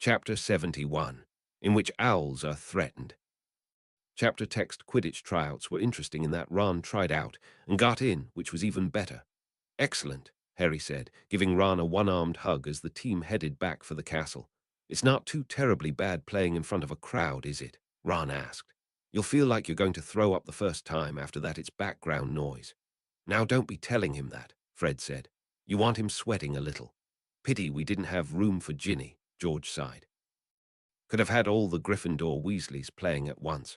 Chapter 71, in which owls are threatened. Chapter text Quidditch tryouts were interesting in that Ron tried out and got in, which was even better. Excellent, Harry said, giving Ron a one-armed hug as the team headed back for the castle. It's not too terribly bad playing in front of a crowd, is it? Ron asked. You'll feel like you're going to throw up the first time. After that it's background noise. Now don't be telling him that, Fred said. You want him sweating a little. Pity we didn't have room for Ginny, George sighed. Could have had all the Gryffindor Weasleys playing at once.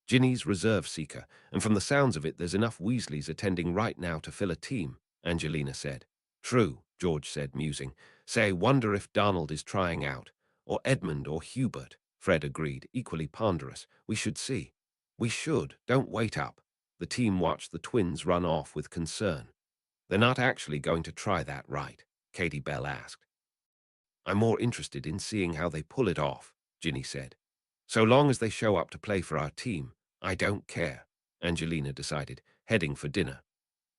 Ginny's reserve seeker, and from the sounds of it there's enough Weasleys attending right now to fill a team, Angelina said. True, George said, musing. Say, wonder if Donald is trying out. Or Edmund or Hubert, Fred agreed, equally ponderous. We should see. We should. Don't wait up. The team watched the twins run off with concern. They're not actually going to try that, right? Katie Bell asked. I'm more interested in seeing how they pull it off, Ginny said. So long as they show up to play for our team, I don't care, Angelina decided, heading for dinner.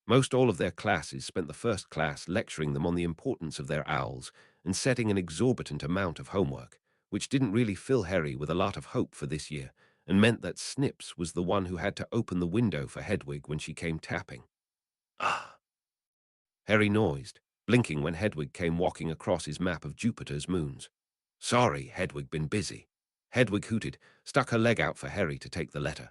Most all of their classes spent the first class lecturing them on the importance of their owls and setting an exorbitant amount of homework, which didn't really fill Harry with a lot of hope for this year, and meant that Snips was the one who had to open the window for Hedwig when she came tapping. Ah! Harry noised, blinking when Hedwig came walking across his map of Jupiter's moons. Sorry, Hedwig been busy. Hedwig hooted, stuck her leg out for Harry to take the letter.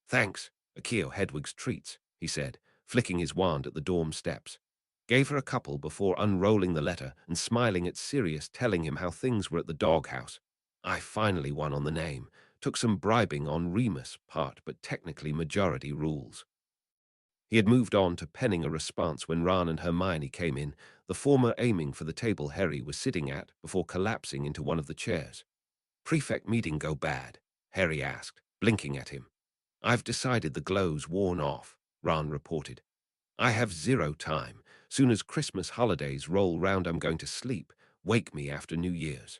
Thanks, Akio Hedwig's treats, he said, flicking his wand at the dorm steps. Gave her a couple before unrolling the letter and smiling at Sirius, telling him how things were at the doghouse. I finally won on the name. Took some bribing on Remus' part, but technically majority rules. He had moved on to penning a response when Ron and Hermione came in, the former aiming for the table Harry was sitting at before collapsing into one of the chairs. Prefect meeting go bad? Harry asked, blinking at him. I've decided the glow's worn off, Ron reported. I have zero time. Soon as Christmas holidays roll round I'm going to sleep. Wake me after New Year's.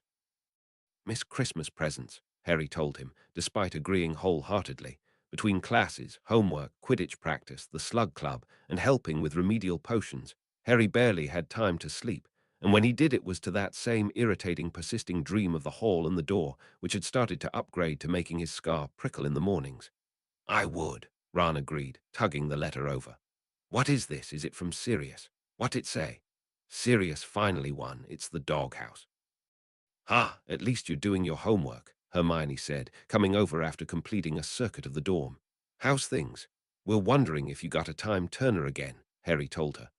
Miss Christmas presents, Harry told him, despite agreeing wholeheartedly. Between classes, homework, Quidditch practice, the slug club, and helping with remedial potions, Harry barely had time to sleep, and when he did it was to that same irritating, persisting dream of the hall and the door, which had started to upgrade to making his scar prickle in the mornings. I would, Ron agreed, tugging the letter over. What is this? Is it from Sirius? What it say? Sirius finally won. It's the doghouse. Ha, at least you're doing your homework, Hermione said, coming over after completing a circuit of the dorm. How's things? We're wondering if you got a time turner again, Harry told her.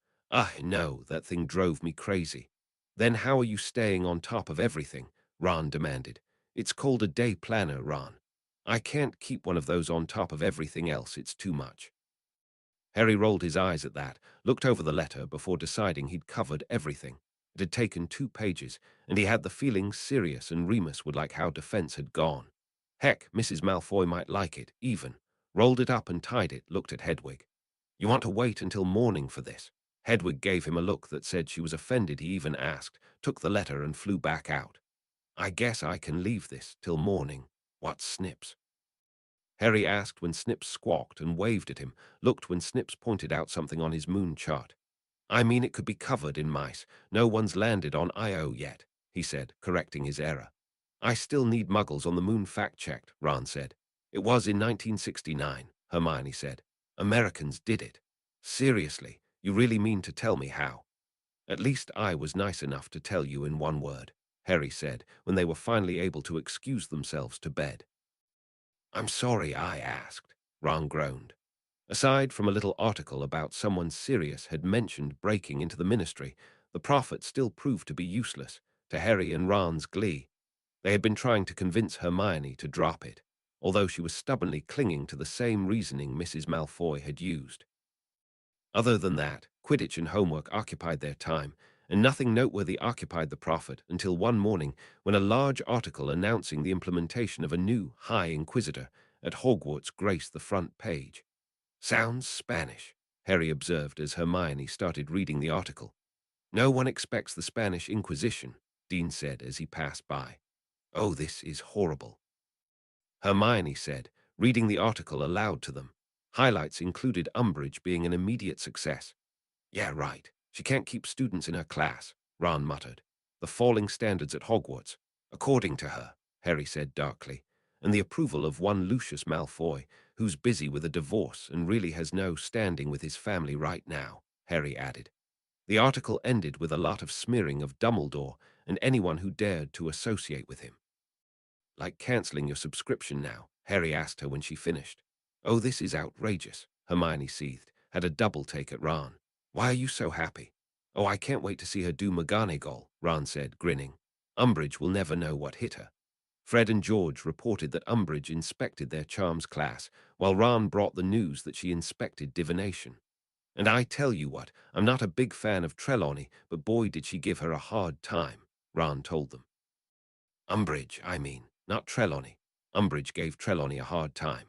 No, that thing drove me crazy. Then how are you staying on top of everything? Ron demanded. It's called a day planner, Ron. I can't keep one of those on top of everything else, it's too much. Harry rolled his eyes at that, looked over the letter before deciding he'd covered everything. It had taken 2 pages, and he had the feeling Sirius and Remus would like how defense had gone. Heck, Mrs. Malfoy might like it, even. Rolled it up and tied it, looked at Hedwig. You want to wait until morning for this? Hedwig gave him a look that said she was offended he even asked, took the letter and flew back out. I guess I can leave this till morning. What's Snips? Harry asked when Snips squawked and waved at him, looked when Snips pointed out something on his moon chart. I mean, it could be covered in mice. No one's landed on Io yet, he said, correcting his error. I still need muggles on the moon fact-checked, Ron said. It was in 1969, Hermione said. Americans did it. Seriously, you really mean to tell me how? At least I was nice enough to tell you in one word, Harry said, when they were finally able to excuse themselves to bed. I'm sorry I asked, Ron groaned. Aside from a little article about someone Sirius had mentioned breaking into the ministry, the prophet still proved to be useless, to Harry and Ron's glee. They had been trying to convince Hermione to drop it, although she was stubbornly clinging to the same reasoning Mrs. Malfoy had used. Other than that, Quidditch and homework occupied their time, and nothing noteworthy occupied the prophet until one morning when a large article announcing the implementation of a new High Inquisitor at Hogwarts graced the front page. Sounds Spanish, Harry observed as Hermione started reading the article. No one expects the Spanish Inquisition, Dean said as he passed by. Oh, this is horrible. Hermione said, reading the article aloud to them. Highlights included Umbridge being an immediate success. Yeah, right. She can't keep students in her class, Ron muttered. The falling standards at Hogwarts. According to her, Harry said darkly, and the approval of one Lucius Malfoy, who's busy with a divorce and really has no standing with his family right now, Harry added. The article ended with a lot of smearing of Dumbledore and anyone who dared to associate with him. Like cancelling your subscription now, Harry asked her when she finished. Oh, this is outrageous, Hermione seethed, had a double take at Ron. Why are you so happy? Oh, I can't wait to see her do McGonagall, Ron said, grinning. Umbridge will never know what hit her. Fred and George reported that Umbridge inspected their charms class, while Ron brought the news that she inspected divination. And I tell you what, I'm not a big fan of Trelawney, but boy did she give her a hard time, Ron told them. Umbridge, I mean, not Trelawney. Umbridge gave Trelawney a hard time.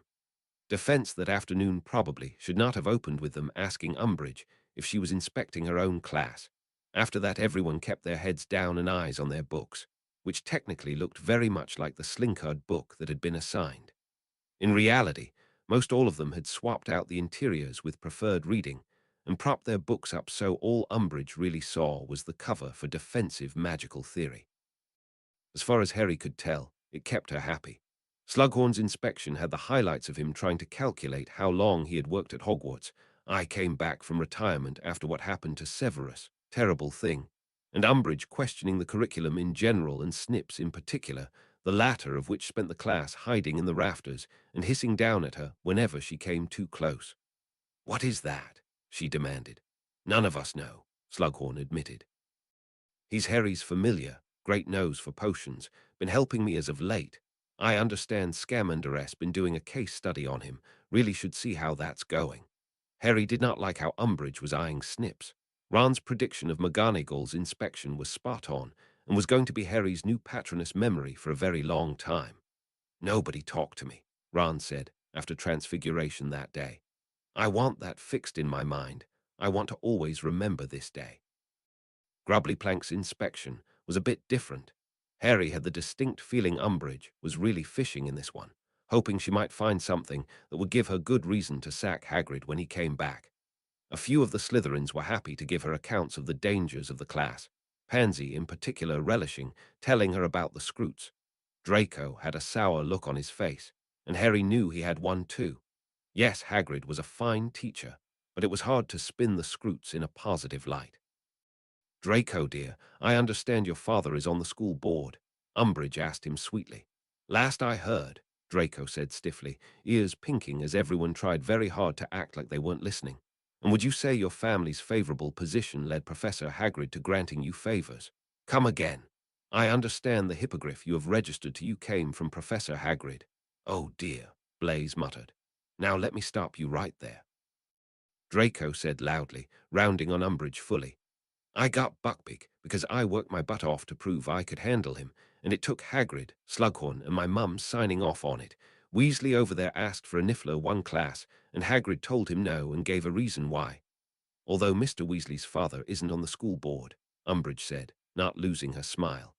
Defense that afternoon probably should not have opened with them asking Umbridge if she was inspecting her own class. After that, everyone kept their heads down and eyes on their books, which technically looked very much like the Slinkard book that had been assigned. In reality, most all of them had swapped out the interiors with preferred reading and propped their books up so all Umbridge really saw was the cover for Defensive Magical Theory. As far as Harry could tell, it kept her happy. Slughorn's inspection had the highlights of him trying to calculate how long he had worked at Hogwarts. I came back from retirement after what happened to Severus, terrible thing, and Umbridge questioning the curriculum in general and Snips in particular, the latter of which spent the class hiding in the rafters and hissing down at her whenever she came too close. What is that? She demanded. None of us know, Slughorn admitted. He's Harry's familiar, great nose for potions, been helping me as of late. I understand Scamander's been doing a case study on him, really should see how that's going. Harry did not like how Umbridge was eyeing Snips. Ron's prediction of McGonagall's inspection was spot on, and was going to be Harry's new patroness memory for a very long time. Nobody talked to me, Ron said, after Transfiguration that day. I want that fixed in my mind. I want to always remember this day. Grubbly-Plank's inspection was a bit different. Harry had the distinct feeling Umbridge was really fishing in this one, hoping she might find something that would give her good reason to sack Hagrid when he came back. A few of the Slytherins were happy to give her accounts of the dangers of the class, Pansy in particular relishing telling her about the Scroots. Draco had a sour look on his face, and Harry knew he had one too. Yes, Hagrid was a fine teacher, but it was hard to spin the Scroots in a positive light. Draco, dear, I understand your father is on the school board, Umbridge asked him sweetly. Last I heard, Draco said stiffly, ears pinking as everyone tried very hard to act like they weren't listening. And would you say your family's favorable position led Professor Hagrid to granting you favors? Come again. I understand the hippogriff you have registered to you came from Professor Hagrid. Oh dear, Blaise muttered. Now let me stop you right there. Draco said loudly, rounding on Umbridge fully. I got Buckbeak because I worked my butt off to prove I could handle him, and it took Hagrid, Slughorn, and my mum signing off on it. Weasley over there asked for a Niffler 1 class, and Hagrid told him no and gave a reason why. Although Mr. Weasley's father isn't on the school board, Umbridge said, not losing her smile.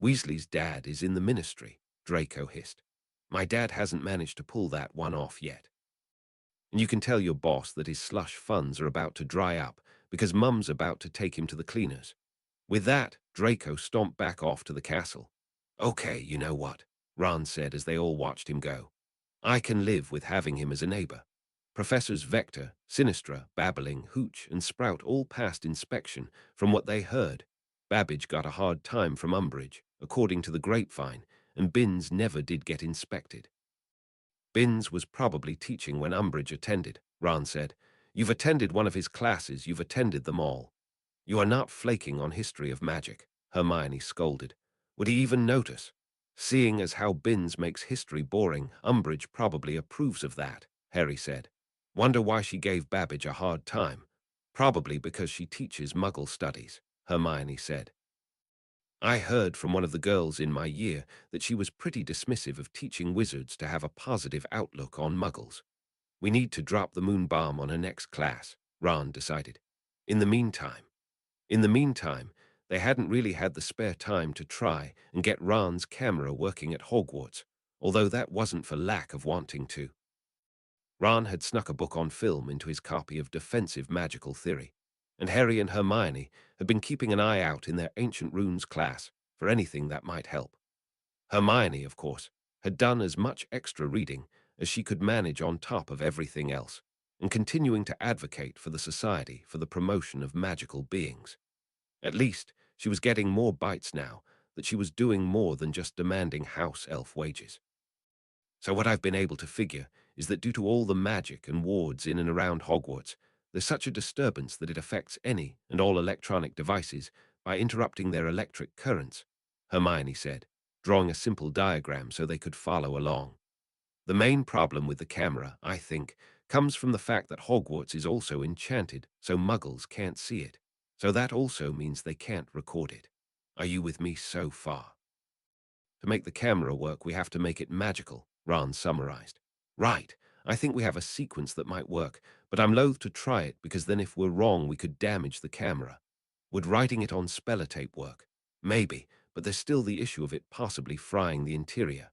Weasley's dad is in the ministry, Draco hissed. My dad hasn't managed to pull that one off yet. And you can tell your boss that his slush funds are about to dry up because Mum's about to take him to the cleaners. With that, Draco stomped back off to the castle. Okay, you know what, Ron said as they all watched him go. I can live with having him as a neighbor. Professors Vector, Sinistra, Babbling, Hooch, and Sprout all passed inspection from what they heard. Babbage got a hard time from Umbridge, according to the grapevine, and Binns never did get inspected. Binns was probably teaching when Umbridge attended, Ron said. You've attended one of his classes, you've attended them all. You are not flaking on history of magic, Hermione scolded. Would he even notice? Seeing as how Binns makes history boring, Umbridge probably approves of that, Harry said. Wonder why she gave Babbage a hard time. Probably because she teaches Muggle studies, Hermione said. I heard from one of the girls in my year that she was pretty dismissive of teaching wizards to have a positive outlook on Muggles. We need to drop the moon bomb on her next class, Ron decided. In the meantime, they hadn't really had the spare time to try and get Ron's camera working at Hogwarts, although that wasn't for lack of wanting to. Ron had snuck a book on film into his copy of Defensive Magical Theory, and Harry and Hermione had been keeping an eye out in their Ancient Runes class for anything that might help. Hermione, of course, had done as much extra reading as she could manage on top of everything else, and continuing to advocate for the Society for the Promotion of Magical Beings. At least, she was getting more bites now that she was doing more than just demanding house elf wages. So what I've been able to figure is that due to all the magic and wards in and around Hogwarts, there's such a disturbance that it affects any and all electronic devices by interrupting their electric currents, Hermione said, drawing a simple diagram so they could follow along. The main problem with the camera, I think, comes from the fact that Hogwarts is also enchanted, so muggles can't see it. So that also means they can't record it. Are you with me so far? To make the camera work, we have to make it magical, Ron summarized. Right. I think we have a sequence that might work, but I'm loath to try it because then if we're wrong, we could damage the camera. Would writing it on spellotape work? Maybe, but there's still the issue of it possibly frying the interior.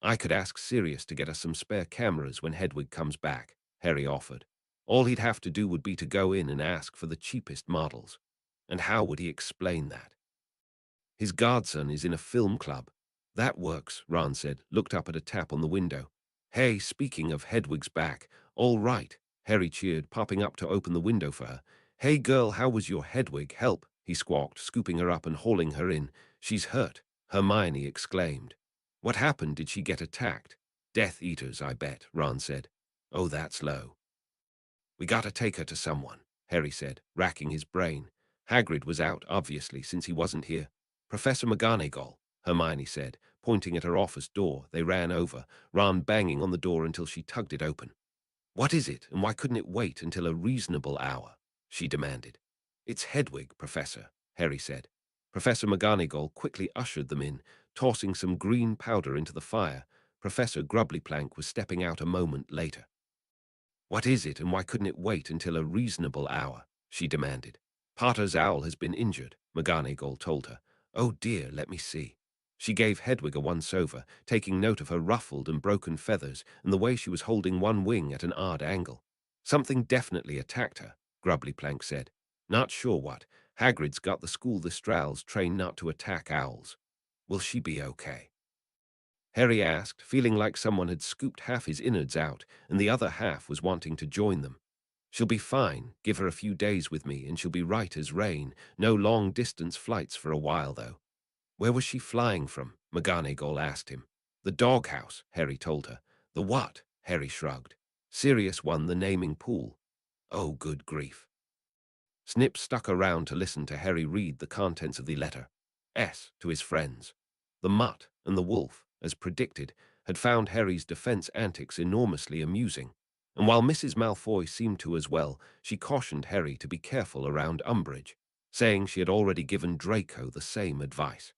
I could ask Sirius to get us some spare cameras when Hedwig comes back, Harry offered. All he'd have to do would be to go in and ask for the cheapest models. And how would he explain that? His godson is in a film club. That works, Ron said, looked up at a tap on the window. Hey, speaking of Hedwig's back, all right, Harry cheered, popping up to open the window for her. Hey girl, how was your Hedwig? Help, he squawked, scooping her up and hauling her in. She's hurt, Hermione exclaimed. What happened? Did she get attacked? Death Eaters, I bet, Ron said. Oh, that's low. We gotta take her to someone, Harry said, racking his brain. Hagrid was out, obviously, since he wasn't here. Professor McGonagall, Hermione said, pointing at her office door. They ran over, Ron banging on the door until she tugged it open. What is it, and why couldn't it wait until a reasonable hour? She demanded. It's Hedwig, Professor, Harry said. Professor McGonagall quickly ushered them in, tossing some green powder into the fire. Professor Grubblyplank was stepping out a moment later. What is it, and why couldn't it wait until a reasonable hour? She demanded. Potter's owl has been injured, McGonagall told her. Oh dear, let me see. She gave Hedwig a once-over, taking note of her ruffled and broken feathers and the way she was holding one wing at an odd angle. Something definitely attacked her, Grubblyplank said. Not sure what. Hagrid's got the school the Strals trained not to attack owls. Will she be okay? Harry asked, feeling like someone had scooped half his innards out and the other half was wanting to join them. She'll be fine. Give her a few days with me and she'll be right as rain. No long-distance flights for a while, though. Where was she flying from? McGonagall asked him. The doghouse, Harry told her. The what? Harry shrugged. Sirius won the naming pool. Oh, good grief. Snips stuck around to listen to Harry read the contents of the letter. To his friends. The Mutt and the Wolf, as predicted, had found Harry's defense antics enormously amusing, and while Mrs. Malfoy seemed to as well, she cautioned Harry to be careful around Umbridge, saying she had already given Draco the same advice.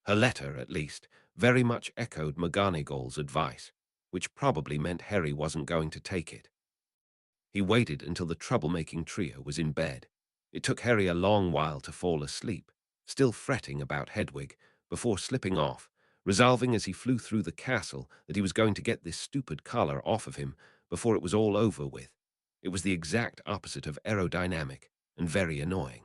Her letter, at least, very much echoed McGonagall's advice, which probably meant Harry wasn't going to take it. He waited until the troublemaking trio was in bed. It took Harry a long while to fall asleep, still fretting about Hedwig, before slipping off, resolving as he flew through the castle that he was going to get this stupid collar off of him before it was all over with. It was the exact opposite of aerodynamic and very annoying.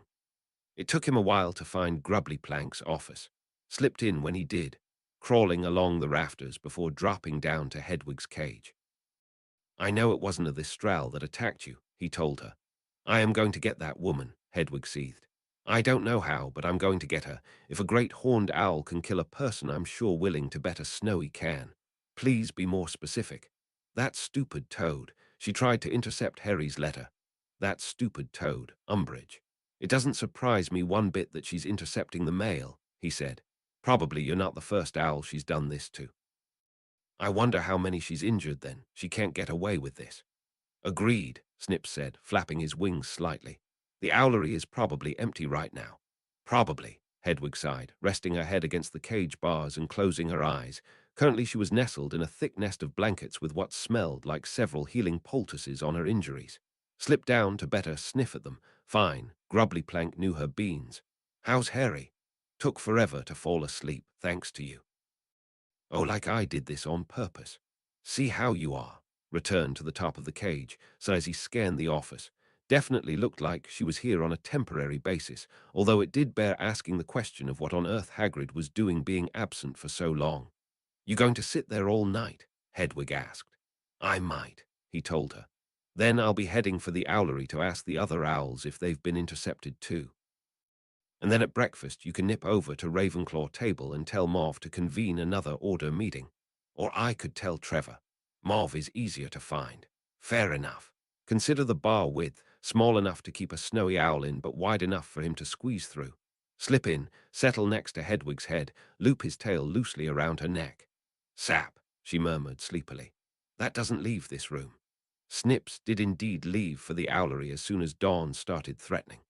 It took him a while to find Grubblyplank's office, slipped in when he did, crawling along the rafters before dropping down to Hedwig's cage. I know it wasn't a Thistral that attacked you, he told her. I am going to get that woman, Hedwig seethed. I don't know how, but I'm going to get her. If a great horned owl can kill a person, I'm sure willing to bet a snowy can. Please be more specific. That stupid toad. She tried to intercept Harry's letter. That stupid toad, Umbridge. It doesn't surprise me one bit that she's intercepting the mail, he said. Probably you're not the first owl she's done this to. I wonder how many she's injured then. She can't get away with this. Agreed, Snips said, flapping his wings slightly. The owlery is probably empty right now. Probably, Hedwig sighed, resting her head against the cage bars and closing her eyes. Currently she was nestled in a thick nest of blankets with what smelled like several healing poultices on her injuries. Slipped down to better sniff at them. Fine, Grubblyplank knew her beans. How's Harry? Took forever to fall asleep, thanks to you. Oh, like I did this on purpose. See how you are. Returned to the top of the cage, so as he scanned the office. Definitely looked like she was here on a temporary basis, although it did bear asking the question of what on earth Hagrid was doing being absent for so long. "You going to sit there all night?" Hedwig asked. "I might," he told her. "Then I'll be heading for the owlery to ask the other owls if they've been intercepted too. And then at breakfast you can nip over to Ravenclaw table and tell Marv to convene another order meeting. Or I could tell Trevor. Marv is easier to find." "Fair enough. Consider the bar width, small enough to keep a snowy owl in, but wide enough for him to squeeze through. Slip in, settle next to Hedwig's head, loop his tail loosely around her neck." "Sap," she murmured sleepily. "That doesn't leave this room." Snips did indeed leave for the owlery as soon as dawn started threatening.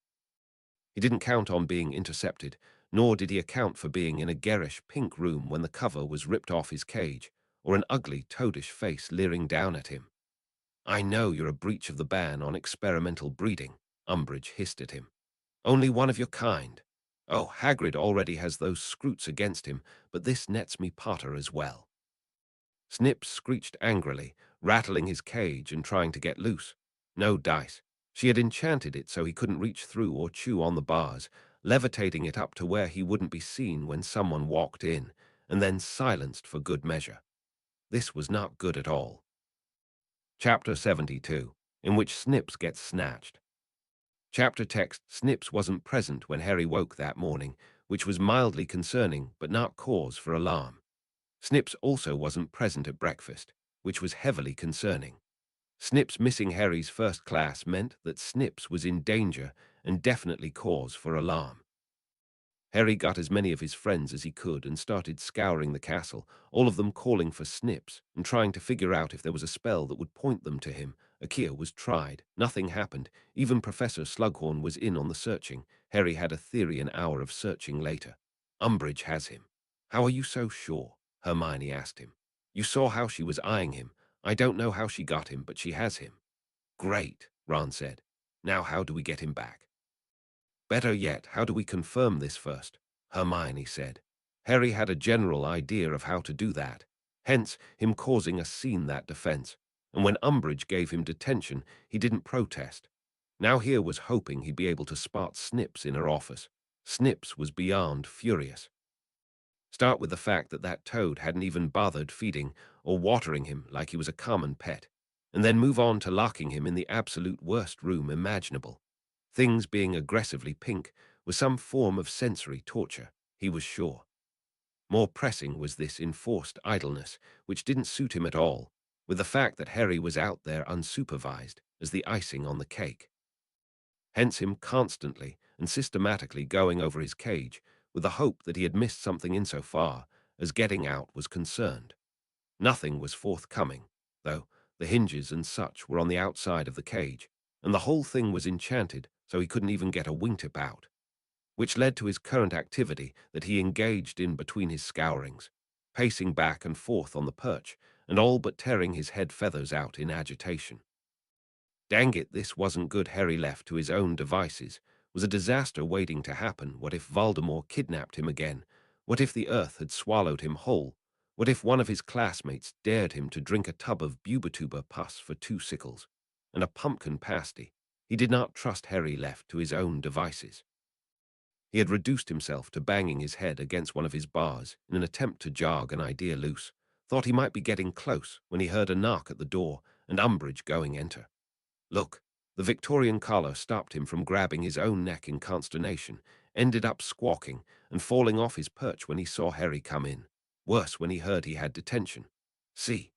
He didn't count on being intercepted, nor did he account for being in a garish pink room when the cover was ripped off his cage, or an ugly toadish face leering down at him. "I know you're a breach of the ban on experimental breeding," Umbridge hissed at him. "Only one of your kind. Oh, Hagrid already has those scroots against him, but this nets me Potter as well." Snips screeched angrily, rattling his cage and trying to get loose. No dice. She had enchanted it so he couldn't reach through or chew on the bars, levitating it up to where he wouldn't be seen when someone walked in, and then silenced for good measure. This was not good at all. Chapter 72, in which Snips gets snatched. Chapter text: Snips wasn't present when Harry woke that morning, which was mildly concerning but not cause for alarm. Snips also wasn't present at breakfast, which was heavily concerning. Snips missing Harry's first class meant that Snips was in danger and definitely cause for alarm. Harry got as many of his friends as he could and started scouring the castle, all of them calling for Snips and trying to figure out if there was a spell that would point them to him. Akia was tried. Nothing happened. Even Professor Slughorn was in on the searching. Harry had a theory an hour of searching later. "Umbridge has him." "How are you so sure?" Hermione asked him. "You saw how she was eyeing him. I don't know how she got him, but she has him." "Great," Ron said. "Now how do we get him back?" "Better yet, how do we confirm this first?" Hermione said. Harry had a general idea of how to do that, hence him causing a scene that defense, and when Umbridge gave him detention, he didn't protest. Now here was hoping he'd be able to spot Snips in her office. Snips was beyond furious. Start with the fact that that toad hadn't even bothered feeding or watering him like he was a common pet, and then move on to locking him in the absolute worst room imaginable. Things being aggressively pink was some form of sensory torture, he was sure. More pressing was this enforced idleness, which didn't suit him at all, with the fact that Harry was out there unsupervised as the icing on the cake. Hence him constantly and systematically going over his cage, with the hope that he had missed something insofar as getting out was concerned. Nothing was forthcoming, though the hinges and such were on the outside of the cage, and the whole thing was enchanted so he couldn't even get a wingtip out, which led to his current activity that he engaged in between his scourings, pacing back and forth on the perch, and all but tearing his head feathers out in agitation. Dang it, this wasn't good. Harry, left to his own devices, was a disaster waiting to happen. What if Voldemort kidnapped him again? What if the earth had swallowed him whole? What if one of his classmates dared him to drink a tub of bubituber pus for 2 sickles and a pumpkin pasty? He did not trust Harry, left to his own devices. He had reduced himself to banging his head against one of his bars in an attempt to jog an idea loose, thought he might be getting close when he heard a knock at the door and Umbridge going enter. Look, the Victorian collar stopped him from grabbing his own neck in consternation, ended up squawking and falling off his perch when he saw Harry come in. Worse, when he heard he had detention. See.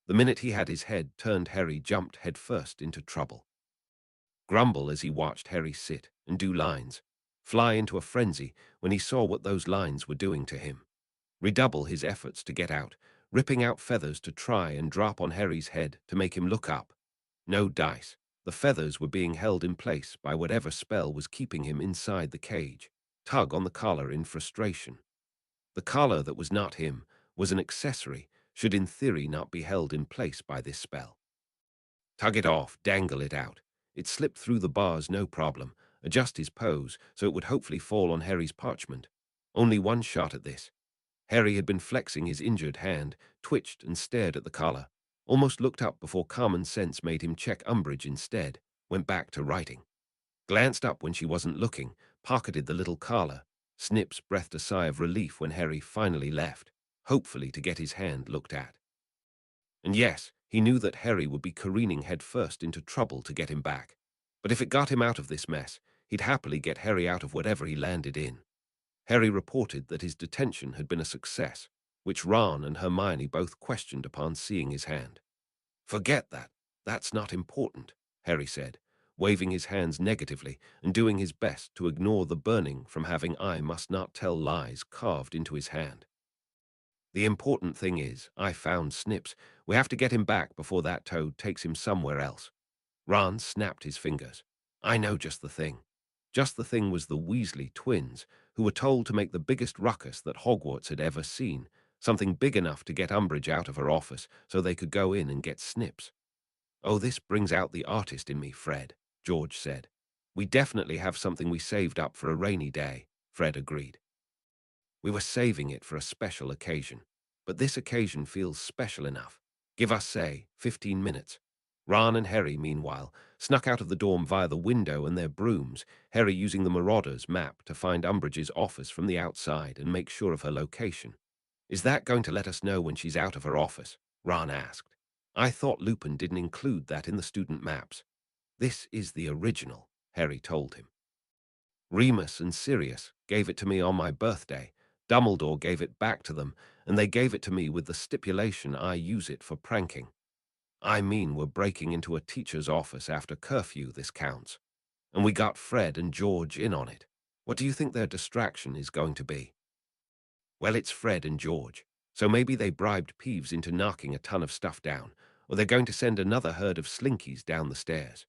The minute he had his head turned, Harry jumped headfirst into trouble. Grumble as he watched Harry sit and do lines, fly into a frenzy when he saw what those lines were doing to him. Redouble his efforts to get out, ripping out feathers to try and drop on Harry's head to make him look up. No dice. The feathers were being held in place by whatever spell was keeping him inside the cage. Tug on the collar in frustration. The collar that was not him was an accessory, should in theory not be held in place by this spell. Tug it off, dangle it out. It slipped through the bars no problem. Adjust his pose so it would hopefully fall on Harry's parchment. Only one shot at this. Harry had been flexing his injured hand, twitched and stared at the collar. Almost looked up before common sense made him check Umbridge instead, went back to writing. Glanced up when she wasn't looking, pocketed the little Carla. Snips breathed a sigh of relief when Harry finally left, hopefully to get his hand looked at. And yes, he knew that Harry would be careening headfirst into trouble to get him back. But if it got him out of this mess, he'd happily get Harry out of whatever he landed in. Harry reported that his detention had been a success, which Ron and Hermione both questioned upon seeing his hand. "Forget that. That's not important," Harry said, waving his hands negatively and doing his best to ignore the burning from having "I must not tell lies" carved into his hand. "The important thing is, I found Snips. We have to get him back before that toad takes him somewhere else." Ron snapped his fingers. "I know just the thing." Just the thing was the Weasley twins, who were told to make the biggest ruckus that Hogwarts had ever seen, something big enough to get Umbridge out of her office so they could go in and get Snips. "Oh, this brings out the artist in me, Fred," George said. "We definitely have something we saved up for a rainy day," Fred agreed. "We were saving it for a special occasion, but this occasion feels special enough. Give us, say, 15 minutes. Ron and Harry, meanwhile, snuck out of the dorm via the window and their brooms, Harry using the Marauder's map to find Umbridge's office from the outside and make sure of her location. "Is that going to let us know when she's out of her office?" Ron asked. "I thought Lupin didn't include that in the student maps." "This is the original," Harry told him. "Remus and Sirius gave it to me on my birthday. Dumbledore gave it back to them, and they gave it to me with the stipulation I use it for pranking. I mean, we're breaking into a teacher's office after curfew, this counts. And we got Fred and George in on it. What do you think their distraction is going to be?" "Well, it's Fred and George, so maybe they bribed Peeves into knocking a ton of stuff down, or they're going to send another herd of slinkies down the stairs."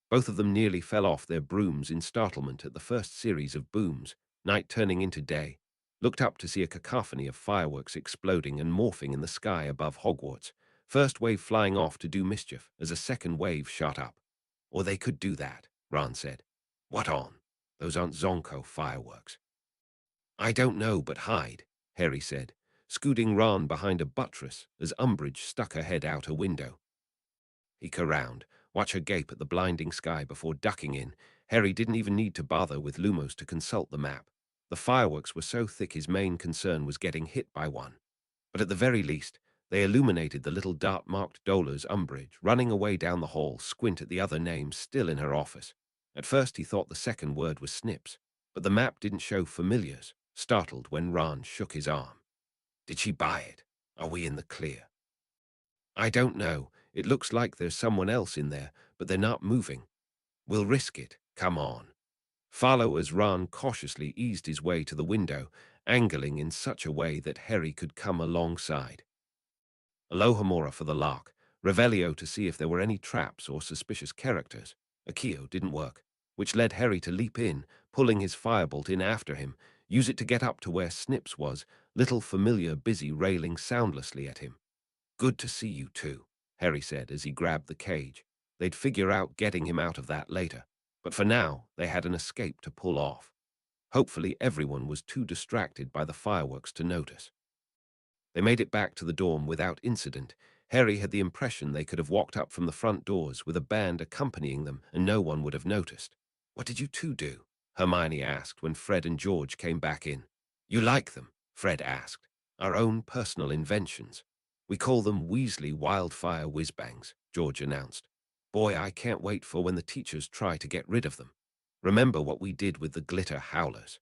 Both of them nearly fell off their brooms in startlement at the first series of booms, night turning into day, looked up to see a cacophony of fireworks exploding and morphing in the sky above Hogwarts, first wave flying off to do mischief as a second wave shot up. "Or they could do that," Ron said. "What on? Those aren't Zonko fireworks." "I don't know, but hide," Harry said, scooting Ron behind a buttress as Umbridge stuck her head out a window. Peek around, watch her gape at the blinding sky before ducking in. Harry didn't even need to bother with Lumos to consult the map. The fireworks were so thick his main concern was getting hit by one. But at the very least, they illuminated the little dart-marked Dolar's Umbridge, running away down the hall, squint at the other names still in her office. At first he thought the second word was Snips, but the map didn't show familiars, startled when Ron shook his arm. "Did she buy it? Are we in the clear?" "I don't know. It looks like there's someone else in there, but they're not moving. We'll risk it. Come on." Follow as Ron cautiously eased his way to the window, angling in such a way that Harry could come alongside. Alohomora for the lock, Revelio to see if there were any traps or suspicious characters. Accio didn't work, which led Harry to leap in, pulling his firebolt in after him, use it to get up to where Snips was, little familiar busy railing soundlessly at him. "Good to see you too," Harry said as he grabbed the cage. They'd figure out getting him out of that later, but for now they had an escape to pull off. Hopefully everyone was too distracted by the fireworks to notice. They made it back to the dorm without incident. Harry had the impression they could have walked up from the front doors with a band accompanying them and no one would have noticed. "What did you two do?" Hermione asked when Fred and George came back in. "You like them?" Fred asked. "Our own personal inventions. We call them Weasley Wildfire Whizbangs," George announced. "Boy, I can't wait for when the teachers try to get rid of them. Remember what we did with the glitter howlers?"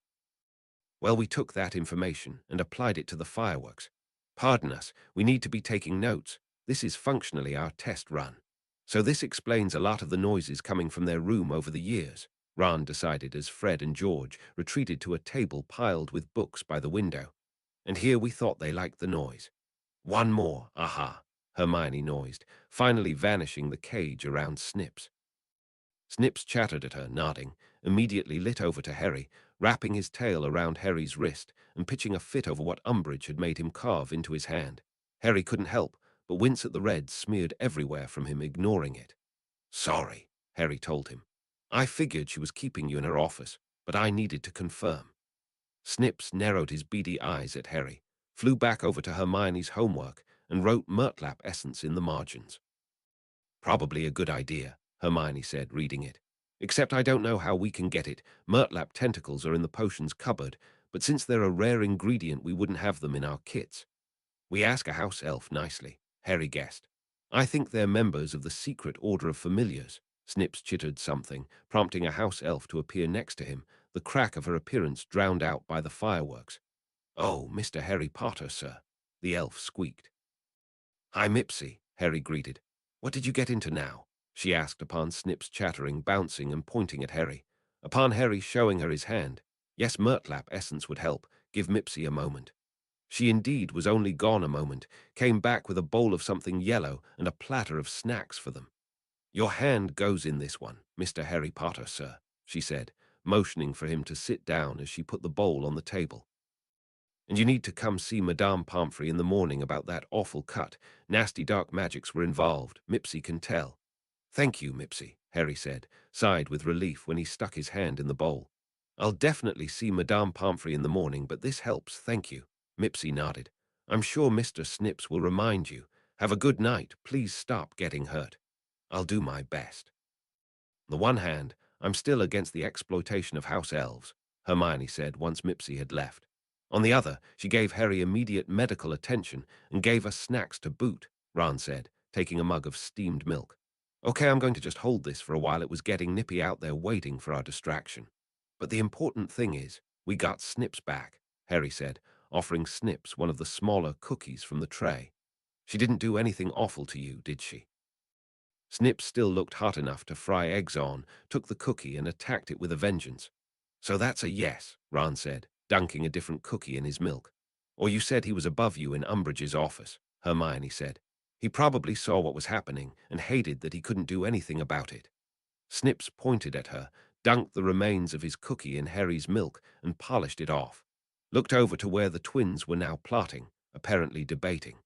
"Well, we took that information and applied it to the fireworks. Pardon us, we need to be taking notes. This is functionally our test run. So this explains a lot of the noises coming from their room over the years," Ron decided as Fred and George retreated to a table piled with books by the window. "And here we thought they liked the noise." "One more, aha," Hermione noised, finally vanishing the cage around Snips. Snips chattered at her, nodding, immediately lit over to Harry, wrapping his tail around Harry's wrist and pitching a fit over what Umbridge had made him carve into his hand. Harry couldn't help but wince at the red smeared everywhere from him, ignoring it. "Sorry," Harry told him. "I figured she was keeping you in her office, but I needed to confirm." Snips narrowed his beady eyes at Harry, flew back over to Hermione's homework, and wrote Murtlap essence in the margins. "Probably a good idea," Hermione said, reading it. Except I don't know how we can get it. Murtlap tentacles are in the potions cupboard, but since they're a rare ingredient, we wouldn't have them in our kits. We ask a house elf nicely, Harry guessed. I think they're members of the secret order of familiars. Snips chittered something, prompting a house elf to appear next to him, the crack of her appearance drowned out by the fireworks. Oh, Mr. Harry Potter, sir, the elf squeaked. Hi, Mipsy, Harry greeted. What did you get into now? She asked upon Snips chattering, bouncing and pointing at Harry. Upon Harry showing her his hand. Yes, Murtlap essence would help. Give Mipsy a moment. She indeed was only gone a moment, came back with a bowl of something yellow and a platter of snacks for them. Your hand goes in this one, Mr. Harry Potter, sir, she said, motioning for him to sit down as she put the bowl on the table. And you need to come see Madame Pomfrey in the morning about that awful cut. Nasty dark magics were involved, Mipsy can tell. Thank you, Mipsy, Harry said, sighed with relief when he stuck his hand in the bowl. I'll definitely see Madame Pomfrey in the morning, but this helps, thank you. Mipsy nodded. I'm sure Mr. Snips will remind you. Have a good night. Please stop getting hurt. I'll do my best. On the one hand, I'm still against the exploitation of house elves, Hermione said once Mipsy had left. On the other, she gave Harry immediate medical attention and gave us snacks to boot, Ron said, taking a mug of steamed milk. Okay, I'm going to just hold this for a while. It was getting nippy out there waiting for our distraction. But the important thing is, we got Snips back, Harry said, offering Snips one of the smaller cookies from the tray. She didn't do anything awful to you, did she? Snips still looked hot enough to fry eggs on, took the cookie and attacked it with a vengeance. So that's a yes, Ron said, dunking a different cookie in his milk. Or you said he was above you in Umbridge's office, Hermione said. He probably saw what was happening and hated that he couldn't do anything about it. Snips pointed at her, dunked the remains of his cookie in Harry's milk and polished it off. Looked over to where the twins were now plotting, apparently debating.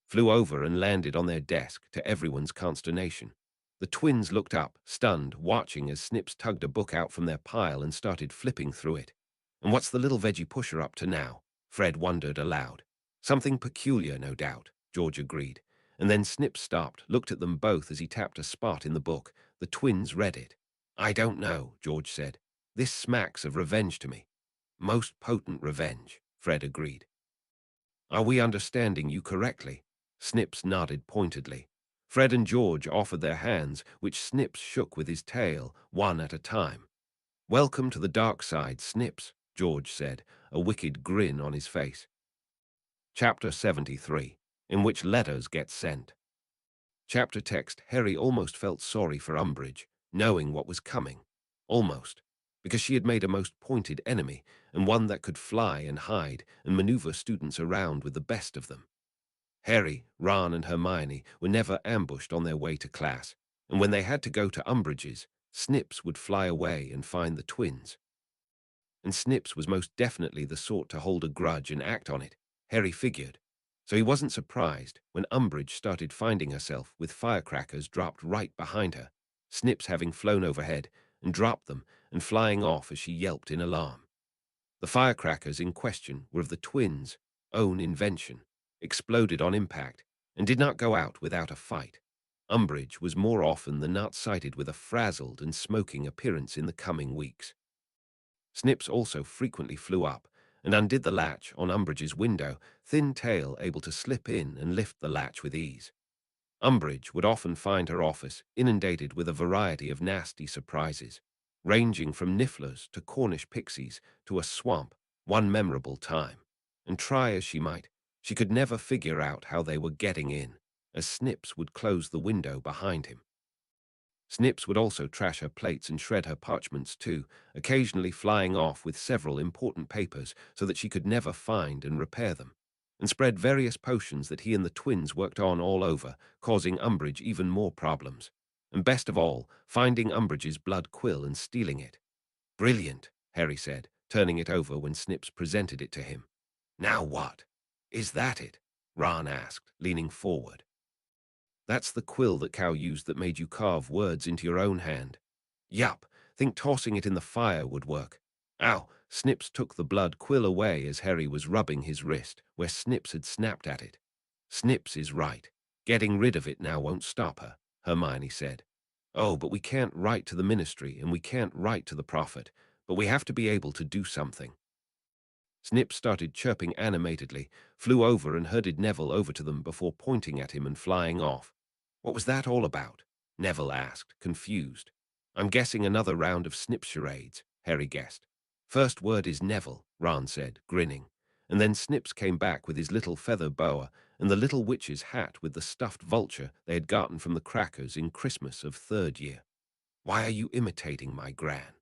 Flew over and landed on their desk, to everyone's consternation. The twins looked up, stunned, watching as Snips tugged a book out from their pile and started flipping through it. And what's the little veggie pusher up to now? Fred wondered aloud. Something peculiar, no doubt, George agreed. And then Snips stopped, looked at them both as he tapped a spot in the book. The twins read it. I don't know, George said. This smacks of revenge to me. Most potent revenge, Fred agreed. Are we understanding you correctly? Snips nodded pointedly. Fred and George offered their hands, which Snips shook with his tail, one at a time. Welcome to the dark side, Snips, George said, a wicked grin on his face. Chapter 73, in which letters get sent. Chapter text. Harry almost felt sorry for Umbridge, knowing what was coming. Almost. Because she had made a most pointed enemy, and one that could fly and hide and maneuver students around with the best of them. Harry, Ron, and Hermione were never ambushed on their way to class, and when they had to go to Umbridge's, Snips would fly away and find the twins. And Snips was most definitely the sort to hold a grudge and act on it, Harry figured. So he wasn't surprised when Umbridge started finding herself with firecrackers dropped right behind her, Snips having flown overhead and dropped them and flying off as she yelped in alarm. The firecrackers in question were of the twins' own invention, exploded on impact, and did not go out without a fight. Umbridge was more often than not sighted with a frazzled and smoking appearance in the coming weeks. Snips also frequently flew up and undid the latch on Umbridge's window, thin tail able to slip in and lift the latch with ease. Umbridge would often find her office inundated with a variety of nasty surprises, ranging from nifflers to Cornish pixies to a swamp, one memorable time. And try as she might, she could never figure out how they were getting in, as Snips would close the window behind him. Snips would also trash her plates and shred her parchments too, occasionally flying off with several important papers so that she could never find and repair them, and spread various potions that he and the twins worked on all over, causing Umbridge even more problems. And best of all, finding Umbridge's blood quill and stealing it. Brilliant, Harry said, turning it over when Snips presented it to him. Now what? Is that it? Ron asked, leaning forward. That's the quill that Cow used that made you carve words into your own hand. Yup, think tossing it in the fire would work. Ow! Snips took the blood quill away as Harry was rubbing his wrist, where Snips had snapped at it. Snips is right. Getting rid of it now won't stop her, Hermione said. Oh, but we can't write to the ministry and we can't write to the prophet, but we have to be able to do something. Snips started chirping animatedly, flew over and herded Neville over to them before pointing at him and flying off. What was that all about? Neville asked, confused. I'm guessing another round of Snip charades, Harry guessed. First word is Neville, Ron said, grinning. And then Snips came back with his little feather boa and the little witch's hat with the stuffed vulture they had gotten from the crackers in Christmas of third year. Why are you imitating my gran?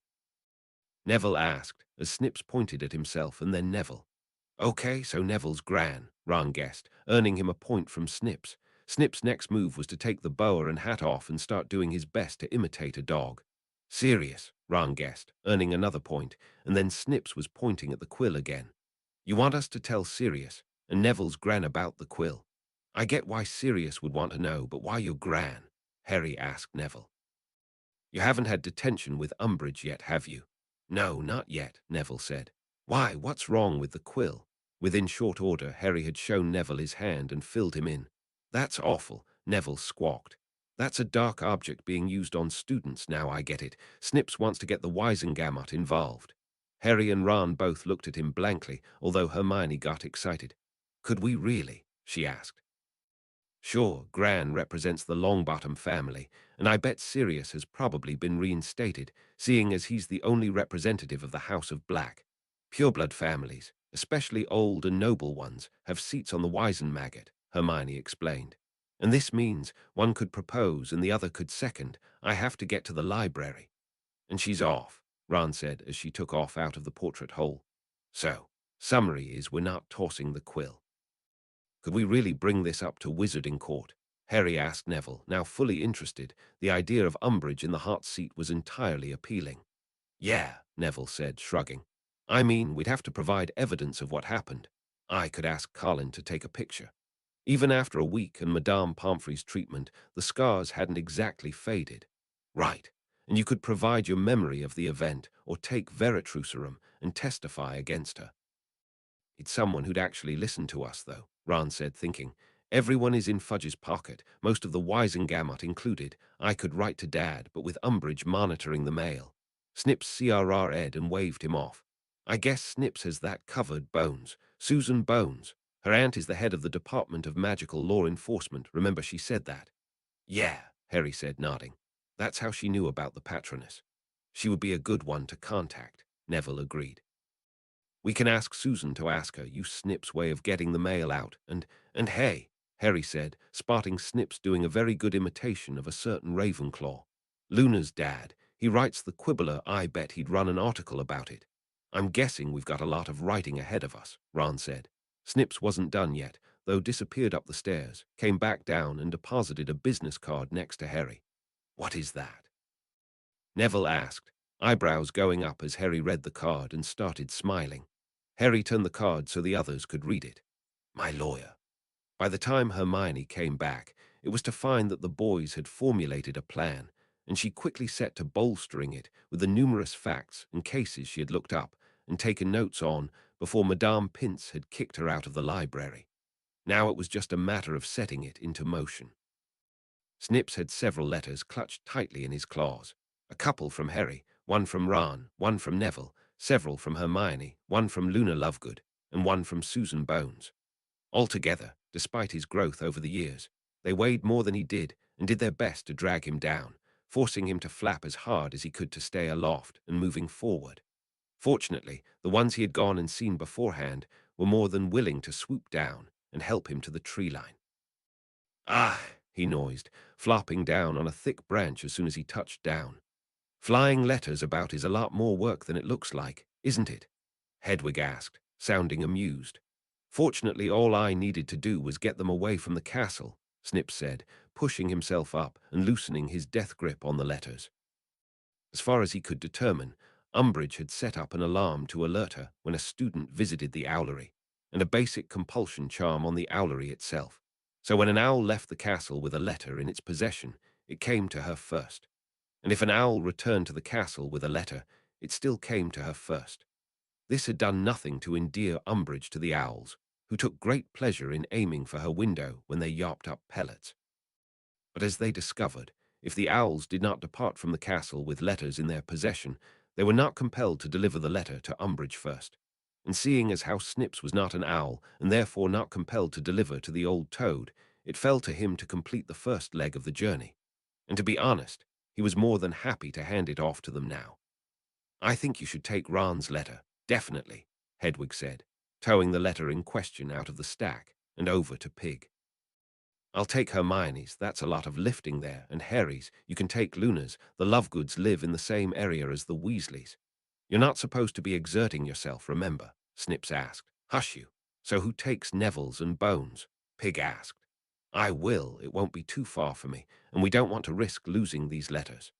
Neville asked, as Snips pointed at himself and then Neville. Okay, so Neville's gran, Ron guessed, earning him a point from Snips. Snip's next move was to take the boa and hat off and start doing his best to imitate a dog. Serious, Ron guessed, earning another point, and then Snips was pointing at the quill again. You want us to tell Sirius and Neville's gran about the quill? I get why Sirius would want to know, but why your gran? Harry asked Neville. You haven't had detention with Umbridge yet, have you? No, not yet, Neville said. Why, what's wrong with the quill? Within short order, Harry had shown Neville his hand and filled him in. That's awful, Neville squawked. That's a dark object being used on students, now I get it. Snips wants to get the Wisengamot involved. Harry and Ron both looked at him blankly, although Hermione got excited. Could we really? She asked. Sure, Gran represents the Longbottom family, and I bet Sirius has probably been reinstated, seeing as he's the only representative of the House of Black. Pureblood families, especially old and noble ones, have seats on the Wisenmaggot, Hermione explained. And this means one could propose and the other could second. I have to get to the library. And she's off, Ron said as she took off out of the portrait hole. So, summary is we're not tossing the quill. Could we really bring this up to Wizarding Court? Harry asked Neville, now fully interested. The idea of Umbridge in the hot seat was entirely appealing. Yeah, Neville said, shrugging. I mean, we'd have to provide evidence of what happened. I could ask Colin to take a picture. Even after a week and Madame Pomfrey's treatment, the scars hadn't exactly faded. Right, and you could provide your memory of the event or take Veritrucerum and testify against her. It's someone who'd actually listen to us, though, Ron said, thinking. Everyone is in Fudge's pocket, most of the Wisengamot included. I could write to Dad, but with Umbridge monitoring the mail. Snips CRR'd and waved him off. I guess Snips has that covered, Bones. Susan Bones. Her aunt is the head of the Department of Magical Law Enforcement. Remember she said that? Yeah, Harry said, nodding. That's how she knew about the Patronus. She would be a good one to contact, Neville agreed. We can ask Susan to ask her, use Snip's way of getting the mail out, and hey, Harry said, spotting Snips doing a very good imitation of a certain Ravenclaw. Luna's dad, he writes the Quibbler, I bet he'd run an article about it. I'm guessing we've got a lot of writing ahead of us, Ron said. Snips wasn't done yet, though disappeared up the stairs, came back down and deposited a business card next to Harry. What is that? Neville asked, eyebrows going up as Harry read the card and started smiling. Harry turned the card so the others could read it. My lawyer. By the time Hermione came back, it was to find that the boys had formulated a plan, and she quickly set to bolstering it with the numerous facts and cases she had looked up and taken notes on before Madame Pince had kicked her out of the library. Now it was just a matter of setting it into motion. Snips had several letters clutched tightly in his claws. A couple from Harry, one from Ron, one from Neville, several from Hermione, one from Luna Lovegood, and one from Susan Bones. Altogether, despite his growth over the years, they weighed more than he did and did their best to drag him down, forcing him to flap as hard as he could to stay aloft and moving forward. Fortunately, the ones he had gone and seen beforehand were more than willing to swoop down and help him to the tree line. Ah, he noised, flopping down on a thick branch as soon as he touched down. Flying letters about is a lot more work than it looks like, isn't it? Hedwig asked, sounding amused. Fortunately, all I needed to do was get them away from the castle, Snips said, pushing himself up and loosening his death grip on the letters. As far as he could determine, Umbridge had set up an alarm to alert her when a student visited the owlery, and a basic compulsion charm on the owlery itself. So when an owl left the castle with a letter in its possession, it came to her first. And if an owl returned to the castle with a letter, it still came to her first. This had done nothing to endear Umbridge to the owls, who took great pleasure in aiming for her window when they yarped up pellets. But as they discovered, If the owls did not depart from the castle with letters in their possession, they were not compelled to deliver the letter to Umbridge first. And seeing as how Snips was not an owl, and therefore not compelled to deliver to the old toad, it fell to him to complete the first leg of the journey. And to be honest, he was more than happy to hand it off to them now. "I think you should take Ron's letter, definitely," Hedwig said, towing the letter in question out of the stack and over to Pig. "I'll take Hermione's, that's a lot of lifting there, and Harry's, you can take Luna's, the Lovegoods live in the same area as the Weasleys." "You're not supposed to be exerting yourself, remember?" Snips asked. "Hush you. So who takes Neville's and Bones?" Pig asked. "I will, it won't be too far for me, and we don't want to risk losing these letters."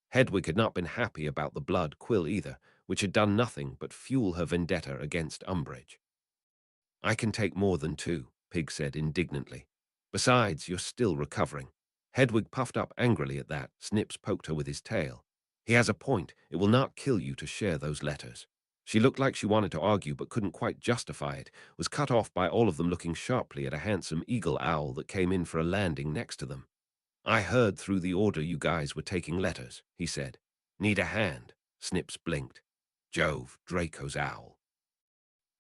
Hedwig had not been happy about the blood quill either, which had done nothing but fuel her vendetta against Umbridge. "I can take more than two," Pig said indignantly. "Besides, you're still recovering." Hedwig puffed up angrily at that. Snips poked her with his tail. "He has a point. It will not kill you to share those letters." She looked like she wanted to argue but couldn't quite justify it, was cut off by all of them looking sharply at a handsome eagle owl that came in for a landing next to them. "I heard through the order you guys were taking letters," he said. "Need a hand?" Snips blinked. "Jove, Draco's owl."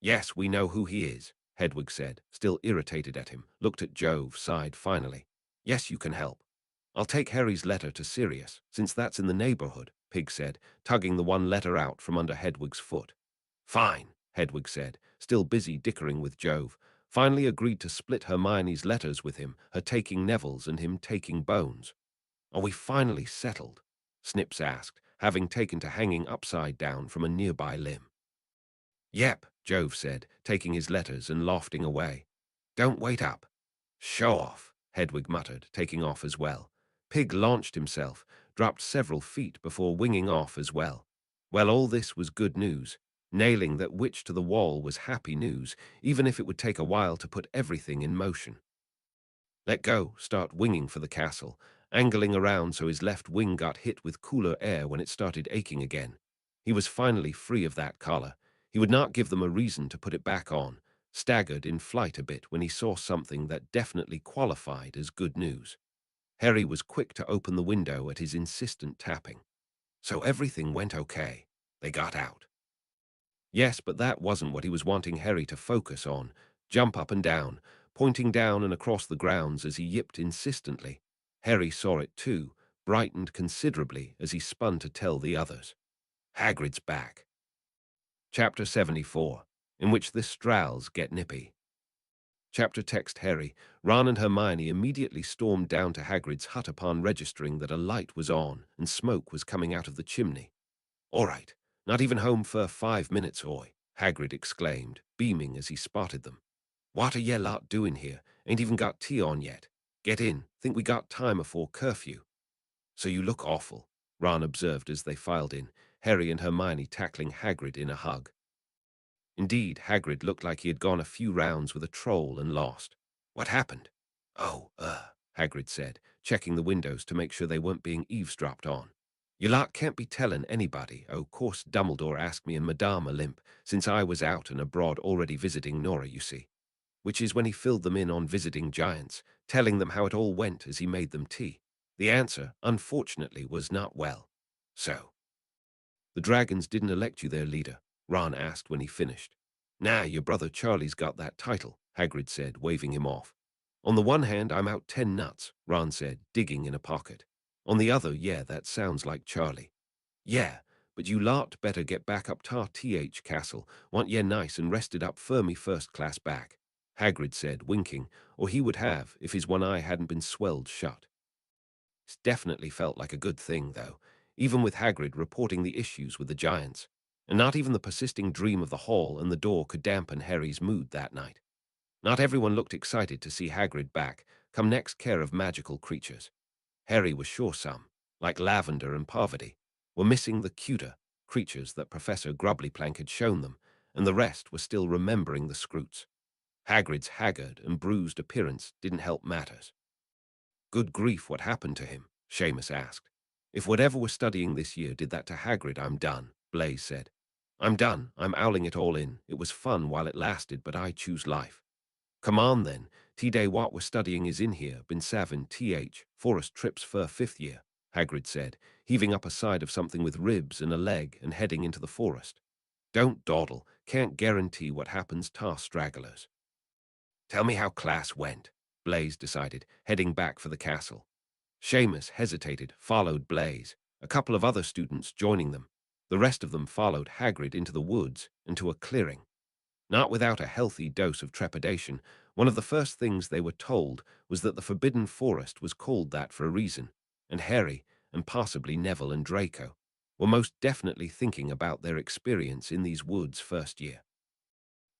"Yes, we know who he is," Hedwig said, still irritated at him, looked at Jove, sighed finally. "Yes, you can help." "I'll take Harry's letter to Sirius, since that's in the neighborhood," Pig said, tugging the one letter out from under Hedwig's foot. "Fine," Hedwig said, still busy dickering with Jove, finally agreed to split Hermione's letters with him, her taking Neville's and him taking Bones. "Are we finally settled?" Snips asked, having taken to hanging upside down from a nearby limb. "Yep," Jove said, taking his letters and lofting away. "Don't wait up." "Show off," Hedwig muttered, taking off as well. Pig launched himself, dropped several feet before winging off as well. Well, all this was good news. Nailing that witch to the wall was happy news, even if it would take a while to put everything in motion. Let go, start winging for the castle, angling around so his left wing got hit with cooler air when it started aching again. He was finally free of that collar. He would not give them a reason to put it back on, staggered in flight a bit when he saw something that definitely qualified as good news. Harry was quick to open the window at his insistent tapping. So everything went okay. They got out. Yes, but that wasn't what he was wanting Harry to focus on. Jump up and down, pointing down and across the grounds as he yipped insistently. Harry saw it too, brightened considerably as he spun to tell the others. Hagrid's back. Chapter 74, in which the Strals get nippy. Chapter text Harry, Ron and Hermione immediately stormed down to Hagrid's hut upon registering that a light was on and smoke was coming out of the chimney. "All right, not even home for 5 minutes, oi," Hagrid exclaimed, beaming as he spotted them. "What are ye lot doing here? Ain't even got tea on yet. Get in, think we got time afore curfew." "So you look awful," Ron observed as they filed in, Harry and Hermione tackling Hagrid in a hug. Indeed, Hagrid looked like he had gone a few rounds with a troll and lost. "What happened?" "Oh, Hagrid said, checking the windows to make sure they weren't being eavesdropped on. "You lot can't be telling anybody. Oh, course Dumbledore asked me and Madame a limp, since I was out and abroad already visiting Nora, you see." Which is when he filled them in on visiting giants, telling them how it all went as he made them tea. The answer, unfortunately, was not well. "So, the dragons didn't elect you their leader?" Ron asked when he finished. "Nah, your brother Charlie's got that title," Hagrid said, waving him off. "On the one hand, I'm out 10 nuts, Ron said, digging in a pocket. On the other, yeah, that sounds like Charlie. Yeah, but you lot better get back up tar th castle, want ye nice and rested up for me first class back," Hagrid said, winking, or he would have if his one eye hadn't been swelled shut. It definitely felt like a good thing, though, even with Hagrid reporting the issues with the giants. And not even the persisting dream of the hall and the door could dampen Harry's mood that night. Not everyone looked excited to see Hagrid back, come next care of magical creatures. Harry was sure some, like Lavender and Parvati, were missing the cuter creatures that Professor Grubblyplank had shown them, and the rest were still remembering the Scroots. Hagrid's haggard and bruised appearance didn't help matters. "Good grief, what happened to him?" Seamus asked. "If whatever we're studying this year did that to Hagrid, I'm done," Blaise said. "I'm done. I'm owling it all in. It was fun while it lasted, but I choose life." "Come on, then. T-Day what we're studying is in here, been savin' th, forest trips for 5th year," Hagrid said, heaving up a side of something with ribs and a leg and heading into the forest. Don't dawdle, can't guarantee what happens to stragglers. Tell me how class went, Blaise decided, heading back for the castle. Seamus hesitated, followed Blaise, a couple of other students joining them. The rest of them followed Hagrid into the woods and to a clearing. Not without a healthy dose of trepidation, one of the first things they were told was that the Forbidden Forest was called that for a reason, and Harry, and possibly Neville and Draco, were most definitely thinking about their experience in these woods first year.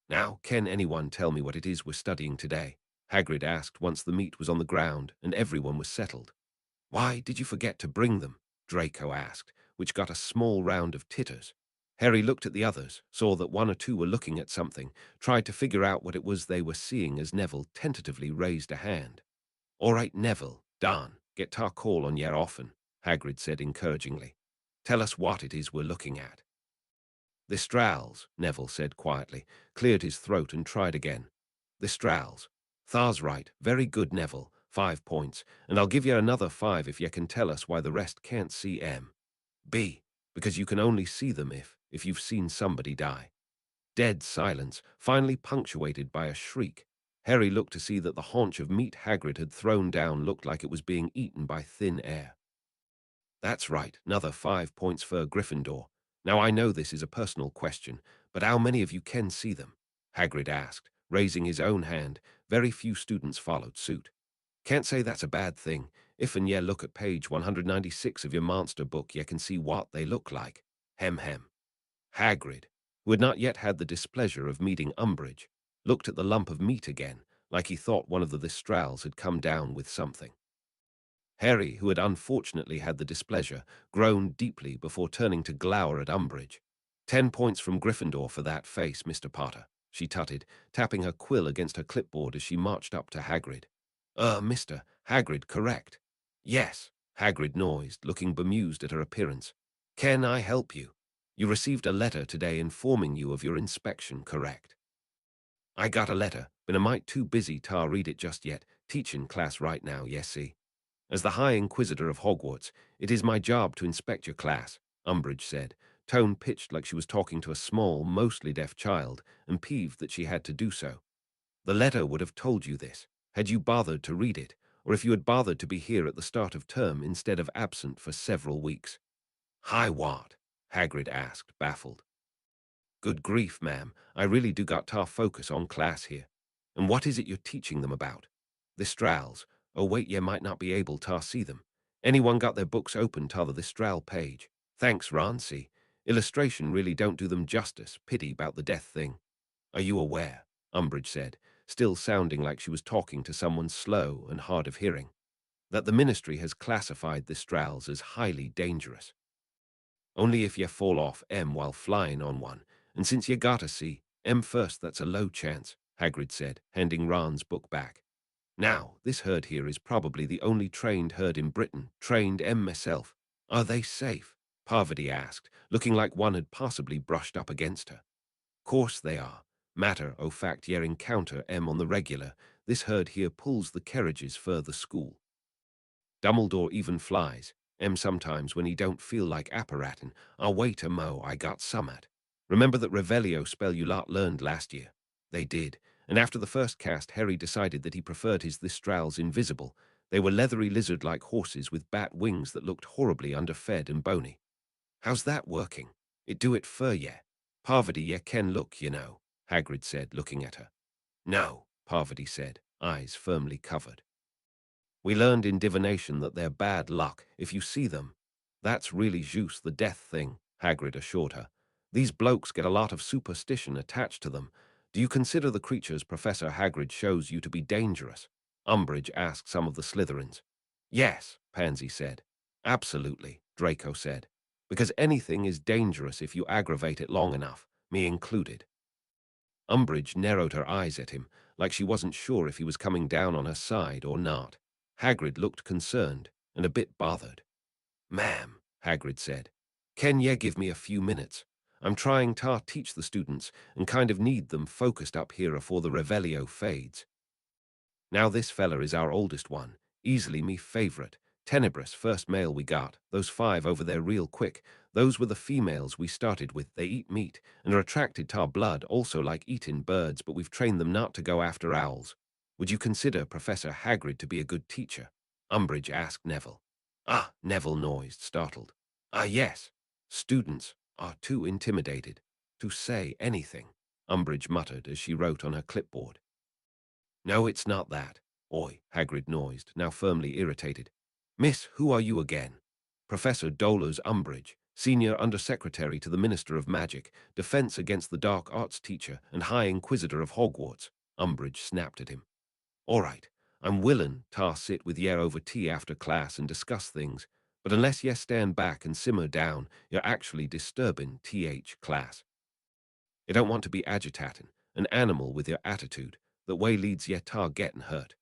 Now, can anyone tell me what it is we're studying today? Hagrid asked once the meat was on the ground and everyone was settled. Why did you forget to bring them? Draco asked, which got a small round of titters. Harry looked at the others, saw that one or two were looking at something, tried to figure out what it was they were seeing as Neville tentatively raised a hand. All right, Neville, darn, get our call on yer often, Hagrid said encouragingly. Tell us what it is we're looking at. The Strals, Neville said quietly, cleared his throat and tried again. The Strals. Thar's right, very good, Neville, 5 points, and I'll give you another 5 if you can tell us why the rest can't see M. B, because you can only see them if you've seen somebody die. Dead silence, finally punctuated by a shriek. Harry looked to see that the haunch of meat Hagrid had thrown down looked like it was being eaten by thin air. That's right, another 5 points for Gryffindor. Now I know this is a personal question, but how many of you can see them? Hagrid asked, raising his own hand. Very few students followed suit. Can't say that's a bad thing. If and ye look at page 196 of your monster book, ye can see what they look like. Hem hem. Hagrid, who had not yet had the displeasure of meeting Umbridge, looked at the lump of meat again, like he thought one of the Lestrals had come down with something. Harry, who had unfortunately had the displeasure, groaned deeply before turning to glower at Umbridge. 10 points from Gryffindor for that face, Mr. Potter, she tutted, tapping her quill against her clipboard as she marched up to Hagrid. Mr. Hagrid, correct. Yes, Hagrid noised, looking bemused at her appearance. Can I help you? You received a letter today informing you of your inspection, correct? I got a letter, been a mite too busy to read it just yet, teaching class right now, yes see. As the High Inquisitor of Hogwarts, it is my job to inspect your class, Umbridge said, tone pitched like she was talking to a small, mostly deaf child, and peeved that she had to do so. The letter would have told you this, had you bothered to read it, or if you had bothered to be here at the start of term instead of absent for several weeks. Hi, what? Hagrid asked, baffled. Good grief, ma'am, I really do got to focus on class here. And what is it you're teaching them about? The Strals. Oh, wait, ye might not be able to see them. Anyone got their books open to the Stral page? Thanks, Rancy. Illustration really don't do them justice, pity about the death thing. Are you aware, Umbridge said, still sounding like she was talking to someone slow and hard of hearing, that the Ministry has classified the Strals as highly dangerous? Only if ye fall off M while flying on one, and since ye gotta see M first, that's a low chance, Hagrid said, handing Ron's book back. Now, this herd here is probably the only trained herd in Britain, trained M myself. Are they safe? Parvati asked, looking like one had possibly brushed up against her. Course they are. Matter o' fact, ye encounter M on the regular. This herd here pulls the carriages for the school. Dumbledore even flies. M sometimes when he don't feel like apparatin. I'll wait a mo, I got summat. Remember that Revelio spell you lot learned last year? They did, and after the first cast, Harry decided that he preferred his Thestrals invisible. They were leathery lizard-like horses with bat wings that looked horribly underfed and bony. How's that working? It do it fur ye. Parvati ye can look, you know, Hagrid said, looking at her. No, Parvati said, eyes firmly covered. We learned in divination that they're bad luck if you see them. That's really juice the death thing, Hagrid assured her. These blokes get a lot of superstition attached to them. Do you consider the creatures Professor Hagrid shows you to be dangerous? Umbridge asked some of the Slytherins. Yes, Pansy said. Absolutely, Draco said. Because anything is dangerous if you aggravate it long enough, me included. Umbridge narrowed her eyes at him, like she wasn't sure if he was coming down on her side or not. Hagrid looked concerned and a bit bothered. Ma'am, Hagrid said, can ye give me a few minutes? I'm trying to teach the students and kind of need them focused up here afore the Revelio fades. Now this fella is our oldest one, easily me favourite, Tenebrous, first male we got. Those 5 over there real quick. Those were the females we started with. They eat meat and are attracted to our blood, also like eating birds, but we've trained them not to go after owls. Would you consider Professor Hagrid to be a good teacher? Umbridge asked Neville. Ah, Neville noised, startled. Ah, yes. Students are too intimidated to say anything, Umbridge muttered as she wrote on her clipboard. No, it's not that. Oi, Hagrid noised, now firmly irritated. Miss, who are you again? Professor Dolores Umbridge, Senior Undersecretary to the Minister of Magic, Defense Against the Dark Arts Teacher, and High Inquisitor of Hogwarts, Umbridge snapped at him. All right, I'm willin' to sit with ye over tea after class and discuss things, but unless ye stand back and simmer down, you're actually disturbing class. You don't want to be agitatin', an animal with your attitude, that way leads ye tar gettin' hurt.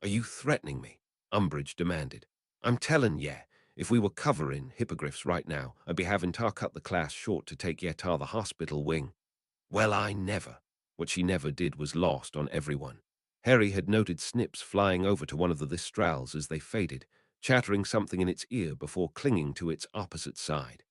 Are you threatening me? Umbridge demanded. I'm tellin' ye, if we were coverin' hippogriffs right now, I'd be having tar cut the class short to take ye tar the hospital wing. Well, I never. What she never did was lost on everyone. Harry had noted Snips flying over to one of the Listrals as they faded, chattering something in its ear before clinging to its opposite side.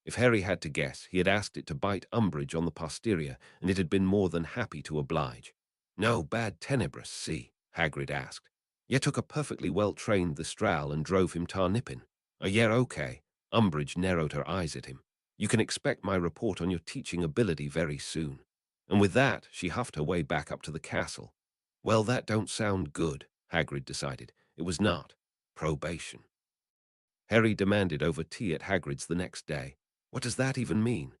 If Harry had to guess, he had asked it to bite Umbridge on the posterior, and it had been more than happy to oblige. No bad Tenebrous, see? Hagrid asked. Ye took a perfectly well-trained Listral and drove him tar-nippin'. Are ye okay? Umbridge narrowed her eyes at him. You can expect my report on your teaching ability very soon. And with that, she huffed her way back up to the castle. Well, that don't sound good, Hagrid decided. It was not. Probation. Harry demanded over tea at Hagrid's the next day. What does that even mean?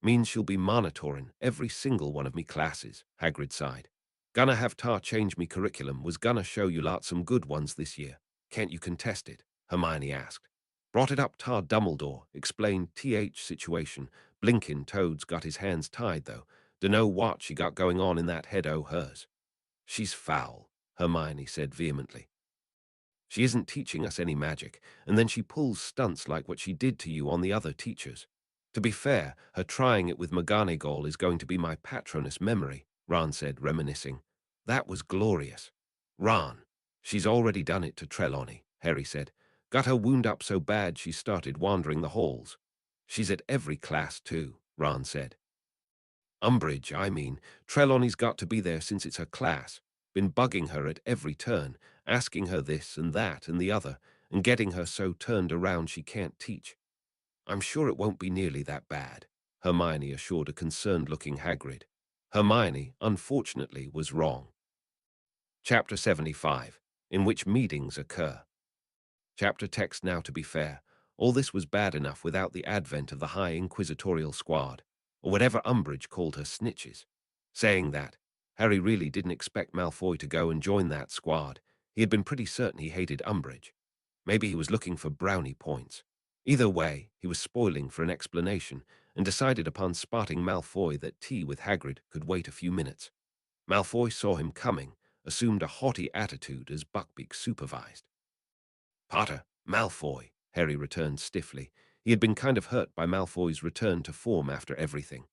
Means she'll be monitoring every single one of me classes, Hagrid sighed. Gonna have tar change me curriculum, was gonna show you lot some good ones this year. Can't you contest it? Hermione asked. Brought it up tar Dumbledore, explained situation. Blinkin' Toad's got his hands tied, though. Dunno what she got going on in that head o' hers. She's foul, Hermione said vehemently. She isn't teaching us any magic, and then she pulls stunts like what she did to you on the other teachers. To be fair, her trying it with McGonagall is going to be my Patronus memory, Ron said, reminiscing. That was glorious. Ron, she's already done it to Trelawney, Harry said. Got her wound up so bad she started wandering the halls. She's at every class too, Ron said. Umbridge, I mean. Trelawney's got to be there since it's her class. Been bugging her at every turn, asking her this and that and the other, and getting her so turned around she can't teach. I'm sure it won't be nearly that bad, Hermione assured a concerned-looking Hagrid. Hermione, unfortunately, was wrong. Chapter 75, in which meetings occur. Chapter text. Now, to be fair, all this was bad enough without the advent of the High Inquisitorial Squad, or whatever Umbridge called her snitches. Saying that, Harry really didn't expect Malfoy to go and join that squad. He had been pretty certain he hated Umbridge. Maybe he was looking for brownie points. Either way, he was spoiling for an explanation, and decided upon spotting Malfoy that tea with Hagrid could wait a few minutes. Malfoy saw him coming, assumed a haughty attitude as Buckbeak supervised. Potter, Malfoy, Harry returned stiffly. He had been kind of hurt by Malfoy's return to form after everything.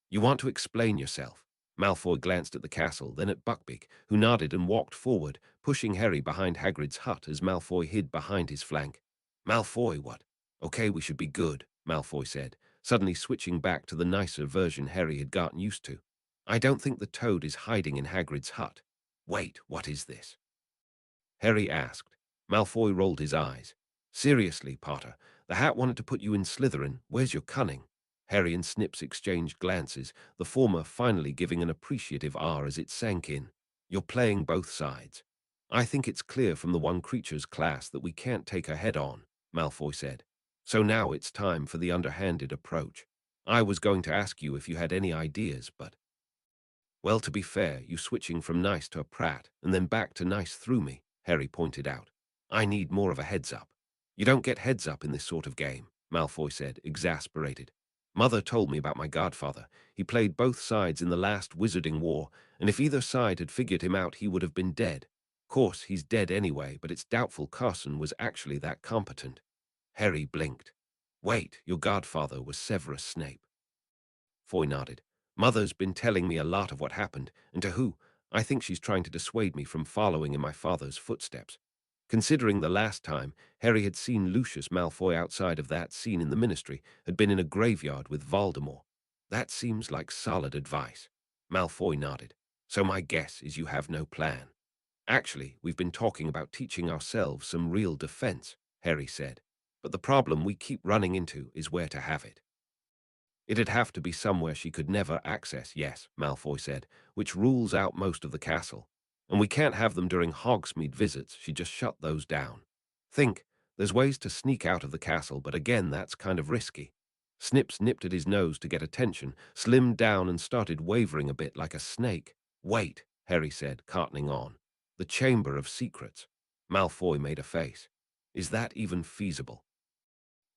You want to explain yourself? Malfoy glanced at the castle, then at Buckbeak, who nodded and walked forward, pushing Harry behind Hagrid's hut as Malfoy hid behind his flank. Malfoy, what? Okay, we should be good, Malfoy said, suddenly switching back to the nicer version Harry had gotten used to. I don't think the toad is hiding in Hagrid's hut. Wait, what is this? Harry asked. Malfoy rolled his eyes. Seriously, Potter, the hat wanted to put you in Slytherin. Where's your cunning? Harry and Snips exchanged glances, the former finally giving an appreciative R as it sank in. You're playing both sides. I think it's clear from the one creature's class that we can't take her head on, Malfoy said. So now it's time for the underhanded approach. I was going to ask you if you had any ideas, but... Well, to be fair, you switching from nice to a prat, and then back to nice threw me, Harry pointed out. I need more of a heads-up. You don't get heads-up in this sort of game, Malfoy said, exasperated. Mother told me about my godfather. He played both sides in the last Wizarding War, and if either side had figured him out, he would have been dead. Course, he's dead anyway, but it's doubtful Carson was actually that competent. Harry blinked. Wait, your godfather was Severus Snape. Foy nodded. Mother's been telling me a lot of what happened, and to who? I think she's trying to dissuade me from following in my father's footsteps. Considering the last time Harry had seen Lucius Malfoy outside of that scene in the Ministry had been in a graveyard with Voldemort. That seems like solid advice. Malfoy nodded. So my guess is you have no plan. Actually, we've been talking about teaching ourselves some real defense, Harry said. But the problem we keep running into is where to have it. It'd have to be somewhere she could never access, yes, Malfoy said, which rules out most of the castle. And we can't have them during Hogsmeade visits, she just shut those down. Think, there's ways to sneak out of the castle, but again, that's kind of risky. Snips nipped at his nose to get attention, slimmed down and started wavering a bit like a snake. Wait, Harry said, cartoning on. The Chamber of Secrets. Malfoy made a face. Is that even feasible?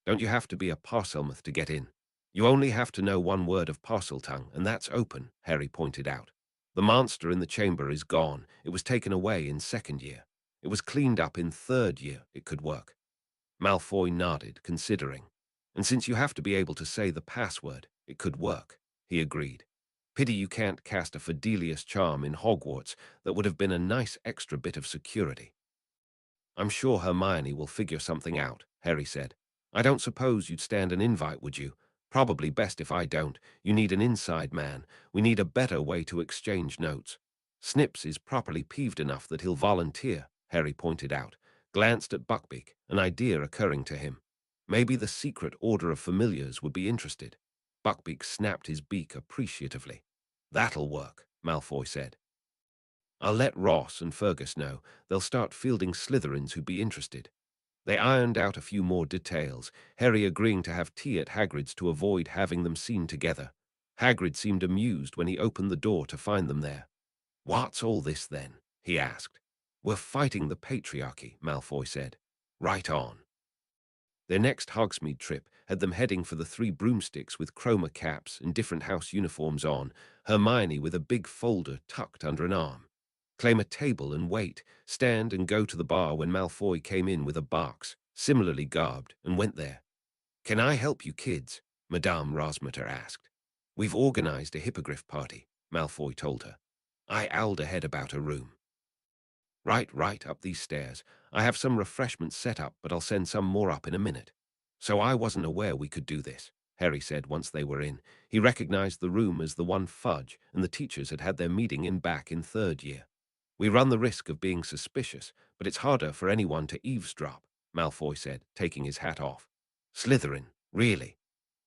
Don't you have to be a Parselmouth to get in? You only have to know one word of Parseltongue, and that's open, Harry pointed out. The monster in the chamber is gone. It was taken away in second year. It was cleaned up in third year. It could work. Malfoy nodded, considering. And since you have to be able to say the password, it could work, he agreed. Pity you can't cast a Fidelius charm in Hogwarts. That would have been a nice extra bit of security. I'm sure Hermione will figure something out, Harry said. I don't suppose you'd stand an invite, would you? Probably best if I don't. You need an inside man. We need a better way to exchange notes. Snips is properly peeved enough that he'll volunteer, Harry pointed out, glanced at Buckbeak, an idea occurring to him. Maybe the secret order of familiars would be interested. Buckbeak snapped his beak appreciatively. That'll work, Malfoy said. I'll let Ross and Fergus know. They'll start fielding Slytherins who'd be interested. They ironed out a few more details, Harry agreeing to have tea at Hagrid's to avoid having them seen together. Hagrid seemed amused when he opened the door to find them there. What's all this, then? He asked. We're fighting the patriarchy, Malfoy said. Right on. Their next Hogsmeade trip had them heading for the 3 broomsticks with chroma caps and different house uniforms on, Hermione with a big folder tucked under an arm. Claim a table and wait, stand and go to the bar when Malfoy came in with a box, similarly garbed, and went there. Can I help you kids? Madame Rosmeter asked. We've organized a hippogriff party, Malfoy told her. I owled ahead about her room. Right, up these stairs. I have some refreshments set up, but I'll send some more up in a minute. So I wasn't aware we could do this, Harry said once they were in. He recognized the room as the one Fudge and the teachers had had their meeting in back in third year. We run the risk of being suspicious, but it's harder for anyone to eavesdrop, Malfoy said, taking his hat off. Slytherin, really?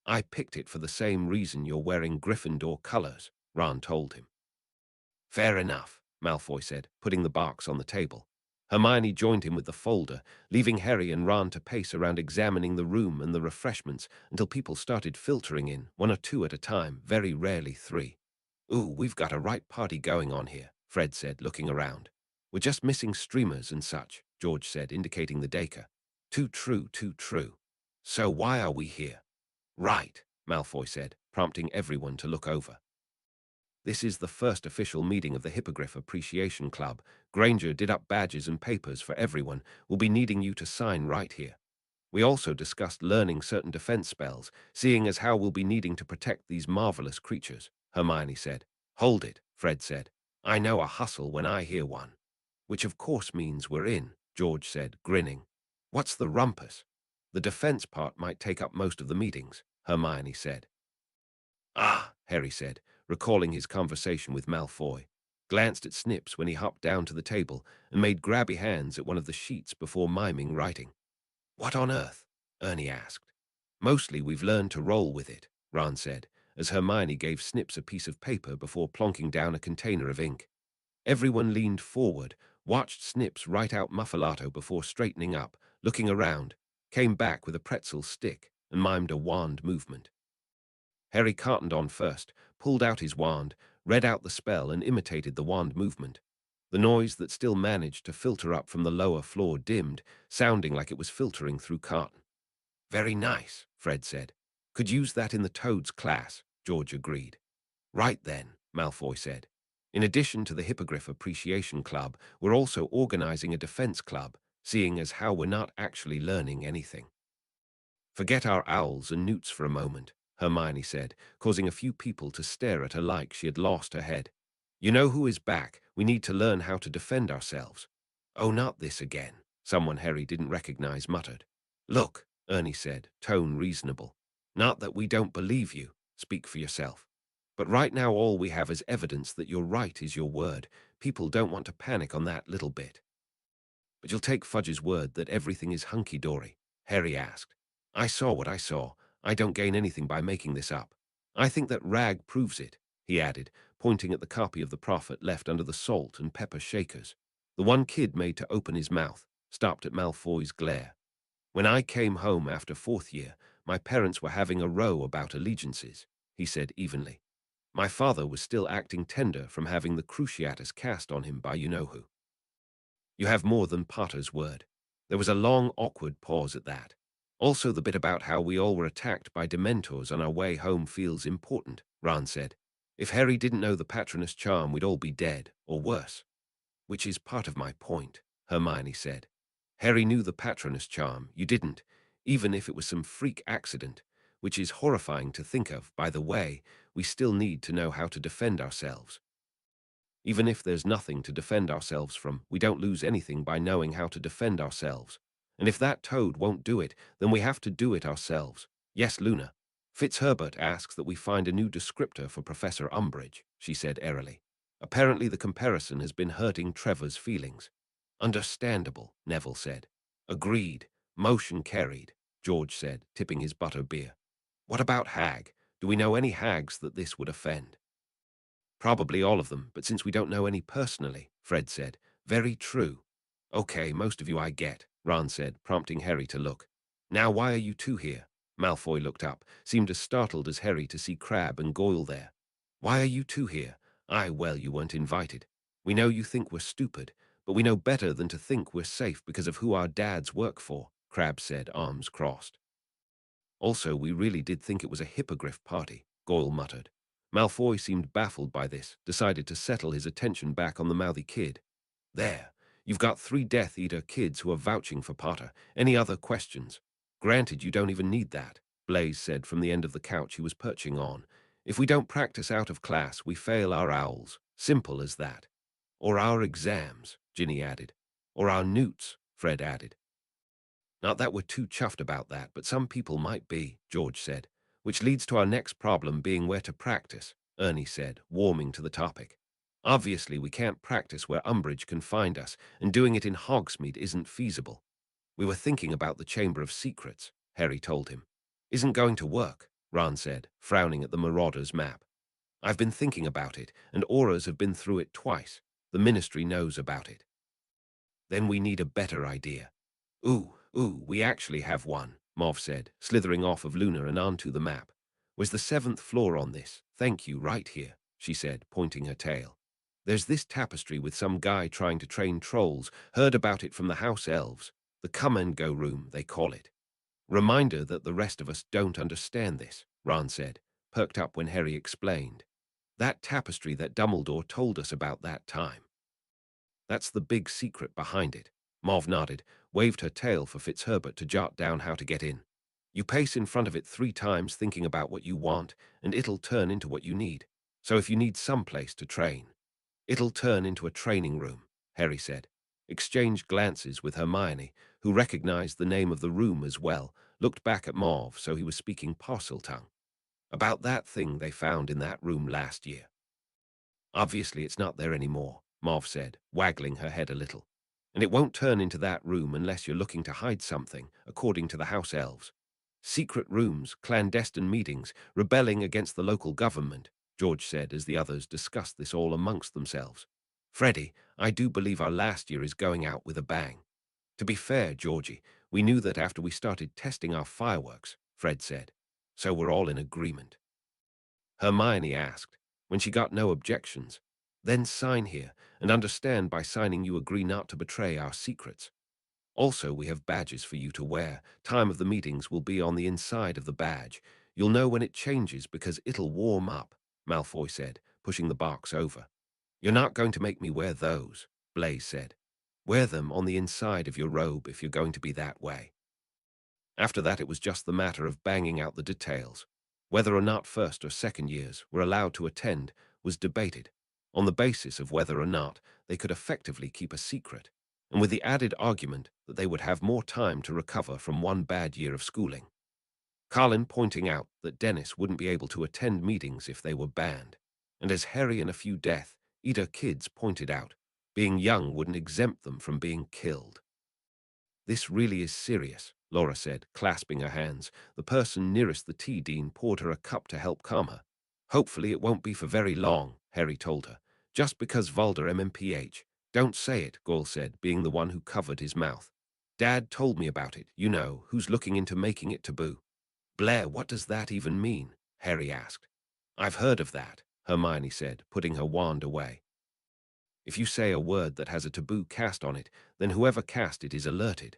I picked it for the same reason you're wearing Gryffindor colors, Ron told him. Fair enough, Malfoy said, putting the box on the table. Hermione joined him with the folder, leaving Harry and Ron to pace around examining the room and the refreshments until people started filtering in, 1 or 2 at a time, very rarely 3. Ooh, we've got a right party going on here, Fred said, looking around. We're just missing streamers and such, George said, indicating the Dacre. Too true, too true. So why are we here? Right, Malfoy said, prompting everyone to look over. This is the first official meeting of the Hippogriff Appreciation Club. Granger did up badges and papers for everyone. We'll be needing you to sign right here. We also discussed learning certain defense spells, seeing as how we'll be needing to protect these marvelous creatures, Hermione said. Hold it, Fred said. I know a hustle when I hear one. Which of course means we're in, George said, grinning. What's the rumpus? The defense part might take up most of the meetings, Hermione said. Ah, Harry said, recalling his conversation with Malfoy, glanced at Snips when he hopped down to the table and made grabby hands at one of the sheets before miming writing. What on earth? Ernie asked. Mostly we've learned to roll with it, Ron said, as Hermione gave Snips a piece of paper before plonking down a container of ink. Everyone leaned forward, watched Snips write out Muffalato before straightening up, looking around, came back with a pretzel stick and mimed a wand movement. Harry cartoned on first, pulled out his wand, read out the spell and imitated the wand movement. The noise that still managed to filter up from the lower floor dimmed, sounding like it was filtering through carton. Very nice, Fred said. Could use that in the Toads class, George agreed. Right then, Malfoy said. In addition to the Hippogriff Appreciation Club, we're also organizing a defense club, seeing as how we're not actually learning anything. Forget our owls and newts for a moment, Hermione said, causing a few people to stare at her like she had lost her head. You know who is back. We need to learn how to defend ourselves. Oh, not this again, Someone Harry didn't recognize muttered. Look, Ernie said, tone reasonable. Not that we don't believe you. Speak for yourself. But right now all we have is evidence that you're right is your word. People don't want to panic on that little bit. But you'll take Fudge's word that everything is hunky-dory? Harry asked. I saw what I saw. I don't gain anything by making this up. I think that rag proves it, he added, pointing at the copy of the Prophet left under the salt and pepper shakers. The one kid made to open his mouth, stopped at Malfoy's glare. When I came home after fourth year, my parents were having a row about allegiances, he said evenly. My father was still acting tender from having the Cruciatus cast on him by you-know-who. You have more than Potter's word. There was a long, awkward pause at that. Also, the bit about how we all were attacked by Dementors on our way home feels important, Ron said. If Harry didn't know the Patronus charm, we'd all be dead, or worse. Which is part of my point, Hermione said. Harry knew the Patronus charm, you didn't, even if it was some freak accident, which is horrifying to think of. By the way, we still need to know how to defend ourselves. Even if there's nothing to defend ourselves from, we don't lose anything by knowing how to defend ourselves. And if that toad won't do it, then we have to do it ourselves. Yes, Luna. Fitzherbert asks that we find a new descriptor for Professor Umbridge, she said airily. Apparently the comparison has been hurting Trevor's feelings. Understandable, Neville said. Agreed. Motion carried, George said, tipping his butter beer. What about Hag? Do we know any Hags that this would offend? Probably all of them, but since we don't know any personally, Fred said. Very true. Okay, most of you I get, Ron said, prompting Harry to look. Now why are you two here? Malfoy looked up, seemed as startled as Harry to see Crabbe and Goyle there. Why are you two here? Well, you weren't invited. We know you think we're stupid, but we know better than to think we're safe because of who our dads work for, Crabbe said, arms crossed. Also, we really did think it was a hippogriff party, Goyle muttered. Malfoy seemed baffled by this, decided to settle his attention back on the mouthy kid. There, you've got 3 Death Eater kids who are vouching for Potter. Any other questions? Granted, you don't even need that, Blaise said from the end of the couch he was perching on. If we don't practice out of class, we fail our owls. Simple as that. Or our exams, Ginny added. Or our newts, Fred added. Not that we're too chuffed about that, but some people might be, George said. Which leads to our next problem being where to practice, Ernie said, warming to the topic. Obviously, we can't practice where Umbridge can find us, and doing it in Hogsmeade isn't feasible. We were thinking about the Chamber of Secrets, Harry told him. Isn't going to work, Ron said, frowning at the Marauders map. I've been thinking about it, and Auras have been through it twice. The Ministry knows about it. Then we need a better idea. Ooh, we actually have one, Mauve said, slithering off of Luna and onto the map. Was the 7th floor on this? Thank you, right here, she said, pointing her tail. There's this tapestry with some guy trying to train trolls, heard about it from the house elves. The come-and-go room, they call it. Reminder that the rest of us don't understand this, Ron said, perked up when Harry explained. That tapestry that Dumbledore told us about that time. That's the big secret behind it. Mauve nodded, waved her tail for Fitzherbert to jot down how to get in. You pace in front of it 3 times thinking about what you want, and it'll turn into what you need. So if you need some place to train, it'll turn into a training room, Harry said. Exchanged glances with Hermione, who recognized the name of the room as well, looked back at Mauve so he was speaking Parseltongue. About that thing they found in that room last year. Obviously it's not there anymore, Mauve said, waggling her head a little. And it won't turn into that room unless you're looking to hide something, according to the house elves. Secret rooms, clandestine meetings, rebelling against the local government, George said as the others discussed this all amongst themselves. Freddie, I do believe our last year is going out with a bang. To be fair, Georgie, we knew that after we started testing our fireworks, Fred said. So we're all in agreement. Hermione asked, when she got no objections. Then sign here, and understand by signing you agree not to betray our secrets. Also, we have badges for you to wear. Time of the meetings will be on the inside of the badge. You'll know when it changes because it'll warm up, Malfoy said, pushing the box over. You're not going to make me wear those, Blaise said. Wear them on the inside of your robe if you're going to be that way. After that, it was just the matter of banging out the details. Whether or not first or second years were allowed to attend was debated, on the basis of whether or not they could effectively keep a secret. and with the added argument that they would have more time to recover from one bad year of schooling. Carlin pointing out that Dennis wouldn't be able to attend meetings if they were banned, and as Harry and a few Death Eater kids pointed out, being young wouldn't exempt them from being killed. "This really is serious," Laura said, clasping her hands. The person nearest the tea dean poured her a cup to help calm her. "Hopefully it won't be for very long," Harry told her. "Just because Valder MMPH. Don't say it," Gaul said, being the one who covered his mouth. "Dad told me about it, you know, who's looking into making it taboo." "Blair, what does that even mean?" Harry asked. "I've heard of that," Hermione said, putting her wand away. "If you say a word that has a taboo cast on it, then whoever cast it is alerted.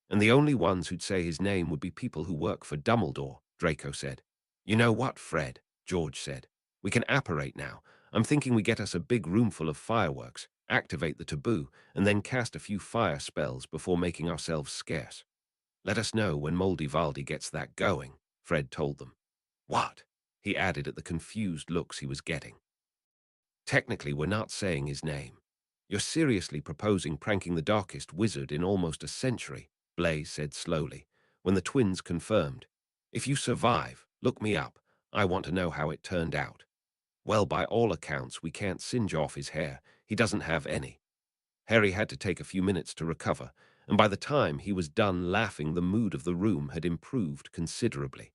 And the only ones who'd say his name would be people who work for Dumbledore," Draco said. "You know what, Fred?" George said. "We can apparate now. I'm thinking we get us a big room full of fireworks, activate the taboo, and then cast a few fire spells before making ourselves scarce. Let us know when Moldy Valdi gets that going," Fred told them. "What?" he added at the confused looks he was getting. "Technically, we're not saying his name. You're seriously proposing pranking the darkest wizard in almost a century," Blaise said slowly, when the twins confirmed. "If you survive, look me up. I want to know how it turned out." "Well, by all accounts, we can't singe off his hair. He doesn't have any." Harry had to take a few minutes to recover, and by the time he was done laughing, the mood of the room had improved considerably.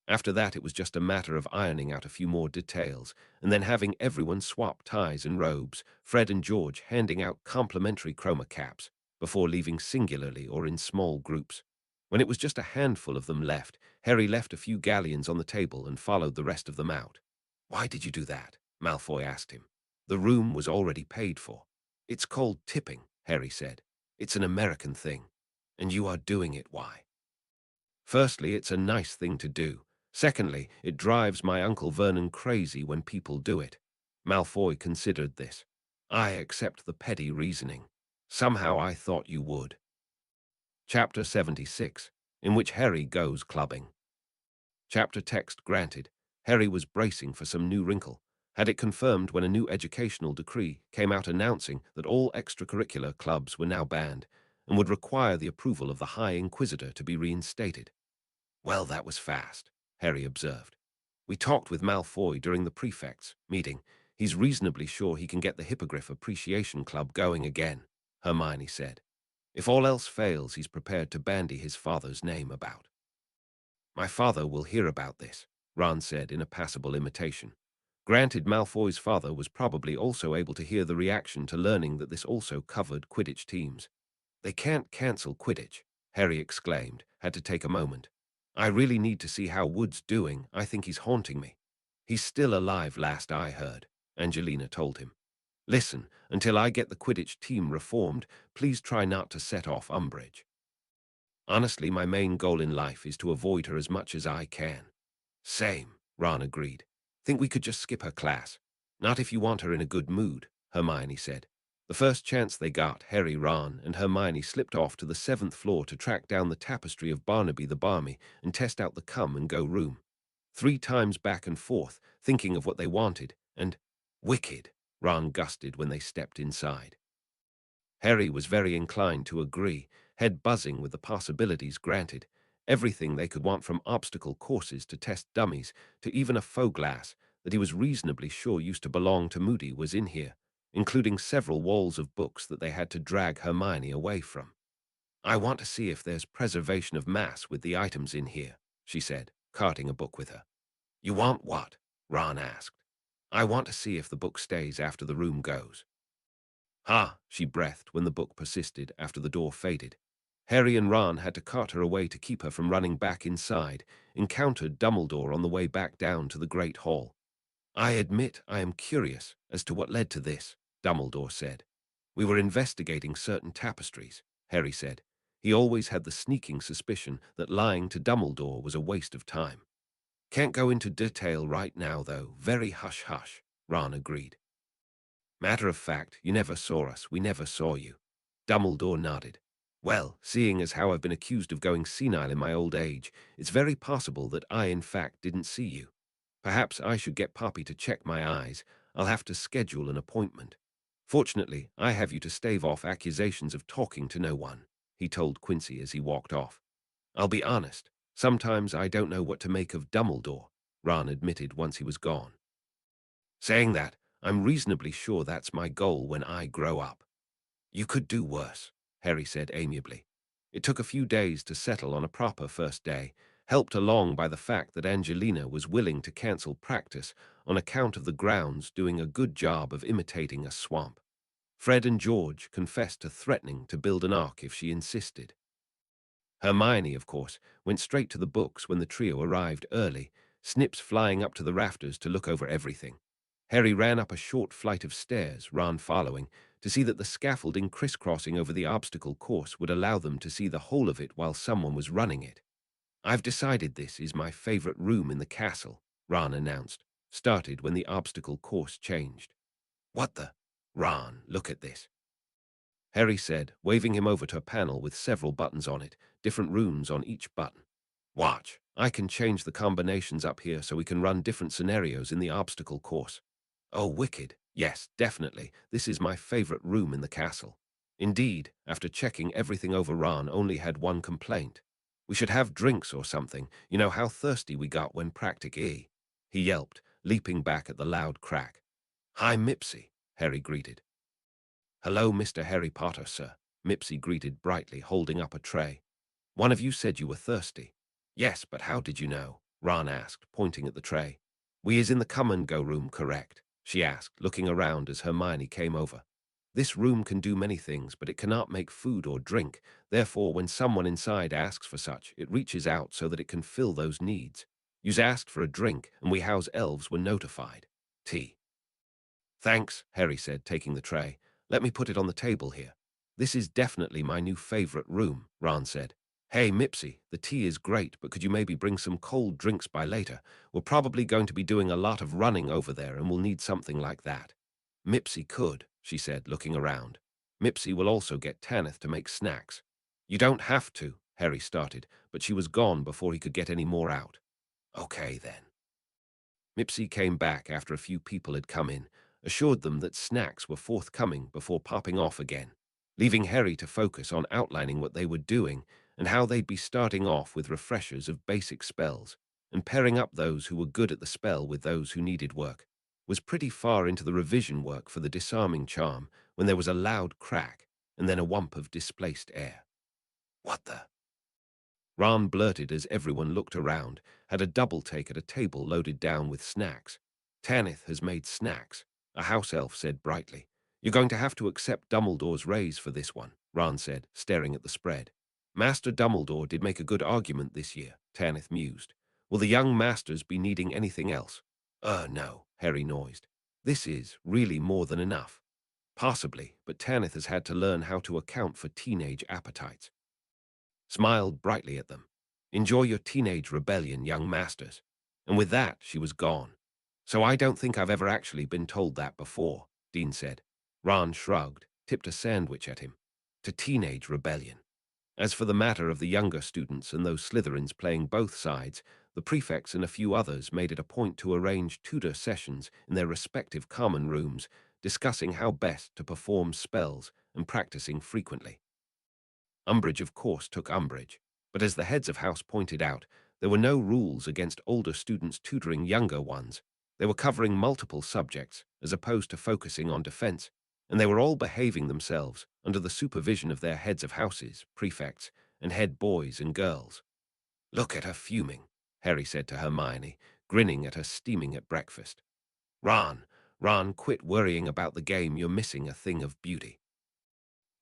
After that, it was just a matter of ironing out a few more details, and then having everyone swap ties and robes, Fred and George handing out complimentary chroma caps, before leaving singularly or in small groups. When it was just a handful of them left, Harry left a few galleons on the table and followed the rest of them out. "Why did you do that?" Malfoy asked him. "The room was already paid for." "It's called tipping," Harry said. "It's an American thing. And you are doing it, why?" "Firstly, it's a nice thing to do. Secondly, it drives my Uncle Vernon crazy when people do it." Malfoy considered this. "I accept the petty reasoning. Somehow I thought you would." Chapter 76, in which Harry goes clubbing. Chapter text granted. Harry was bracing for some new wrinkle. Had it confirmed when a new educational decree came out announcing that all extracurricular clubs were now banned and would require the approval of the High Inquisitor to be reinstated. "Well, that was fast," Harry observed. "We talked with Malfoy during the prefects' meeting. He's reasonably sure he can get the Hippogriff Appreciation Club going again," Hermione said. "If all else fails, he's prepared to bandy his father's name about." "My father will hear about this," Ron said in a passable imitation. Granted, Malfoy's father was probably also able to hear the reaction to learning that this also covered Quidditch teams. "They can't cancel Quidditch," Harry exclaimed, had to take a moment. "I really need to see how Wood's doing. I think he's haunting me." "He's still alive, last I heard," Angelina told him. "Listen, until I get the Quidditch team reformed, please try not to set off Umbridge. Honestly, my main goal in life is to avoid her as much as I can." "Same," Ron agreed. "Think we could just skip her class?" "Not if you want her in a good mood," Hermione said. The first chance they got, Harry, Ron, and Hermione slipped off to the 7th floor to track down the tapestry of Barnaby the Barmy and test out the come-and-go room. 3 times back and forth, thinking of what they wanted, and "Wicked," Ron gusted when they stepped inside. Harry was very inclined to agree, head buzzing with the possibilities granted. Everything they could want, from obstacle courses to test dummies to even a faux glass that he was reasonably sure used to belong to Moody, was in here, including several walls of books that they had to drag Hermione away from. "I want to see if there's preservation of mass with the items in here," she said, carting a book with her. "You want what?" Ron asked. "I want to see if the book stays after the room goes." "Ha," she breathed when the book persisted after the door faded. Harry and Ron had to cart her away to keep her from running back inside, encountered Dumbledore on the way back down to the Great Hall. "I admit I am curious as to what led to this," Dumbledore said. "We were investigating certain tapestries," Harry said. He always had the sneaking suspicion that lying to Dumbledore was a waste of time. "Can't go into detail right now, though. Very hush-hush," Ron agreed. "Matter of fact, you never saw us. We never saw you." Dumbledore nodded. "Well, seeing as how I've been accused of going senile in my old age, it's very possible that I, in fact, didn't see you. Perhaps I should get Poppy to check my eyes. I'll have to schedule an appointment." Fortunately, I have you to stave off accusations of talking to no one, he told Quincy as he walked off. I'll be honest, sometimes I don't know what to make of Dumbledore, Ron admitted once he was gone. Saying that, I'm reasonably sure that's my goal when I grow up. You could do worse, Harry said amiably. It took a few days to settle on a proper first day, helped along by the fact that Angelina was willing to cancel practice on account of the grounds doing a good job of imitating a swamp. Fred and George confessed to threatening to build an ark if she insisted. Hermione, of course, went straight to the books when the trio arrived early, Snips flying up to the rafters to look over everything. Harry ran up a short flight of stairs, Ron following, to see that the scaffolding crisscrossing over the obstacle course would allow them to see the whole of it while someone was running it. I've decided this is my favorite room in the castle, Ron announced, started when the obstacle course changed. What the? Ron, look at this, Harry said, waving him over to a panel with several buttons on it, different runes on each button. Watch, I can change the combinations up here so we can run different scenarios in the obstacle course. Oh, wicked. Yes, definitely. This is my favorite room in the castle. Indeed, after checking everything over, Ron only had one complaint. We should have drinks or something. You know how thirsty we got when Practic E. He yelped, leaping back at the loud crack. Hi, Mipsy, Harry greeted. Hello, Mr. Harry Potter, sir, Mipsy greeted brightly, holding up a tray. One of you said you were thirsty. Yes, but how did you know? Ron asked, pointing at the tray. We is in the come-and-go room, correct? She asked, looking around as Hermione came over. This room can do many things, but it cannot make food or drink. Therefore, when someone inside asks for such, it reaches out so that it can fill those needs. Yous asked for a drink, and we house elves were notified. Tea. Thanks, Harry said, taking the tray. Let me put it on the table here. This is definitely my new favorite room, Ron said. Hey, Mipsy, the tea is great, but could you maybe bring some cold drinks by later? We're probably going to be doing a lot of running over there and we'll need something like that. Mipsy could, she said, looking around. Mipsy will also get Tanith to make snacks. You don't have to, Harry started, but she was gone before he could get any more out. Okay, then. Mipsy came back after a few people had come in, assured them that snacks were forthcoming before popping off again, leaving Harry to focus on outlining what they were doing and how they'd be starting off with refreshers of basic spells and pairing up those who were good at the spell with those who needed work. Was pretty far into the revision work for the disarming charm when there was a loud crack and then a whump of displaced air. What the? Ron blurted as everyone looked around, had a double take at a table loaded down with snacks. Tanith has made snacks, a house elf said brightly. You're going to have to accept Dumbledore's raise for this one, Ron said, staring at the spread. Master Dumbledore did make a good argument this year, Tanith mused. Will the young masters be needing anything else? No, Harry noised. This is really more than enough. Possibly, but Tanith has had to learn how to account for teenage appetites. Smiled brightly at them. Enjoy your teenage rebellion, young masters. And with that, she was gone. So I don't think I've ever actually been told that before, Dean said. Ron shrugged, tipped a sandwich at him. To teenage rebellion. As for the matter of the younger students and those Slytherins playing both sides, the prefects and a few others made it a point to arrange tutor sessions in their respective common rooms, discussing how best to perform spells and practicing frequently. Umbridge, of course, took umbrage, but as the heads of house pointed out, there were no rules against older students tutoring younger ones. They were covering multiple subjects, as opposed to focusing on defense, and they were all behaving themselves under the supervision of their heads of houses, prefects, and head boys and girls. Look at her fuming, Harry said to Hermione, grinning at her steaming at breakfast. Ron, quit worrying about the game. You're missing a thing of beauty.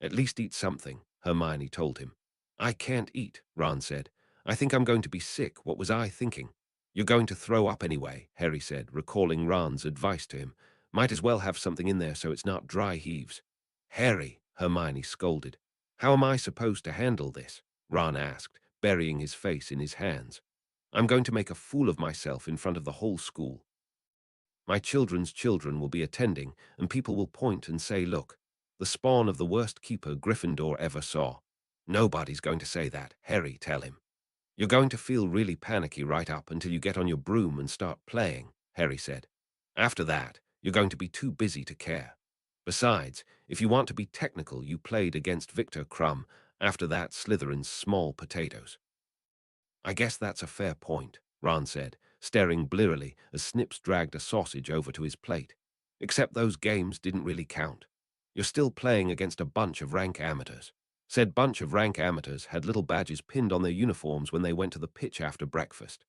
At least eat something, Hermione told him. I can't eat, Ron said. I think I'm going to be sick. What was I thinking? You're going to throw up anyway, Harry said, recalling Ron's advice to him. Might as well have something in there so it's not dry heaves. Harry, Hermione scolded. How am I supposed to handle this? Ron asked, burying his face in his hands. I'm going to make a fool of myself in front of the whole school. My children's children will be attending, and people will point and say, look, the spawn of the worst keeper Gryffindor ever saw. Nobody's going to say that, Harry, tell him. You're going to feel really panicky right up until you get on your broom and start playing, Harry said. After that, you're going to be too busy to care. Besides, if you want to be technical, you played against Victor Crumb after that Slytherin's small potatoes. I guess that's a fair point, Ron said, staring blearily as Snips dragged a sausage over to his plate. Except those games didn't really count. You're still playing against a bunch of rank amateurs. Said bunch of rank amateurs had little badges pinned on their uniforms when they went to the pitch after breakfast.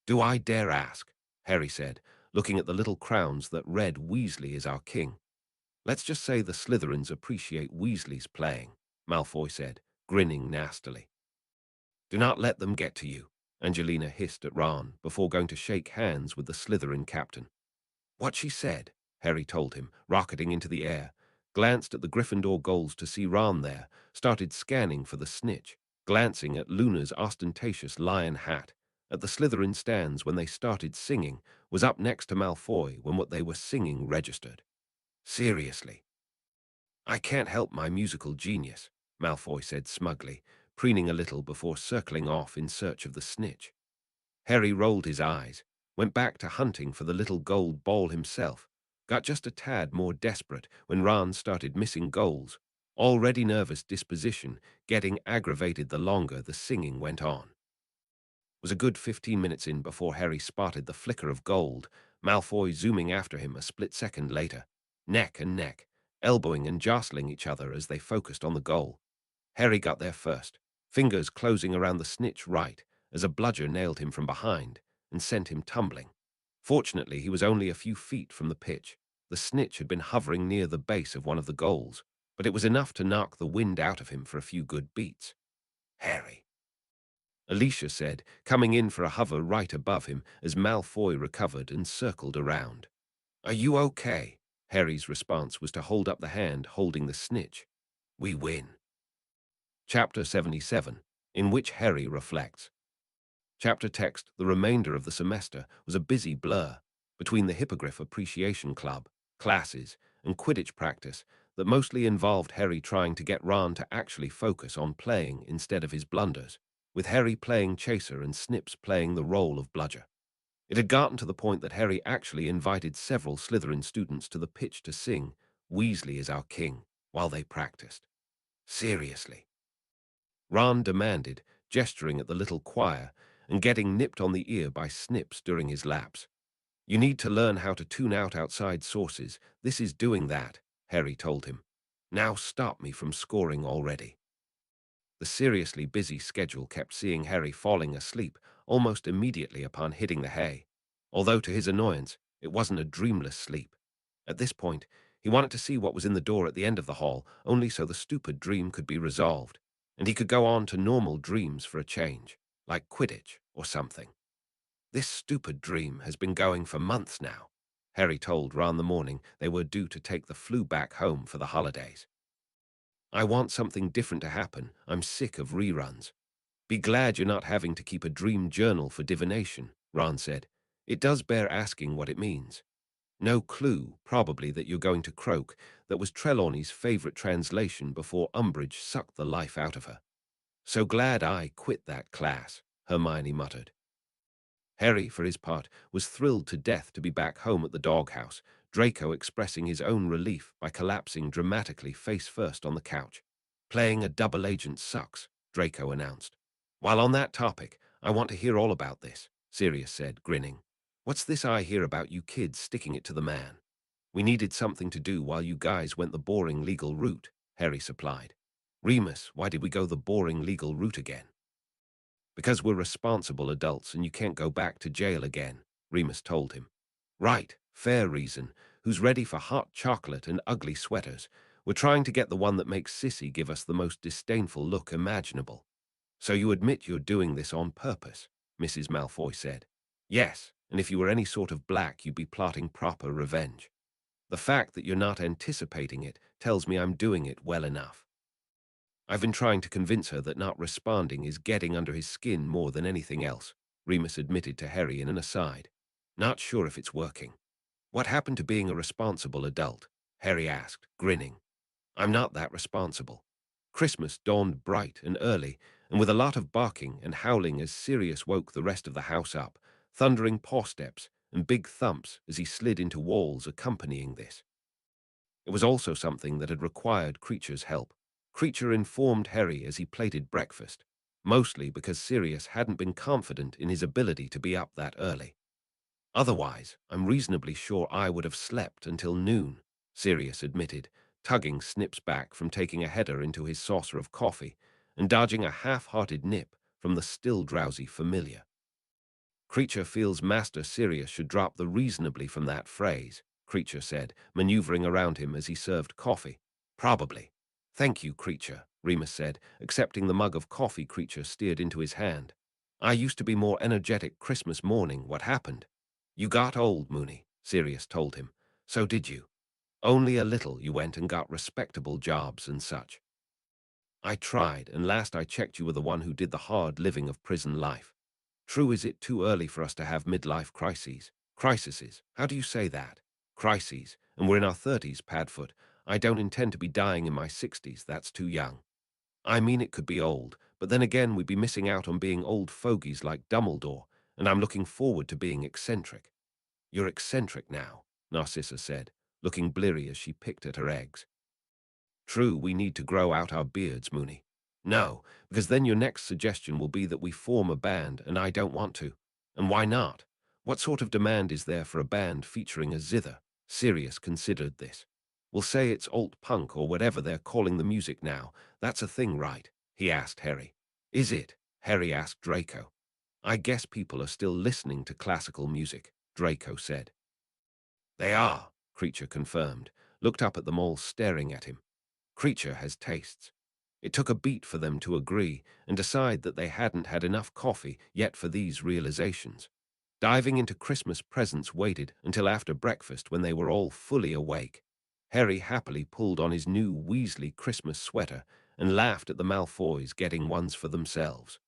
Do I dare ask? Harry said, looking at the little crowns that read Weasley is our king. Let's just say the Slytherins appreciate Weasley's playing, Malfoy said, grinning nastily. Do not let them get to you, Angelina hissed at Ron before going to shake hands with the Slytherin captain. What she said, Harry told him, rocketing into the air, glanced at the Gryffindor goals to see Ron there, started scanning for the snitch, glancing at Luna's ostentatious lion hat, at the Slytherin stands when they started singing, was up next to Malfoy when what they were singing registered. Seriously. I can't help my musical genius, Malfoy said smugly, preening a little before circling off in search of the snitch. Harry rolled his eyes, went back to hunting for the little gold ball himself, got just a tad more desperate when Ron started missing goals, already nervous disposition getting aggravated the longer the singing went on. It was a good 15 minutes in before Harry spotted the flicker of gold, Malfoy zooming after him a split second later, neck and neck, elbowing and jostling each other as they focused on the goal. Harry got there first, fingers closing around the snitch right as a bludger nailed him from behind and sent him tumbling. Fortunately, he was only a few feet from the pitch. The snitch had been hovering near the base of one of the goals, but it was enough to knock the wind out of him for a few good beats. Harry, Alicia said, coming in for a hover right above him as Malfoy recovered and circled around. Are you okay? Harry's response was to hold up the hand holding the snitch. We win. Chapter 77, in which Harry reflects. Chapter text: the remainder of the semester was a busy blur between the Hippogriff Appreciation Club, classes, and Quidditch practice that mostly involved Harry trying to get Ron to actually focus on playing instead of his blunders, with Harry playing chaser and Snips playing the role of bludger. It had gotten to the point that Harry actually invited several Slytherin students to the pitch to sing "Weasley is our king" while they practiced. Seriously. Ron demanded, gesturing at the little choir and getting nipped on the ear by Snips during his lapse. You need to learn how to tune out outside sources. This is doing that, Harry told him. Now stop me from scoring already. The seriously busy schedule kept seeing Harry falling asleep almost immediately upon hitting the hay, although to his annoyance, it wasn't a dreamless sleep. At this point, he wanted to see what was in the door at the end of the hall, only so the stupid dream could be resolved, and he could go on to normal dreams for a change, like Quidditch or something. This stupid dream has been going for months now, Harry told Ron the morning they were due to take the flu back home for the holidays. I want something different to happen. I'm sick of reruns. Be glad you're not having to keep a dream journal for divination, Ron said. It does bear asking what it means. No clue, probably, that you're going to croak. That was Trelawney's favorite translation before Umbridge sucked the life out of her. So glad I quit that class, Hermione muttered. Harry, for his part, was thrilled to death to be back home at the doghouse, Draco expressing his own relief by collapsing dramatically face first on the couch. Playing a double agent sucks, Draco announced. While on that topic, I want to hear all about this, Sirius said, grinning. What's this I hear about you kids sticking it to the man? We needed something to do while you guys went the boring legal route, Harry supplied. Remus, why did we go the boring legal route again? Because we're responsible adults and you can't go back to jail again, Remus told him. Right, fair reason. Who's ready for hot chocolate and ugly sweaters? We're trying to get the one that makes Sissy give us the most disdainful look imaginable. So you admit you're doing this on purpose, Mrs. Malfoy said. Yes, and if you were any sort of black, you'd be plotting proper revenge. The fact that you're not anticipating it tells me I'm doing it well enough. I've been trying to convince her that not responding is getting under his skin more than anything else, Remus admitted to Harry in an aside. Not sure if it's working. What happened to being a responsible adult? Harry asked, grinning. I'm not that responsible. Christmas dawned bright and early, and with a lot of barking and howling as Sirius woke the rest of the house up, thundering paw steps and big thumps as he slid into walls accompanying this. It was also something that had required Creature's help. Creature informed Harry as he plated breakfast, mostly because Sirius hadn't been confident in his ability to be up that early. Otherwise, I'm reasonably sure I would have slept until noon, Sirius admitted, tugging Snips back from taking a header into his saucer of coffee and dodging a half-hearted nip from the still drowsy familiar. Creature feels Master Sirius should drop the reasonably from that phrase, Creature said, maneuvering around him as he served coffee. Probably. Thank you, Creature, Remus said, accepting the mug of coffee Creature steered into his hand. I used to be more energetic Christmas morning. What happened? You got old, Mooney, Sirius told him. So did you. Only a little. You went and got respectable jobs and such. I tried, and last I checked you were the one who did the hard living of prison life. True, is it too early for us to have midlife crises? Crises. How do you say that? Crises. And we're in our 30s, Padfoot. I don't intend to be dying in my 60s. That's too young. I mean, it could be old, but then again we'd be missing out on being old fogies like Dumbledore, and I'm looking forward to being eccentric. You're eccentric now, Narcissa said, looking bleary as she picked at her eggs. True, we need to grow out our beards, Mooney. No, because then your next suggestion will be that we form a band, and I don't want to. And why not? What sort of demand is there for a band featuring a zither? Sirius considered this. We'll say it's alt-punk or whatever they're calling the music now. That's a thing, right? He asked Harry. Is it? Harry asked Draco. I guess people are still listening to classical music, Draco said. They are, Creature confirmed, looked up at them all staring at him. Creature has tastes. It took a beat for them to agree and decide that they hadn't had enough coffee yet for these realizations. Diving into Christmas presents waited until after breakfast when they were all fully awake. Harry happily pulled on his new Weasley Christmas sweater and laughed at the Malfoys getting ones for themselves.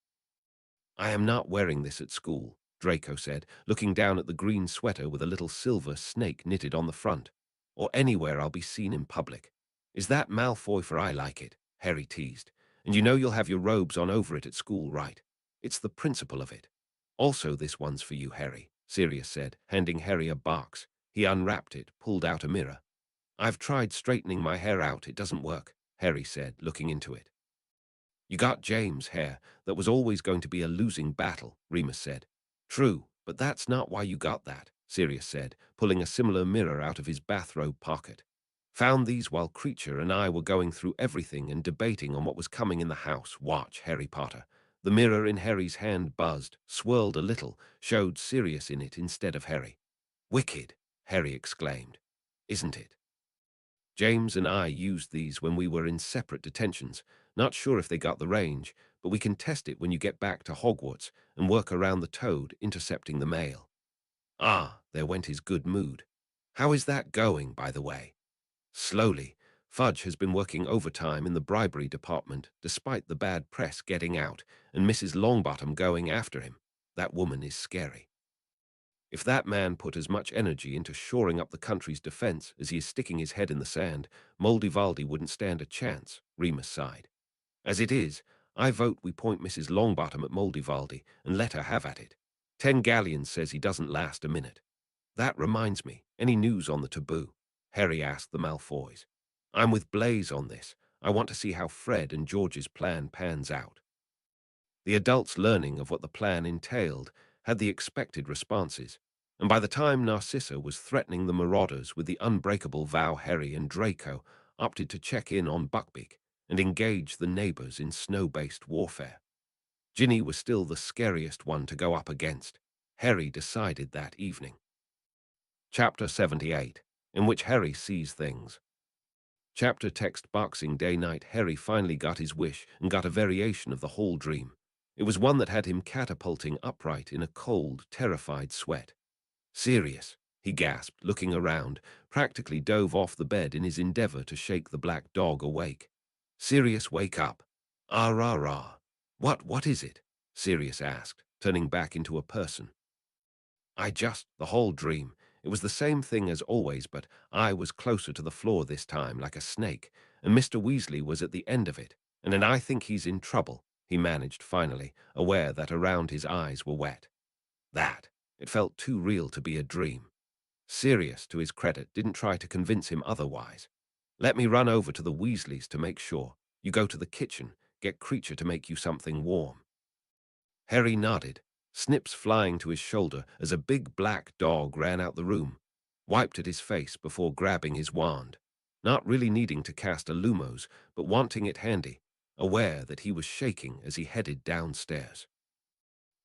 I am not wearing this at school, Draco said, looking down at the green sweater with a little silver snake knitted on the front. Or anywhere I'll be seen in public. Is that Malfoy for I like it? Harry teased. And you know you'll have your robes on over it at school, right? It's the principle of it. Also this one's for you, Harry, Sirius said, handing Harry a box. He unwrapped it, pulled out a mirror. I've tried straightening my hair out. It doesn't work, Harry said, looking into it. You got James' hair. That was always going to be a losing battle, Remus said. True, but that's not why you got that, Sirius said, pulling a similar mirror out of his bathrobe pocket. Found these while Creature and I were going through everything and debating on what was coming in the house. Watch, Harry Potter. The mirror in Harry's hand buzzed, swirled a little, showed Sirius in it instead of Harry. Wicked, Harry exclaimed. Isn't it? James and I used these when we were in separate detentions. Not sure if they got the range, but we can test it when you get back to Hogwarts and work around the toad intercepting the mail. Ah, there went his good mood. How is that going, by the way? Slowly. Fudge has been working overtime in the bribery department, despite the bad press getting out, and Mrs. Longbottom going after him. That woman is scary. If that man put as much energy into shoring up the country's defense as he is sticking his head in the sand, Moldivaldi wouldn't stand a chance, Remus sighed. As it is, I vote we point Mrs. Longbottom at Moldivaldi and let her have at it. 10 galleons says he doesn't last a minute. That reminds me, any news on the taboo? Harry asked the Malfoys. I'm with Blaze on this. I want to see how Fred and George's plan pans out. The adults learning of what the plan entailed had the expected responses, and by the time Narcissa was threatening the marauders with the unbreakable vow, Harry and Draco opted to check in on Buckbeak and engage the neighbors in snow-based warfare. Ginny was still the scariest one to go up against. Harry decided that evening. Chapter 78, in which Harry sees things. Chapter text Boxing Day night. Harry finally got his wish and got a variation of the whole dream. It was one that had him catapulting upright in a cold, terrified sweat. Sirius, he gasped, looking around, practically dove off the bed in his endeavor to shake the black dog awake. Sirius, wake up. Ah, rah, rah. What is it? Sirius asked, turning back into a person. The whole dream. It was the same thing as always, but I was closer to the floor this time, like a snake, and Mr. Weasley was at the end of it, and I think he's in trouble, he managed finally, aware that around his eyes were wet. It felt too real to be a dream. Sirius, to his credit, didn't try to convince him otherwise. Let me run over to the Weasleys to make sure. You go to the kitchen, get Creature to make you something warm." Harry nodded, Snips flying to his shoulder as a big black dog ran out the room, wiped at his face before grabbing his wand, not really needing to cast a Lumos, but wanting it handy, aware that he was shaking as he headed downstairs.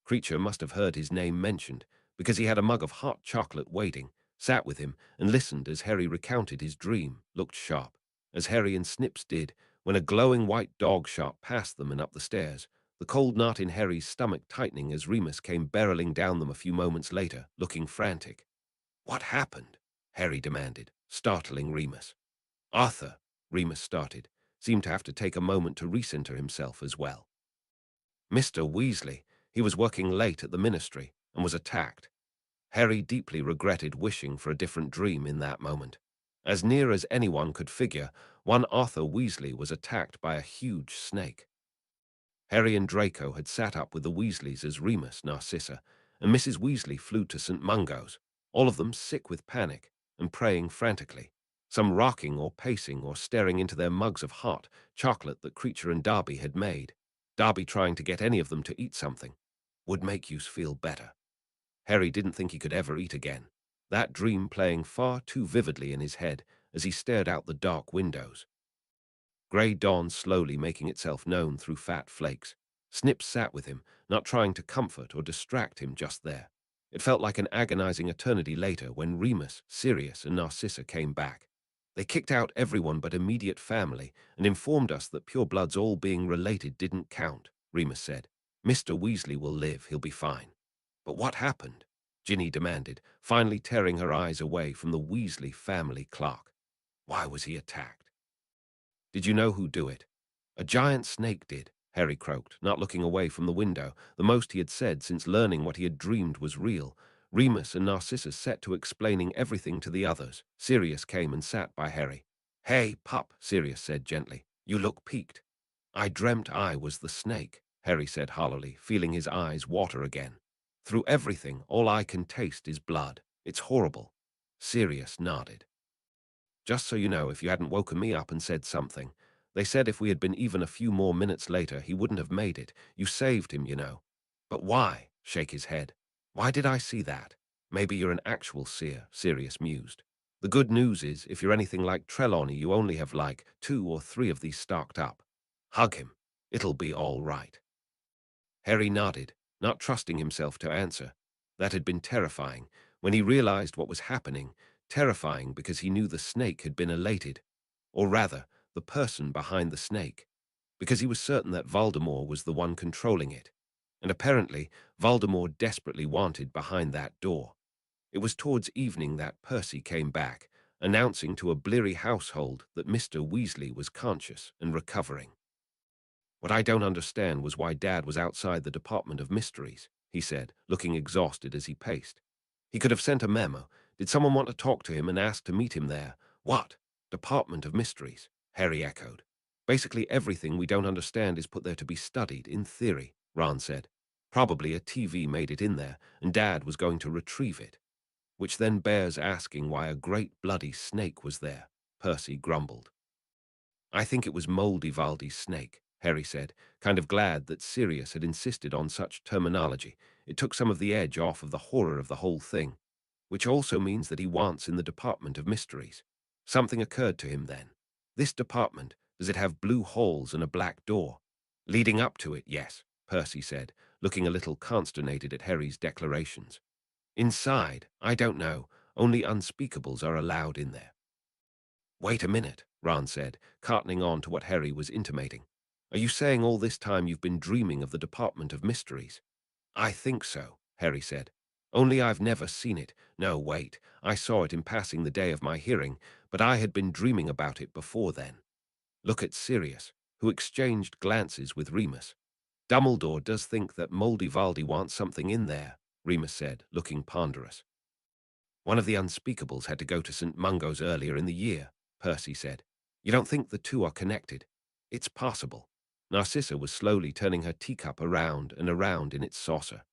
Creature must have heard his name mentioned, because he had a mug of hot chocolate waiting, sat with him, and listened as Harry recounted his dream, looked sharp, as Harry and Snips did when a glowing white dog shot past them and up the stairs, the cold knot in Harry's stomach tightening as Remus came barreling down them a few moments later, looking frantic. "What happened?" Harry demanded, startling Remus. "Arthur," Remus started, seemed to have to take a moment to recenter himself as well. "Mr. Weasley, he was working late at the ministry and was attacked." Harry deeply regretted wishing for a different dream in that moment. As near as anyone could figure, one Arthur Weasley was attacked by a huge snake. Harry and Draco had sat up with the Weasleys as Remus, Narcissa, and Mrs. Weasley flew to St. Mungo's, all of them sick with panic and praying frantically, some rocking or pacing or staring into their mugs of hot chocolate that Creature and Darby had made. Darby trying to get any of them to eat something. Would make you feel better. Harry didn't think he could ever eat again, that dream playing far too vividly in his head as he stared out the dark windows. Grey dawn slowly making itself known through fat flakes. Snips sat with him, not trying to comfort or distract him just there. It felt like an agonizing eternity later when Remus, Sirius, and Narcissa came back. They kicked out everyone but immediate family and informed us that purebloods all being related didn't count, Remus said. "Mr. Weasley will live, he'll be fine." "But what happened?" Ginny demanded, finally tearing her eyes away from the Weasley family clock. "Why was he attacked?" "Did you know who do it?" "A giant snake did," Harry croaked, not looking away from the window, the most he had said since learning what he had dreamed was real. Remus and Narcissa set to explaining everything to the others. Sirius came and sat by Harry. "Hey, pup," Sirius said gently. "You look peaked." "I dreamt I was the snake," Harry said hollowly, feeling his eyes water again. "Through everything, all I can taste is blood. It's horrible." Sirius nodded. "Just so you know, if you hadn't woken me up and said something. They said if we had been even a few more minutes later, he wouldn't have made it. You saved him, you know." "But why?" Shake his head. "Why did I see that?" "Maybe you're an actual seer," Sirius mused. "The good news is, if you're anything like Trelawney, you only have like 2 or 3 of these stocked up. Hug him. It'll be all right." Harry nodded, not trusting himself to answer. That had been terrifying. When he realized what was happening, terrifying because he knew the snake had been elated, or rather, the person behind the snake, because he was certain that Voldemort was the one controlling it, and apparently Voldemort desperately wanted behind that door. It was towards evening that Percy came back, announcing to a bleary household that Mr. Weasley was conscious and recovering. "What I don't understand was why Dad was outside the Department of Mysteries," he said, looking exhausted as he paced. "He could have sent a memo. Did someone want to talk to him and ask to meet him there?" "What? Department of Mysteries?" Harry echoed. "Basically everything we don't understand is put there to be studied, in theory," Ron said. "Probably a TV made it in there, and Dad was going to retrieve it. Which then bears asking why a great bloody snake was there," Percy grumbled. "I think it was Moldy Valdy's snake," Harry said, kind of glad that Sirius had insisted on such terminology. It took some of the edge off of the horror of the whole thing. "Which also means that he wants in the Department of Mysteries." Something occurred to him then. "This department, does it have blue halls and a black door?" "Leading up to it, yes," Percy said, looking a little consternated at Harry's declarations. "Inside, I don't know. Only unspeakables are allowed in there." "Wait a minute," Ron said, cottoning on to what Harry was intimating. "Are you saying all this time you've been dreaming of the Department of Mysteries?" "I think so," Harry said. "Only I've never seen it. No, wait. I saw it in passing the day of my hearing, but I had been dreaming about it before then." Look at Sirius, who exchanged glances with Remus. "Dumbledore does think that Moldy Valdy wants something in there," Remus said, looking ponderous. "One of the unspeakables had to go to St. Mungo's earlier in the year," Percy said. "You don't think the two are connected?" "It's possible." Narcissa was slowly turning her teacup around and around in its saucer.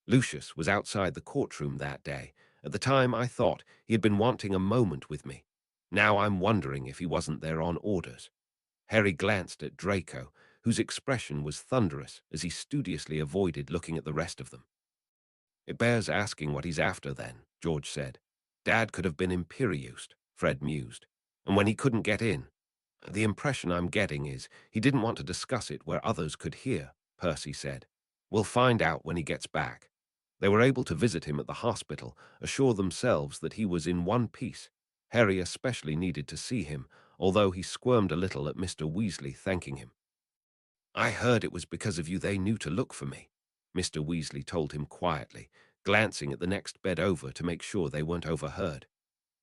"Lucius was outside the courtroom that day. At the time, I thought he had been wanting a moment with me. Now I'm wondering if he wasn't there on orders. Harry glanced at Draco, whose expression was thunderous as he studiously avoided looking at the rest of them. It bears asking what he's after then, George said. Dad could have been imperiused, Fred mused. And when he couldn't get in, the impression I'm getting is he didn't want to discuss it where others could hear, Percy said. We'll find out when he gets back. They were able to visit him at the hospital, assure themselves that he was in one piece. Harry especially needed to see him, although he squirmed a little at Mr. Weasley thanking him. I heard it was because of you they knew to look for me, Mr. Weasley told him quietly, glancing at the next bed over to make sure they weren't overheard.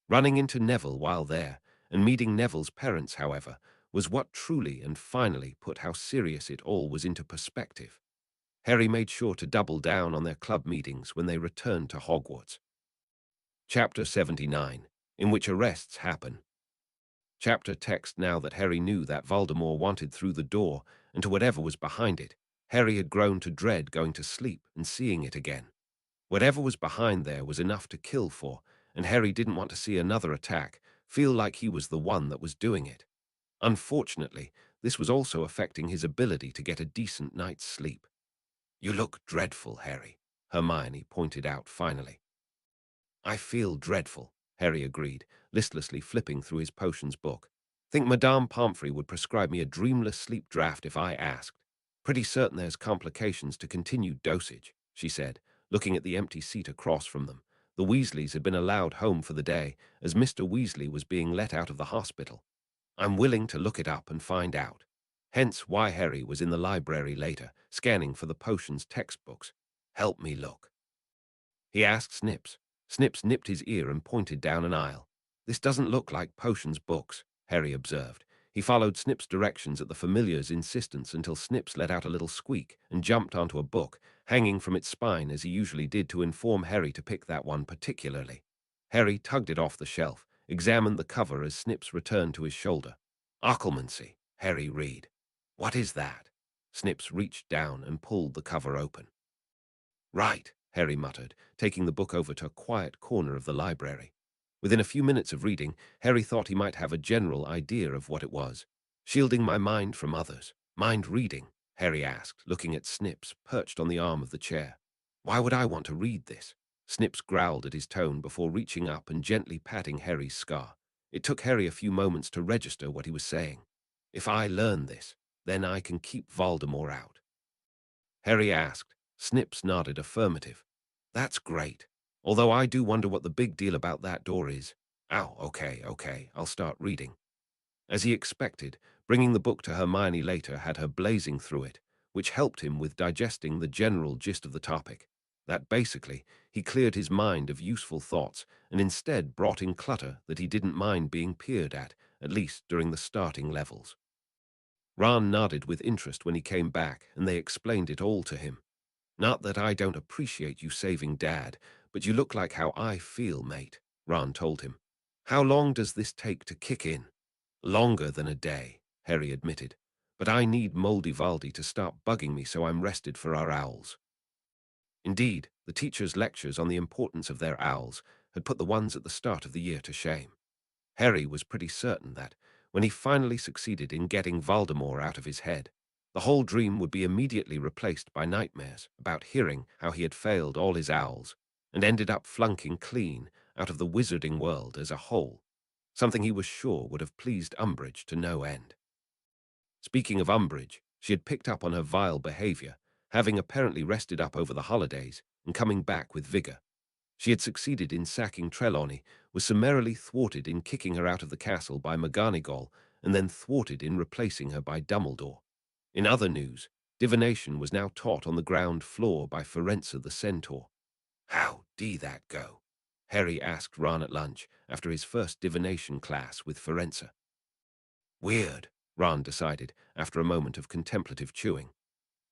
Running into Neville while there, and meeting Neville's parents, however, was what truly and finally put how serious it all was into perspective. Harry made sure to double down on their club meetings when they returned to Hogwarts. Chapter 79, in which arrests happen. Chapter text. Now that Harry knew that Voldemort wanted through the door and to whatever was behind it, Harry had grown to dread going to sleep and seeing it again. Whatever was behind there was enough to kill for, and Harry didn't want to see another attack, feel like he was the one that was doing it. Unfortunately, this was also affecting his ability to get a decent night's sleep. You look dreadful, Harry, Hermione pointed out finally. I feel dreadful, Harry agreed, listlessly flipping through his potions book. Think Madame Pomfrey would prescribe me a dreamless sleep draught if I asked. Pretty certain there's complications to continued dosage, she said, looking at the empty seat across from them. The Weasleys had been allowed home for the day, as Mr. Weasley was being let out of the hospital. I'm willing to look it up and find out. Hence why Harry was in the library later, scanning for the potions textbooks. Help me look. He asked Snips. Snips nipped his ear and pointed down an aisle. This doesn't look like potions books, Harry observed. He followed Snip's directions at the familiar's insistence until Snips let out a little squeak and jumped onto a book, hanging from its spine as he usually did to inform Harry to pick that one particularly. Harry tugged it off the shelf, examined the cover as Snips returned to his shoulder. Occlumency, Harry read. What is that? Snips reached down and pulled the cover open. Right, Harry muttered, taking the book over to a quiet corner of the library. Within a few minutes of reading, Harry thought he might have a general idea of what it was. Shielding my mind from others. Mind reading? Harry asked, looking at Snips, perched on the arm of the chair. Why would I want to read this? Snips growled at his tone before reaching up and gently patting Harry's scar. It took Harry a few moments to register what he was saying. If I learn this, then I can keep Voldemort out. Harry asked. Snips nodded affirmative. That's great. Although I do wonder what the big deal about that door is. Oh, okay, I'll start reading. As he expected, bringing the book to Hermione later had her blazing through it, which helped him with digesting the general gist of the topic. That basically, he cleared his mind of useful thoughts and instead brought in clutter that he didn't mind being peered at least during the starting levels. Ron nodded with interest when he came back, and they explained it all to him. Not that I don't appreciate you saving Dad, but you look like how I feel, mate, Ron told him. How long does this take to kick in? Longer than a day, Harry admitted. But I need Moldy Valdi to start bugging me so I'm rested for our owls. Indeed, the teacher's lectures on the importance of their owls had put the ones at the start of the year to shame. Harry was pretty certain that, when he finally succeeded in getting Voldemort out of his head, the whole dream would be immediately replaced by nightmares about hearing how he had failed all his owls and ended up flunking clean out of the wizarding world as a whole, something he was sure would have pleased Umbridge to no end. Speaking of Umbridge, she had picked up on her vile behavior, having apparently rested up over the holidays and coming back with vigor. She had succeeded in sacking Trelawney, was summarily thwarted in kicking her out of the castle by McGonagall, and then thwarted in replacing her by Dumbledore. In other news, divination was now taught on the ground floor by Ferenza the Centaur. How did that go? Harry asked Ron at lunch after his first divination class with Ferenza. Weird, Ron decided after a moment of contemplative chewing.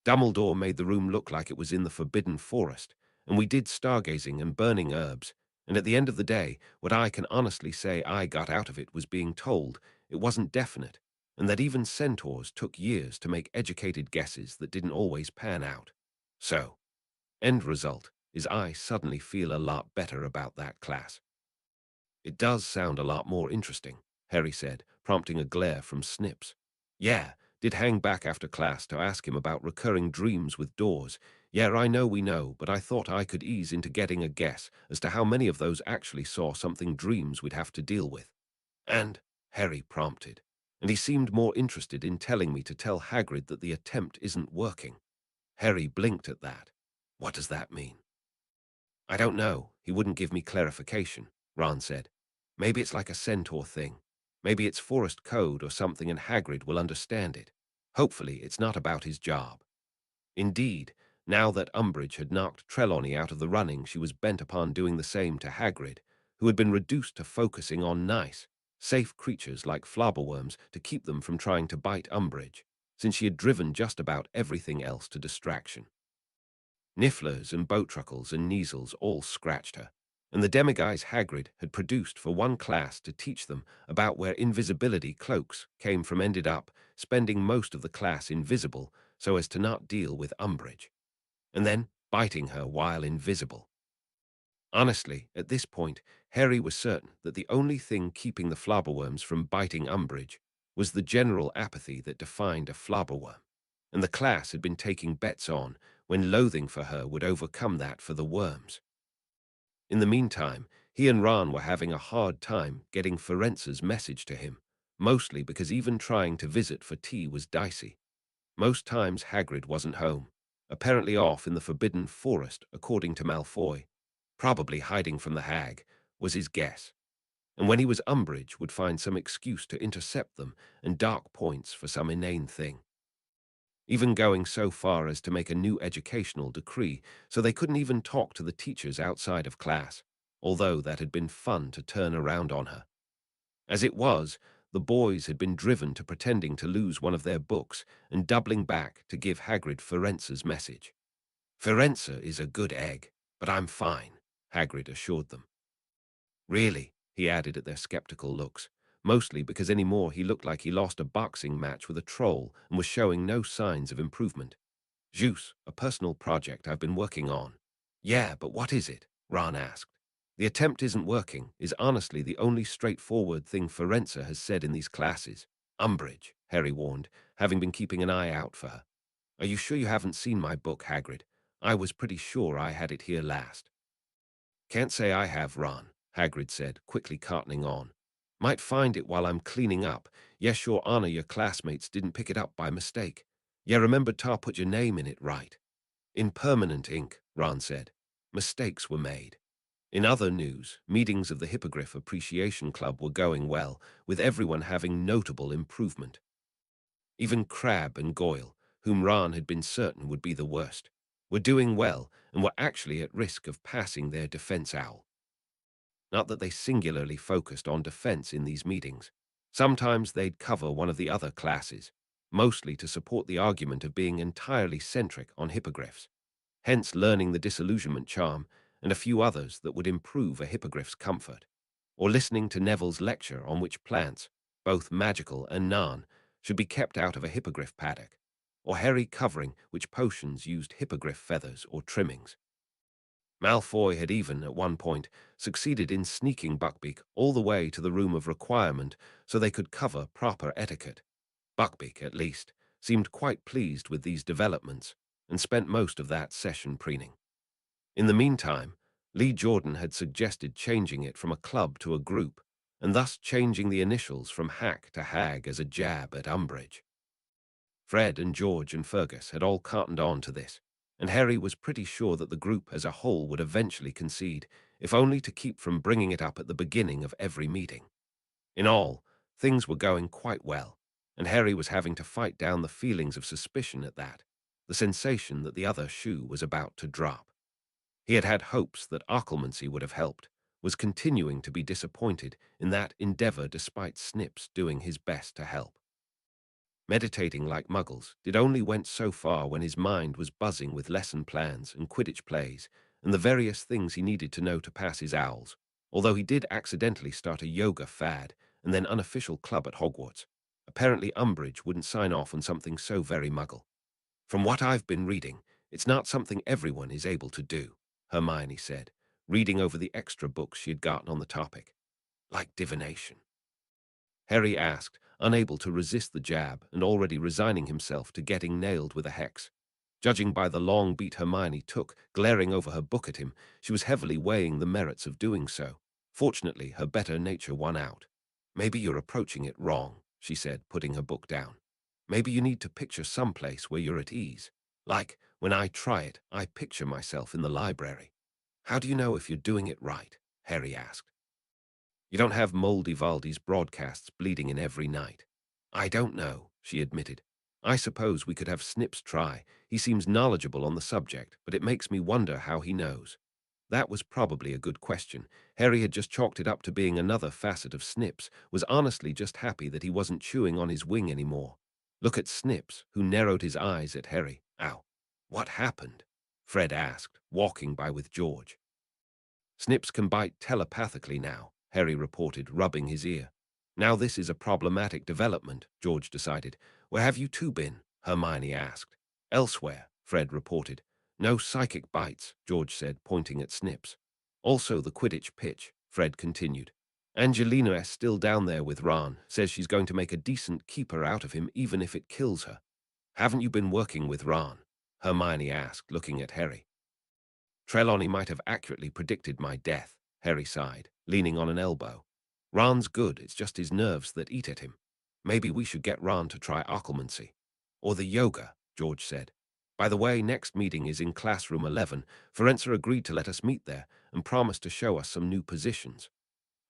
Dumbledore made the room look like it was in the Forbidden Forest, and we did stargazing and burning herbs, and at the end of the day, what I can honestly say I got out of it was being told it wasn't definite, and that even centaurs took years to make educated guesses that didn't always pan out. So, end result is I suddenly feel a lot better about that class. It does sound a lot more interesting, Harry said, prompting a glare from Snips. Yeah, did hang back after class to ask him about recurring dreams with doors. Yeah, I know we know, but I thought I could ease into getting a guess as to how many of those actually saw something dreams we'd have to deal with. And, Harry prompted, and he seemed more interested in telling me to tell Hagrid that the attempt isn't working. Harry blinked at that. What does that mean? I don't know. He wouldn't give me clarification, Ron said. Maybe it's like a centaur thing. Maybe it's forest code or something and Hagrid will understand it. Hopefully it's not about his job. Indeed, now that Umbridge had knocked Trelawney out of the running, she was bent upon doing the same to Hagrid, who had been reduced to focusing on nice, safe creatures like flabberworms to keep them from trying to bite Umbridge, since she had driven just about everything else to distraction. Nifflers and boat-truckles and Neasels all scratched her, and the demiguise Hagrid had produced for one class to teach them about where invisibility cloaks came from ended up spending most of the class invisible so as to not deal with Umbridge, and then biting her while invisible. Honestly, at this point, Harry was certain that the only thing keeping the flabberworms from biting Umbridge was the general apathy that defined a flabberworm, and the class had been taking bets on when loathing for her would overcome that for the worms. In the meantime, he and Ron were having a hard time getting Ferenza's message to him, mostly because even trying to visit for tea was dicey. Most times Hagrid wasn't home, apparently off in the Forbidden Forest, according to Malfoy. Probably hiding from the hag, was his guess. And when he was Umbridge, would find some excuse to intercept them and dark points for some inane thing. Even going so far as to make a new educational decree so they couldn't even talk to the teachers outside of class, although that had been fun to turn around on her. As it was, the boys had been driven to pretending to lose one of their books and doubling back to give Hagrid Ferenza's message. Ferenza is a good egg, but I'm fine, Hagrid assured them. Really, he added at their skeptical looks, mostly because anymore he looked like he lost a boxing match with a troll and was showing no signs of improvement. Zeus, a personal project I've been working on. Yeah, but what is it? Ron asked. The attempt isn't working is honestly the only straightforward thing Ferenza has said in these classes. Umbridge, Harry warned, having been keeping an eye out for her. Are you sure you haven't seen my book, Hagrid? I was pretty sure I had it here last. Can't say I have, Ron, Hagrid said, quickly cartoning on. Might find it while I'm cleaning up. Yes, your honor, your classmates didn't pick it up by mistake. Yeah, remember Tar put your name in it right. In permanent ink, Ron said. Mistakes were made. In other news, meetings of the Hippogriff Appreciation Club were going well, with everyone having notable improvement. Even Crabbe and Goyle, whom Ron had been certain would be the worst, were doing well and were actually at risk of passing their defense owl. Not that they singularly focused on defense in these meetings. Sometimes they'd cover one of the other classes, mostly to support the argument of being entirely centric on hippogriffs, hence learning the disillusionment charm and a few others that would improve a hippogriff's comfort, or listening to Neville's lecture on which plants, both magical and non, should be kept out of a hippogriff paddock, or Harry covering which potions used hippogriff feathers or trimmings. Malfoy had even, at one point, succeeded in sneaking Buckbeak all the way to the room of requirement so they could cover proper etiquette. Buckbeak, at least, seemed quite pleased with these developments and spent most of that session preening. In the meantime, Lee Jordan had suggested changing it from a club to a group, and thus changing the initials from Hack to Hag as a jab at Umbridge. Fred and George and Fergus had all cottoned on to this, and Harry was pretty sure that the group as a whole would eventually concede, if only to keep from bringing it up at the beginning of every meeting. In all, things were going quite well, and Harry was having to fight down the feelings of suspicion at that, the sensation that the other shoe was about to drop. He had had hopes that occlumency would have helped, was continuing to be disappointed in that endeavor despite Snips doing his best to help. Meditating like muggles did only went so far when his mind was buzzing with lesson plans and Quidditch plays and the various things he needed to know to pass his owls, although he did accidentally start a yoga fad and then unofficial club at Hogwarts. Apparently Umbridge wouldn't sign off on something so very muggle. From what I've been reading, it's not something everyone is able to do, Hermione said, reading over the extra books she had gotten on the topic. Like divination. Harry asked, unable to resist the jab and already resigning himself to getting nailed with a hex. Judging by the long beat Hermione took, glaring over her book at him, she was heavily weighing the merits of doing so. Fortunately, her better nature won out. "Maybe you're approaching it wrong," she said, putting her book down. "Maybe you need to picture someplace where you're at ease. Like, when I try it, I picture myself in the library." "How do you know if you're doing it right?" Harry asked. "You don't have Moldy-Valdy's broadcasts bleeding in every night." "I don't know," she admitted. "I suppose we could have Snips try. He seems knowledgeable on the subject, but it makes me wonder how he knows." That was probably a good question. Harry had just chalked it up to being another facet of Snips, was honestly just happy that he wasn't chewing on his wing anymore. Look at Snips, who narrowed his eyes at Harry. "Ow. What happened?" Fred asked, walking by with George. "Snips can bite telepathically now," Harry reported, rubbing his ear. "Now this is a problematic development," George decided. "Where have you two been?" Hermione asked. "Elsewhere," Fred reported. "No psychic bites," George said, pointing at Snips. "Also the Quidditch pitch," Fred continued. "Angelina is still down there with Ron, says she's going to make a decent keeper out of him even if it kills her." "Haven't you been working with Ron?" Hermione asked, looking at Harry. "Trelawney might have accurately predicted my death," Harry sighed, leaning on an elbow. "Ron's good, it's just his nerves that eat at him. Maybe we should get Ron to try occlumency." "Or the yoga," George said. "By the way, next meeting is in classroom 11. Ferenza agreed to let us meet there and promised to show us some new positions."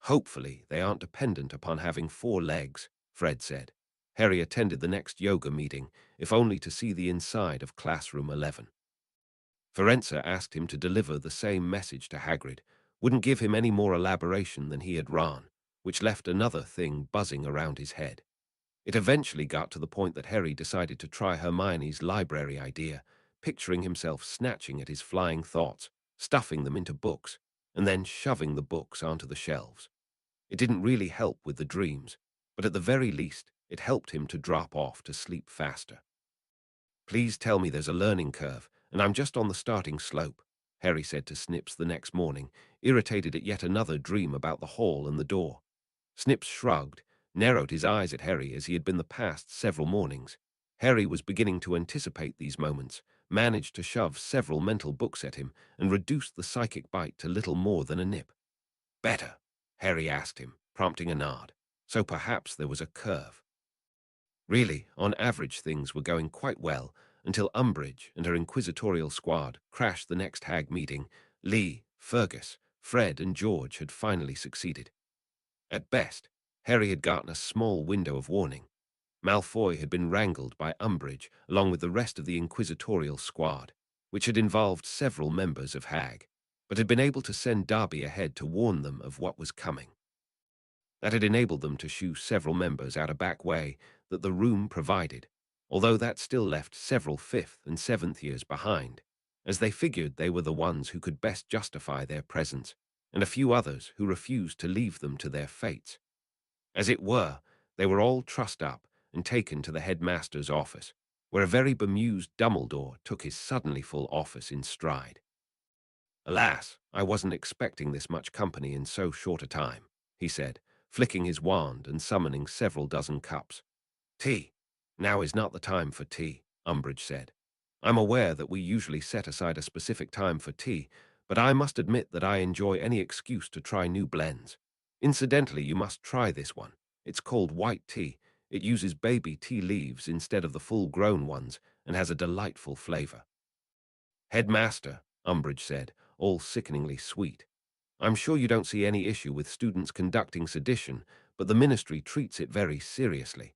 "Hopefully they aren't dependent upon having 4 legs," Fred said. Harry attended the next yoga meeting, if only to see the inside of classroom 11. Ferenza asked him to deliver the same message to Hagrid, wouldn't give him any more elaboration than he had Ron, which left another thing buzzing around his head. It eventually got to the point that Harry decided to try Hermione's library idea, picturing himself snatching at his flying thoughts, stuffing them into books, and then shoving the books onto the shelves. It didn't really help with the dreams, but at the very least, it helped him to drop off to sleep faster. "Please tell me there's a learning curve, and I'm just on the starting slope," Harry said to Snips the next morning, irritated at yet another dream about the hall and the door. Snips shrugged, narrowed his eyes at Harry as he had been the past several mornings. Harry was beginning to anticipate these moments, managed to shove several mental books at him, and reduced the psychic bite to little more than a nip. "Better?" Harry asked him, prompting a nod. So perhaps there was a curve. Really, on average things were going quite well until Umbridge and her inquisitorial squad crashed the next Hag meeting. Lee, Fergus, Fred and George had finally succeeded. At best, Harry had gotten a small window of warning. Malfoy had been wrangled by Umbridge along with the rest of the inquisitorial squad, which had involved several members of Hag, but had been able to send Darby ahead to warn them of what was coming. That had enabled them to shoo several members out a back way that the room provided, although that still left several 5th and 7th years behind, as they figured they were the ones who could best justify their presence, and a few others who refused to leave them to their fates. As it were, they were all trussed up and taken to the headmaster's office, where a very bemused Dumbledore took his suddenly full office in stride. "Alas, I wasn't expecting this much company in so short a time," he said, flicking his wand and summoning several dozen cups. "Tea. Now is not the time for tea," Umbridge said. "I'm aware that we usually set aside a specific time for tea, but I must admit that I enjoy any excuse to try new blends. Incidentally, you must try this one. It's called white tea. It uses baby tea leaves instead of the full-grown ones and has a delightful flavor." "Headmaster," Umbridge said, all sickeningly sweet, "I'm sure you don't see any issue with students conducting sedition, but the ministry treats it very seriously."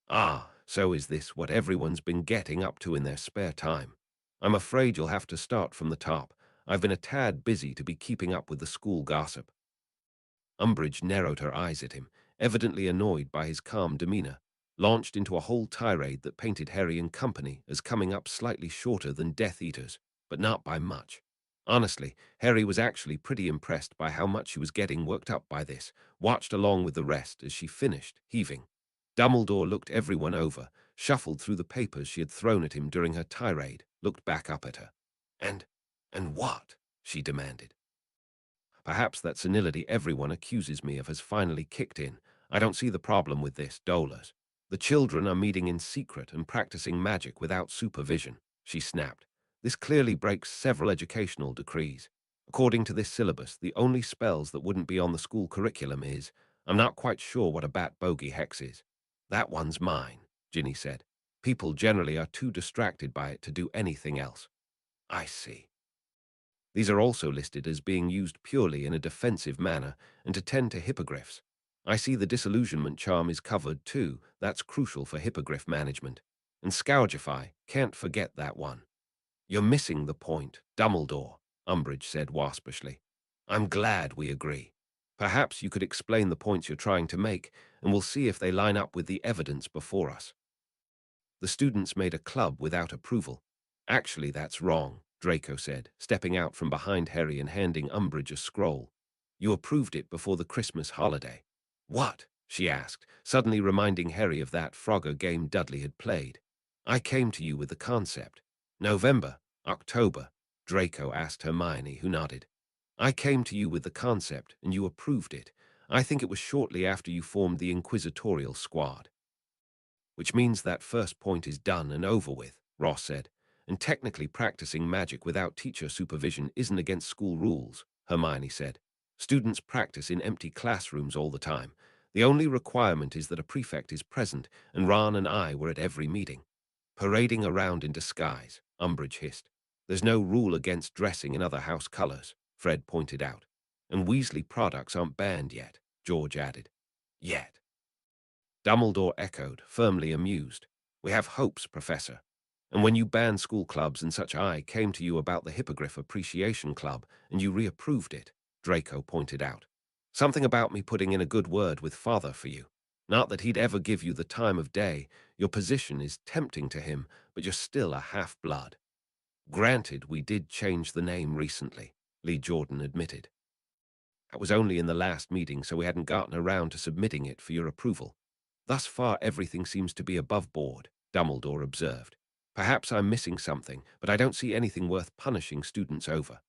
"Ah, so is this what everyone's been getting up to in their spare time? I'm afraid you'll have to start from the top. I've been a tad busy to be keeping up with the school gossip." Umbridge narrowed her eyes at him, evidently annoyed by his calm demeanor, launched into a whole tirade that painted Harry and company as coming up slightly shorter than Death Eaters, but not by much. Honestly, Harry was actually pretty impressed by how much she was getting worked up by this, watched along with the rest as she finished, heaving. Dumbledore looked everyone over, shuffled through the papers she had thrown at him during her tirade, looked back up at her. And what?" she demanded. "Perhaps that senility everyone accuses me of has finally kicked in," I don't see the problem with this, Dolores. The children are meeting in secret and practicing magic without supervision, she snapped. This clearly breaks several educational decrees. According to this syllabus, the only spells that wouldn't be on the school curriculum is, I'm not quite sure what a bat bogey hex is. That one's mine, Ginny said. People generally are too distracted by it to do anything else. I see. These are also listed as being used purely in a defensive manner and to tend to hippogriffs. I see the disillusionment charm is covered too. That's crucial for hippogriff management. And Scourgify, can't forget that one. You're missing the point, Dumbledore, Umbridge said waspishly. I'm glad we agree. Perhaps you could explain the points you're trying to make, and we'll see if they line up with the evidence before us. The students made a club without approval. Actually, that's wrong, Draco said, stepping out from behind Harry and handing Umbridge a scroll. You approved it before the Christmas holiday. What? She asked, suddenly reminding Harry of that Frogger game Dudley had played. I came to you with the concept. November, October, Draco asked Hermione, who nodded. I came to you with the concept, and you approved it. I think it was shortly after you formed the Inquisitorial Squad. Which means that first point is done and over with, Ross said. And technically practicing magic without teacher supervision isn't against school rules, Hermione said. Students practice in empty classrooms all the time. The only requirement is that a prefect is present, and Ron and I were at every meeting. Parading around in disguise, Umbridge hissed. There's no rule against dressing in other house colors, Fred pointed out. And Weasley products aren't banned yet, George added. Yet. Dumbledore echoed, firmly amused. We have hopes, Professor. And when you banned school clubs and such, I came to you about the Hippogriff Appreciation Club, and you reapproved it, Draco pointed out. Something about me putting in a good word with Father for you. Not that he'd ever give you the time of day. Your position is tempting to him, but you're still a half-blood. Granted, we did change the name recently, Lee Jordan admitted. That was only in the last meeting, so we hadn't gotten around to submitting it for your approval. Thus far, everything seems to be above board, Dumbledore observed. Perhaps I'm missing something, but I don't see anything worth punishing students over.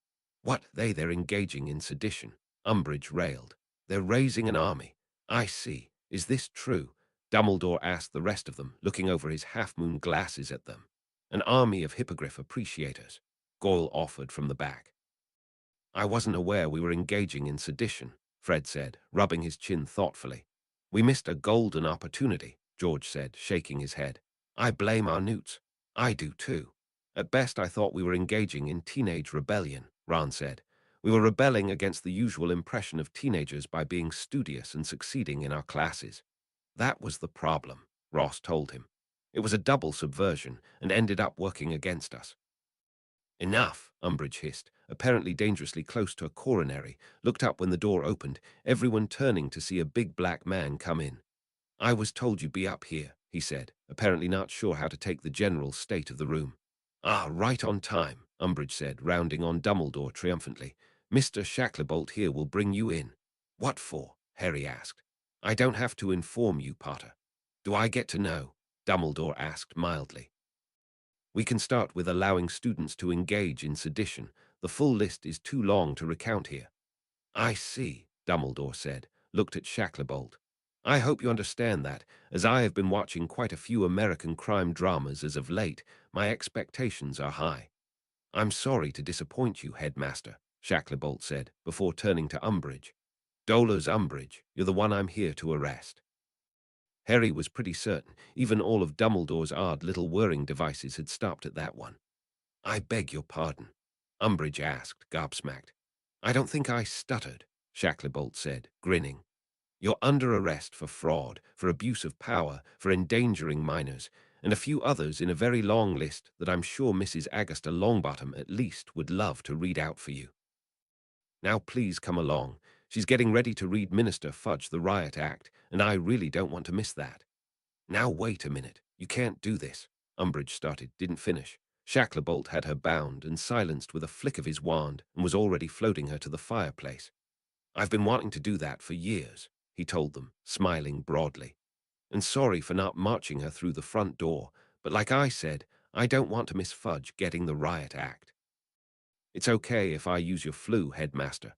What, they're engaging in sedition, Umbridge railed. They're raising an army. I see. Is this true? Dumbledore asked the rest of them, looking over his half-moon glasses at them. An army of hippogriff appreciators, Goyle offered from the back. I wasn't aware we were engaging in sedition, Fred said, rubbing his chin thoughtfully. We missed a golden opportunity, George said, shaking his head. I blame our newts. I do too. At best, I thought we were engaging in teenage rebellion, Ron said. We were rebelling against the usual impression of teenagers by being studious and succeeding in our classes. That was the problem, Ross told him. It was a double subversion and ended up working against us. Enough, Umbridge hissed, apparently dangerously close to a coronary, looked up when the door opened, everyone turning to see a big black man come in. I was told you'd be up here, he said, apparently not sure how to take the general state of the room. Ah, right on time, Umbridge said, rounding on Dumbledore triumphantly. Mr. Shacklebolt here will bring you in. What for? Harry asked. I don't have to inform you, Potter. Do I get to know? Dumbledore asked mildly. We can start with allowing students to engage in sedition. The full list is too long to recount here. I see, Dumbledore said, looked at Shacklebolt. I hope you understand that, as I have been watching quite a few American crime dramas as of late, my expectations are high. I'm sorry to disappoint you, Headmaster, Shacklebolt said, before turning to Umbridge. Dolores Umbridge, you're the one I'm here to arrest. Harry was pretty certain. Even all of Dumbledore's odd little whirring devices had stopped at that one. I beg your pardon, Umbridge asked, gobsmacked. I don't think I stuttered, Shacklebolt said, grinning. You're under arrest for fraud, for abuse of power, for endangering minors, and a few others in a very long list that I'm sure Mrs. Augusta Longbottom at least would love to read out for you. Now please come along. She's getting ready to read Minister Fudge the Riot Act, and I really don't want to miss that. Now wait a minute. You can't do this. Umbridge started, didn't finish. Shacklebolt had her bound and silenced with a flick of his wand and was already floating her to the fireplace. I've been wanting to do that for years, he told them, smiling broadly. And sorry for not marching her through the front door, but like I said, I don't want to miss Fudge getting the Riot Act. It's okay if I use your flu, Headmaster.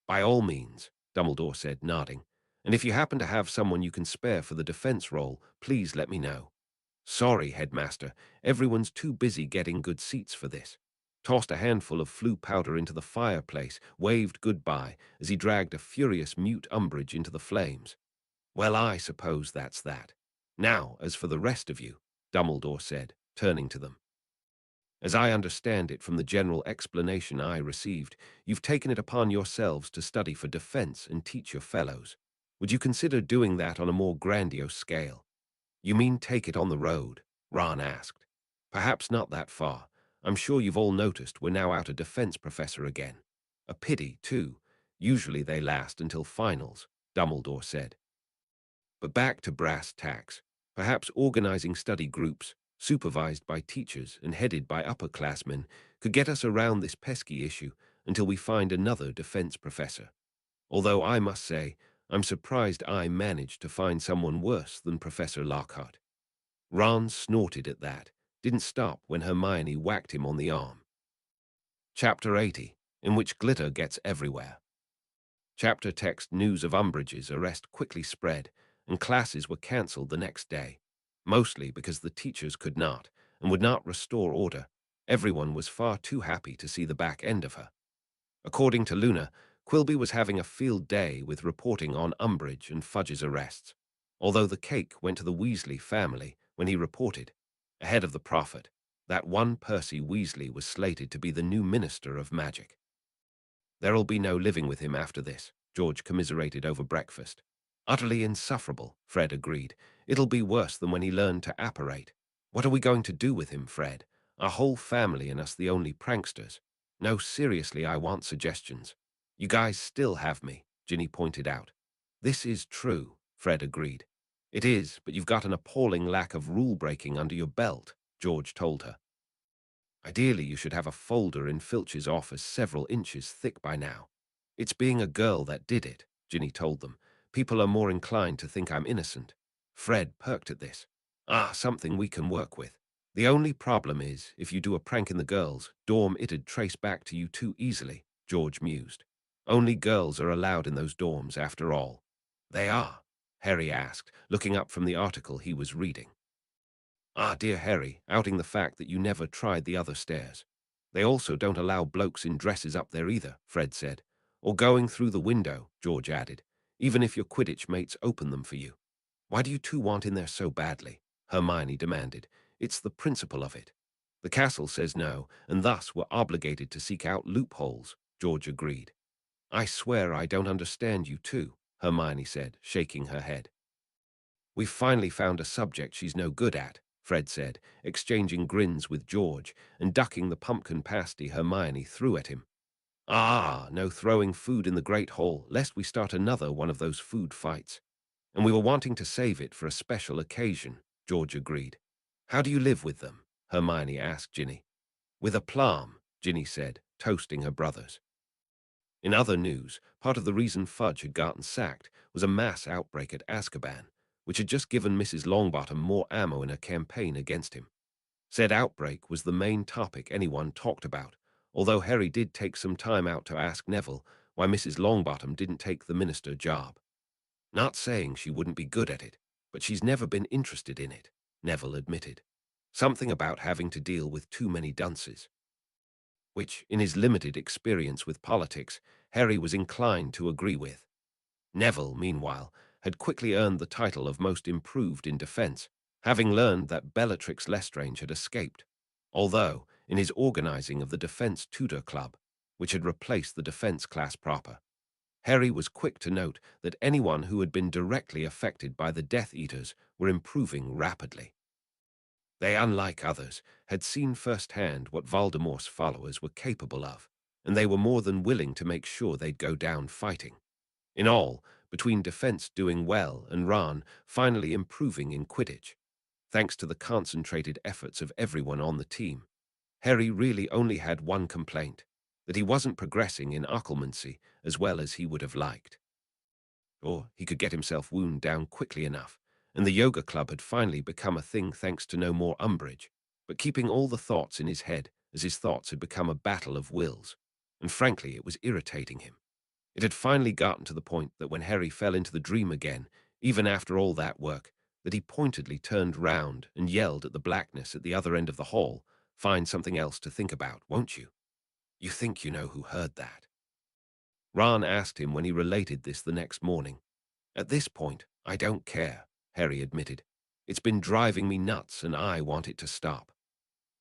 By all means, Dumbledore said, nodding. And if you happen to have someone you can spare for the defense role, please let me know. Sorry, headmaster, everyone's too busy getting good seats for this. Tossed a handful of flue powder into the fireplace, waved goodbye as he dragged a furious mute Umbridge into the flames. Well, I suppose that's that. Now, as for the rest of you, Dumbledore said, turning to them. As I understand it from the general explanation I received, you've taken it upon yourselves to study for defense and teach your fellows. Would you consider doing that on a more grandiose scale? You mean take it on the road? Ron asked. Perhaps not that far. I'm sure you've all noticed we're now out a defense professor again. A pity, too. Usually they last until finals, Dumbledore said. But back to brass tacks. Perhaps organizing study groups, supervised by teachers and headed by upperclassmen, could get us around this pesky issue until we find another defense professor. Although I must say, I'm surprised I managed to find someone worse than Professor Lockhart. Ron snorted at that, didn't stop when Hermione whacked him on the arm. Chapter 80, in which glitter gets everywhere. Chapter text news of Umbridge's arrest quickly spread, and classes were cancelled the next day, mostly because the teachers could not and would not restore order. Everyone was far too happy to see the back end of her. According to Luna, Quilby was having a field day with reporting on Umbridge and Fudge's arrests, although the cake went to the Weasley family when he reported, ahead of the prophet, that one Percy Weasley was slated to be the new Minister of Magic. There'll be no living with him after this, George commiserated over breakfast. Utterly insufferable, Fred agreed. It'll be worse than when he learned to apparate. What are we going to do with him, Fred? Our whole family and us the only pranksters. No, seriously, I want suggestions. You guys still have me, Ginny pointed out. This is true, Fred agreed. It is, but you've got an appalling lack of rule-breaking under your belt, George told her. Ideally, you should have a folder in Filch's office several inches thick by now. It's being a girl that did it, Ginny told them. People are more inclined to think I'm innocent. Fred perked at this. Something we can work with. The only problem is, if you do a prank in the girls' dorm, it'd trace back to you too easily, George mused. Only girls are allowed in those dorms, after all. They are? Harry asked, looking up from the article he was reading. Dear Harry, outing the fact that you never tried the other stairs. They also don't allow blokes in dresses up there either, Fred said. Or going through the window, George added, even if your Quidditch mates open them for you. Why do you two want in there so badly? Hermione demanded. It's the principle of it. The castle says no, and thus we're obligated to seek out loopholes, George agreed. I swear I don't understand you two, Hermione said, shaking her head. We've finally found a subject she's no good at, Fred said, exchanging grins with George and ducking the pumpkin pasty Hermione threw at him. No throwing food in the Great Hall, lest we start another one of those food fights. And we were wanting to save it for a special occasion, George agreed. How do you live with them? Hermione asked Ginny. With aplomb, Ginny said, toasting her brothers. In other news, part of the reason Fudge had gotten sacked was a mass outbreak at Azkaban, which had just given Mrs. Longbottom more ammo in her campaign against him. Said outbreak was the main topic anyone talked about, although Harry did take some time out to ask Neville why Mrs. Longbottom didn't take the minister job. Not saying she wouldn't be good at it, but she's never been interested in it, Neville admitted. Something about having to deal with too many dunces. Which, in his limited experience with politics, Harry was inclined to agree with. Neville, meanwhile, had quickly earned the title of most improved in defense, having learned that Bellatrix Lestrange had escaped, although, in his organizing of the Defense Tutor Club, which had replaced the defense class proper, Harry was quick to note that anyone who had been directly affected by the Death Eaters were improving rapidly. They, unlike others, had seen firsthand what Voldemort's followers were capable of, and they were more than willing to make sure they'd go down fighting. In all, between defense doing well and Ron finally improving in Quidditch, thanks to the concentrated efforts of everyone on the team, Harry really only had one complaint, that he wasn't progressing in occlumency as well as he would have liked. Or he could get himself wound down quickly enough, and the yoga club had finally become a thing thanks to no more Umbridge, but keeping all the thoughts in his head as his thoughts had become a battle of wills, and frankly it was irritating him. It had finally gotten to the point that when Harry fell into the dream again, even after all that work, that he pointedly turned round and yelled at the blackness at the other end of the hall, "Find something else to think about, won't you? You think you know who heard that?" Ron asked him when he related this the next morning. "At this point, I don't care," Harry admitted. "It's been driving me nuts and I want it to stop."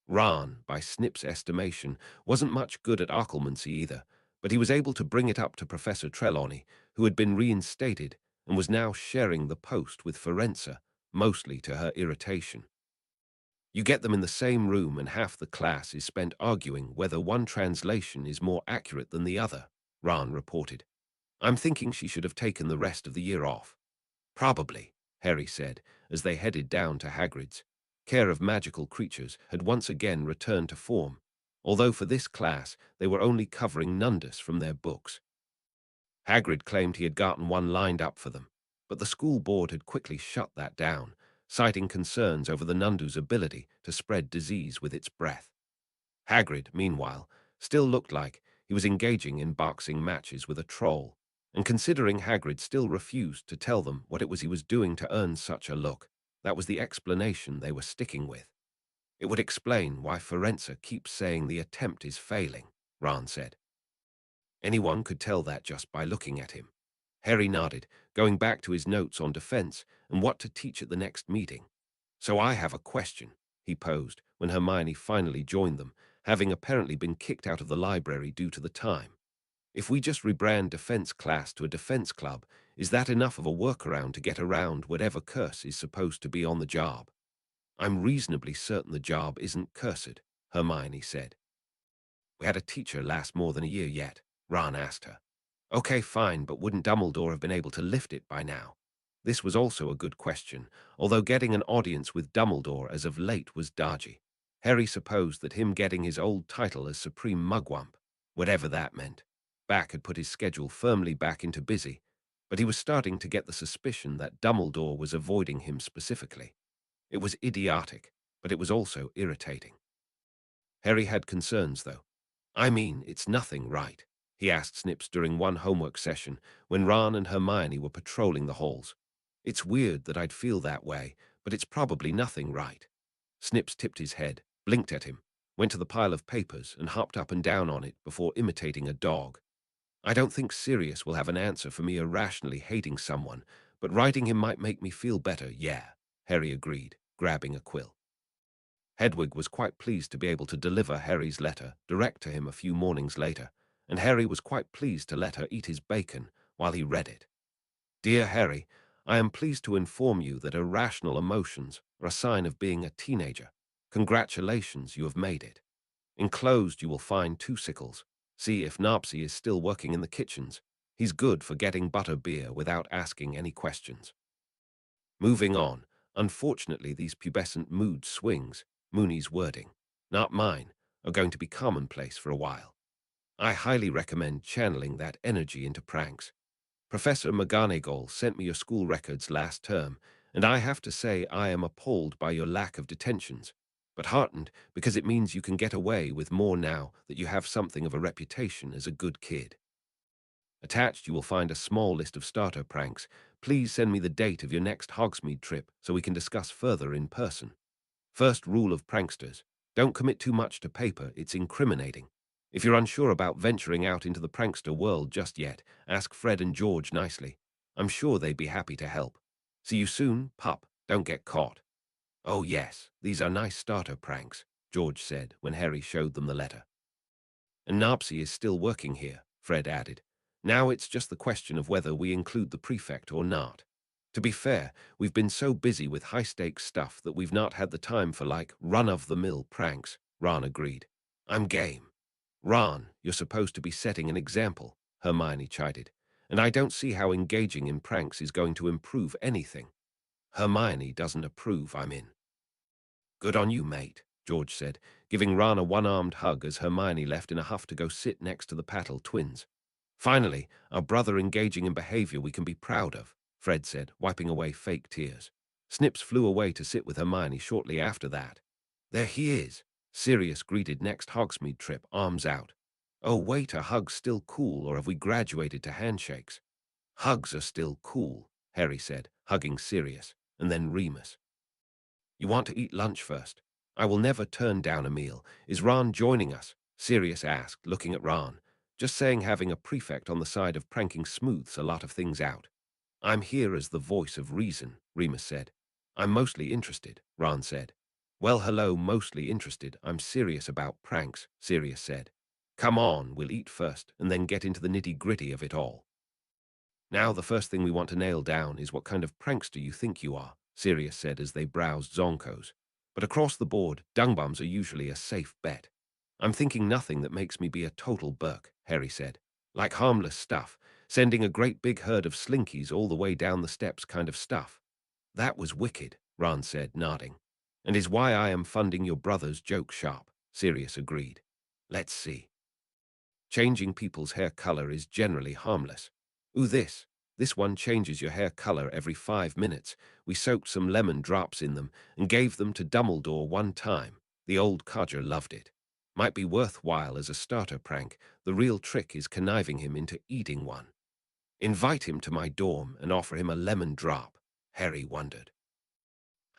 Ron, by Snip's estimation, wasn't much good at occlumency either, but he was able to bring it up to Professor Trelawney, who had been reinstated and was now sharing the post with Ferenza, mostly to her irritation. "You get them in the same room and half the class is spent arguing whether one translation is more accurate than the other," Ron reported. "I'm thinking she should have taken the rest of the year off." "Probably," Harry said, as they headed down to Hagrid's. Care of magical creatures had once again returned to form, although for this class they were only covering Nundus from their books. Hagrid claimed he had gotten one lined up for them, but the school board had quickly shut that down, citing concerns over the Nundu's ability to spread disease with its breath. Hagrid, meanwhile, still looked like he was engaging in boxing matches with a troll, and considering Hagrid still refused to tell them what it was he was doing to earn such a look, that was the explanation they were sticking with. "It would explain why Ferenza keeps saying the attempt is failing," Ron said. Anyone could tell that just by looking at him. Harry nodded, going back to his notes on defense and what to teach at the next meeting. "So I have a question," he posed when Hermione finally joined them, having apparently been kicked out of the library due to the time. "If we just rebrand defense class to a defense club, is that enough of a workaround to get around whatever curse is supposed to be on the job?" "I'm reasonably certain the job isn't cursed," Hermione said. "We had a teacher last more than a year yet," Ron asked her. "Okay, fine, but wouldn't Dumbledore have been able to lift it by now?" This was also a good question, although getting an audience with Dumbledore as of late was dodgy. Harry supposed that him getting his old title as Supreme Mugwump, whatever that meant, back had put his schedule firmly back into busy, but he was starting to get the suspicion that Dumbledore was avoiding him specifically. It was idiotic, but it was also irritating. Harry had concerns, though. "I mean, it's nothing, right?" he asked Snips during one homework session when Ron and Hermione were patrolling the halls. "It's weird that I'd feel that way, but it's probably nothing, right?" Snips tipped his head, blinked at him, went to the pile of papers and hopped up and down on it before imitating a dog. "I don't think Sirius will have an answer for me irrationally hating someone, but writing him might make me feel better, yeah," Harry agreed, grabbing a quill. Hedwig was quite pleased to be able to deliver Harry's letter direct to him a few mornings later, and Harry was quite pleased to let her eat his bacon while he read it. "Dear Harry, I am pleased to inform you that irrational emotions are a sign of being a teenager. Congratulations, you have made it. Enclosed you will find 2 sickles. See if Nopsy is still working in the kitchens. He's good for getting butter beer without asking any questions." Moving on, unfortunately these pubescent mood swings, Mooney's wording, not mine, are going to be commonplace for a while. I highly recommend channeling that energy into pranks. Professor McGonagall sent me your school records last term, and I have to say I am appalled by your lack of detentions, but heartened because it means you can get away with more now that you have something of a reputation as a good kid. Attached you will find a small list of starter pranks. Please send me the date of your next Hogsmeade trip so we can discuss further in person. First rule of pranksters: don't commit too much to paper, it's incriminating. If you're unsure about venturing out into the prankster world just yet, ask Fred and George nicely. I'm sure they'd be happy to help. See you soon, pup. Don't get caught. "Oh yes, these are nice starter pranks," George said when Harry showed them the letter. "And Nopsy is still working here," Fred added. "Now it's just the question of whether we include the prefect or not. To be fair, we've been so busy with high-stakes stuff that we've not had the time for, like, run-of-the-mill pranks," Ron agreed. "I'm game." "Ron, you're supposed to be setting an example," Hermione chided, "and I don't see how engaging in pranks is going to improve anything." "Hermione doesn't approve, I'm in." "Good on you, mate," George said, giving Ron a one-armed hug as Hermione left in a huff to go sit next to the Patel twins. "Finally, our brother engaging in behavior we can be proud of," Fred said, wiping away fake tears. Snips flew away to sit with Hermione shortly after that. "There he is," Sirius greeted next Hogsmeade trip, arms out. Oh, wait, are hugs still cool, or have we graduated to handshakes? Hugs are still cool, Harry said, hugging Sirius, and then Remus. You want to eat lunch first? I will never turn down a meal. Is Ron joining us? Sirius asked, looking at Ron. Just saying having a prefect on the side of pranking smooths a lot of things out. I'm here as the voice of reason, Remus said. I'm mostly interested, Ron said. Well, hello, mostly interested. I'm serious about pranks, Sirius said. Come on, we'll eat first, and then get into the nitty-gritty of it all. Now the first thing we want to nail down is what kind of prankster you think you are, Sirius said as they browsed Zonkos. But across the board, dungbums are usually a safe bet. I'm thinking nothing that makes me be a total Burke, Harry said. Like harmless stuff, sending a great big herd of slinkies all the way down the steps kind of stuff. That was wicked, Ron said, nodding. And is why I am funding your brother's joke shop, Sirius agreed. Let's see. Changing people's hair color is generally harmless. Ooh, this one changes your hair color every 5 minutes. We soaked some lemon drops in them and gave them to Dumbledore one time. The old codger loved it. Might be worthwhile as a starter prank. The real trick is conniving him into eating one. Invite him to my dorm and offer him a lemon drop, Harry wondered.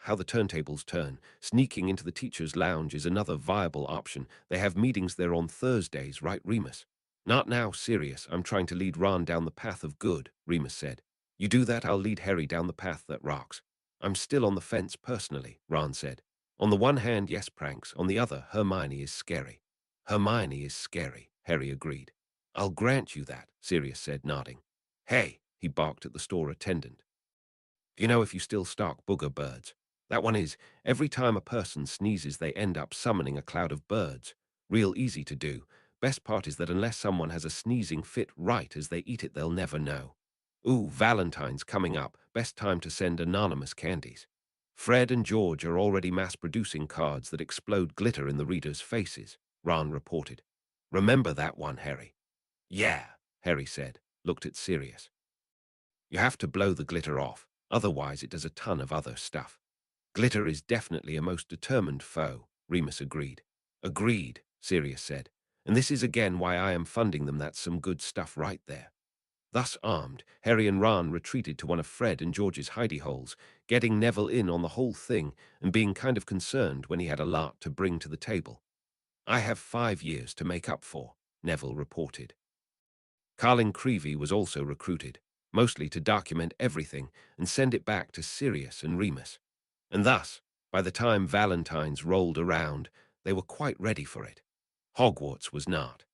How the turntables turn. Sneaking into the teacher's lounge is another viable option. They have meetings there on Thursdays, right, Remus? Not now, Sirius. I'm trying to lead Ron down the path of good, Remus said. You do that, I'll lead Harry down the path that rocks. I'm still on the fence personally, Ron said. On the one hand, yes, pranks. On the other, Hermione is scary. Hermione is scary, Harry agreed. I'll grant you that, Sirius said, nodding. Hey, he barked at the store attendant. Do you know if you still stock booger birds? That one is, every time a person sneezes, they end up summoning a cloud of birds. Real easy to do. Best part is that unless someone has a sneezing fit right as they eat it, they'll never know. Ooh, Valentine's coming up. Best time to send anonymous candies. Fred and George are already mass-producing cards that explode glitter in the readers' faces, Ron reported. Remember that one, Harry? Yeah, Harry said, looked at Sirius. You have to blow the glitter off, otherwise it does a ton of other stuff. Glitter is definitely a most determined foe, Remus agreed. Agreed, Sirius said. And this is again why I am funding them. That's some good stuff right there. Thus armed, Harry and Ron retreated to one of Fred and George's hidey holes, getting Neville in on the whole thing and being kind of concerned when he had a lot to bring to the table. I have 5 years to make up for, Neville reported. Carlin Creevy was also recruited, mostly to document everything and send it back to Sirius and Remus. And thus, by the time Valentine's rolled around, they were quite ready for it. Hogwarts was not.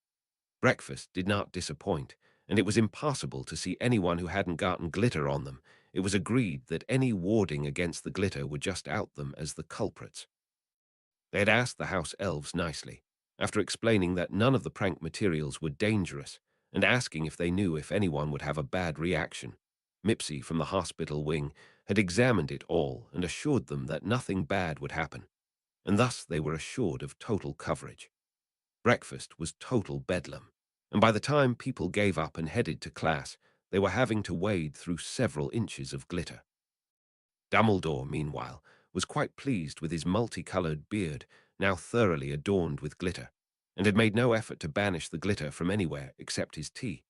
Breakfast did not disappoint, and it was impossible to see anyone who hadn't gotten glitter on them. It was agreed that any warding against the glitter would just out them as the culprits. They had asked the house elves nicely, after explaining that none of the prank materials were dangerous, and asking if they knew if anyone would have a bad reaction. Mipsy from the hospital wing had examined it all and assured them that nothing bad would happen, and thus they were assured of total coverage. Breakfast was total bedlam, and by the time people gave up and headed to class, they were having to wade through several inches of glitter. Dumbledore, meanwhile, was quite pleased with his multicolored beard, now thoroughly adorned with glitter, and had made no effort to banish the glitter from anywhere except his tea,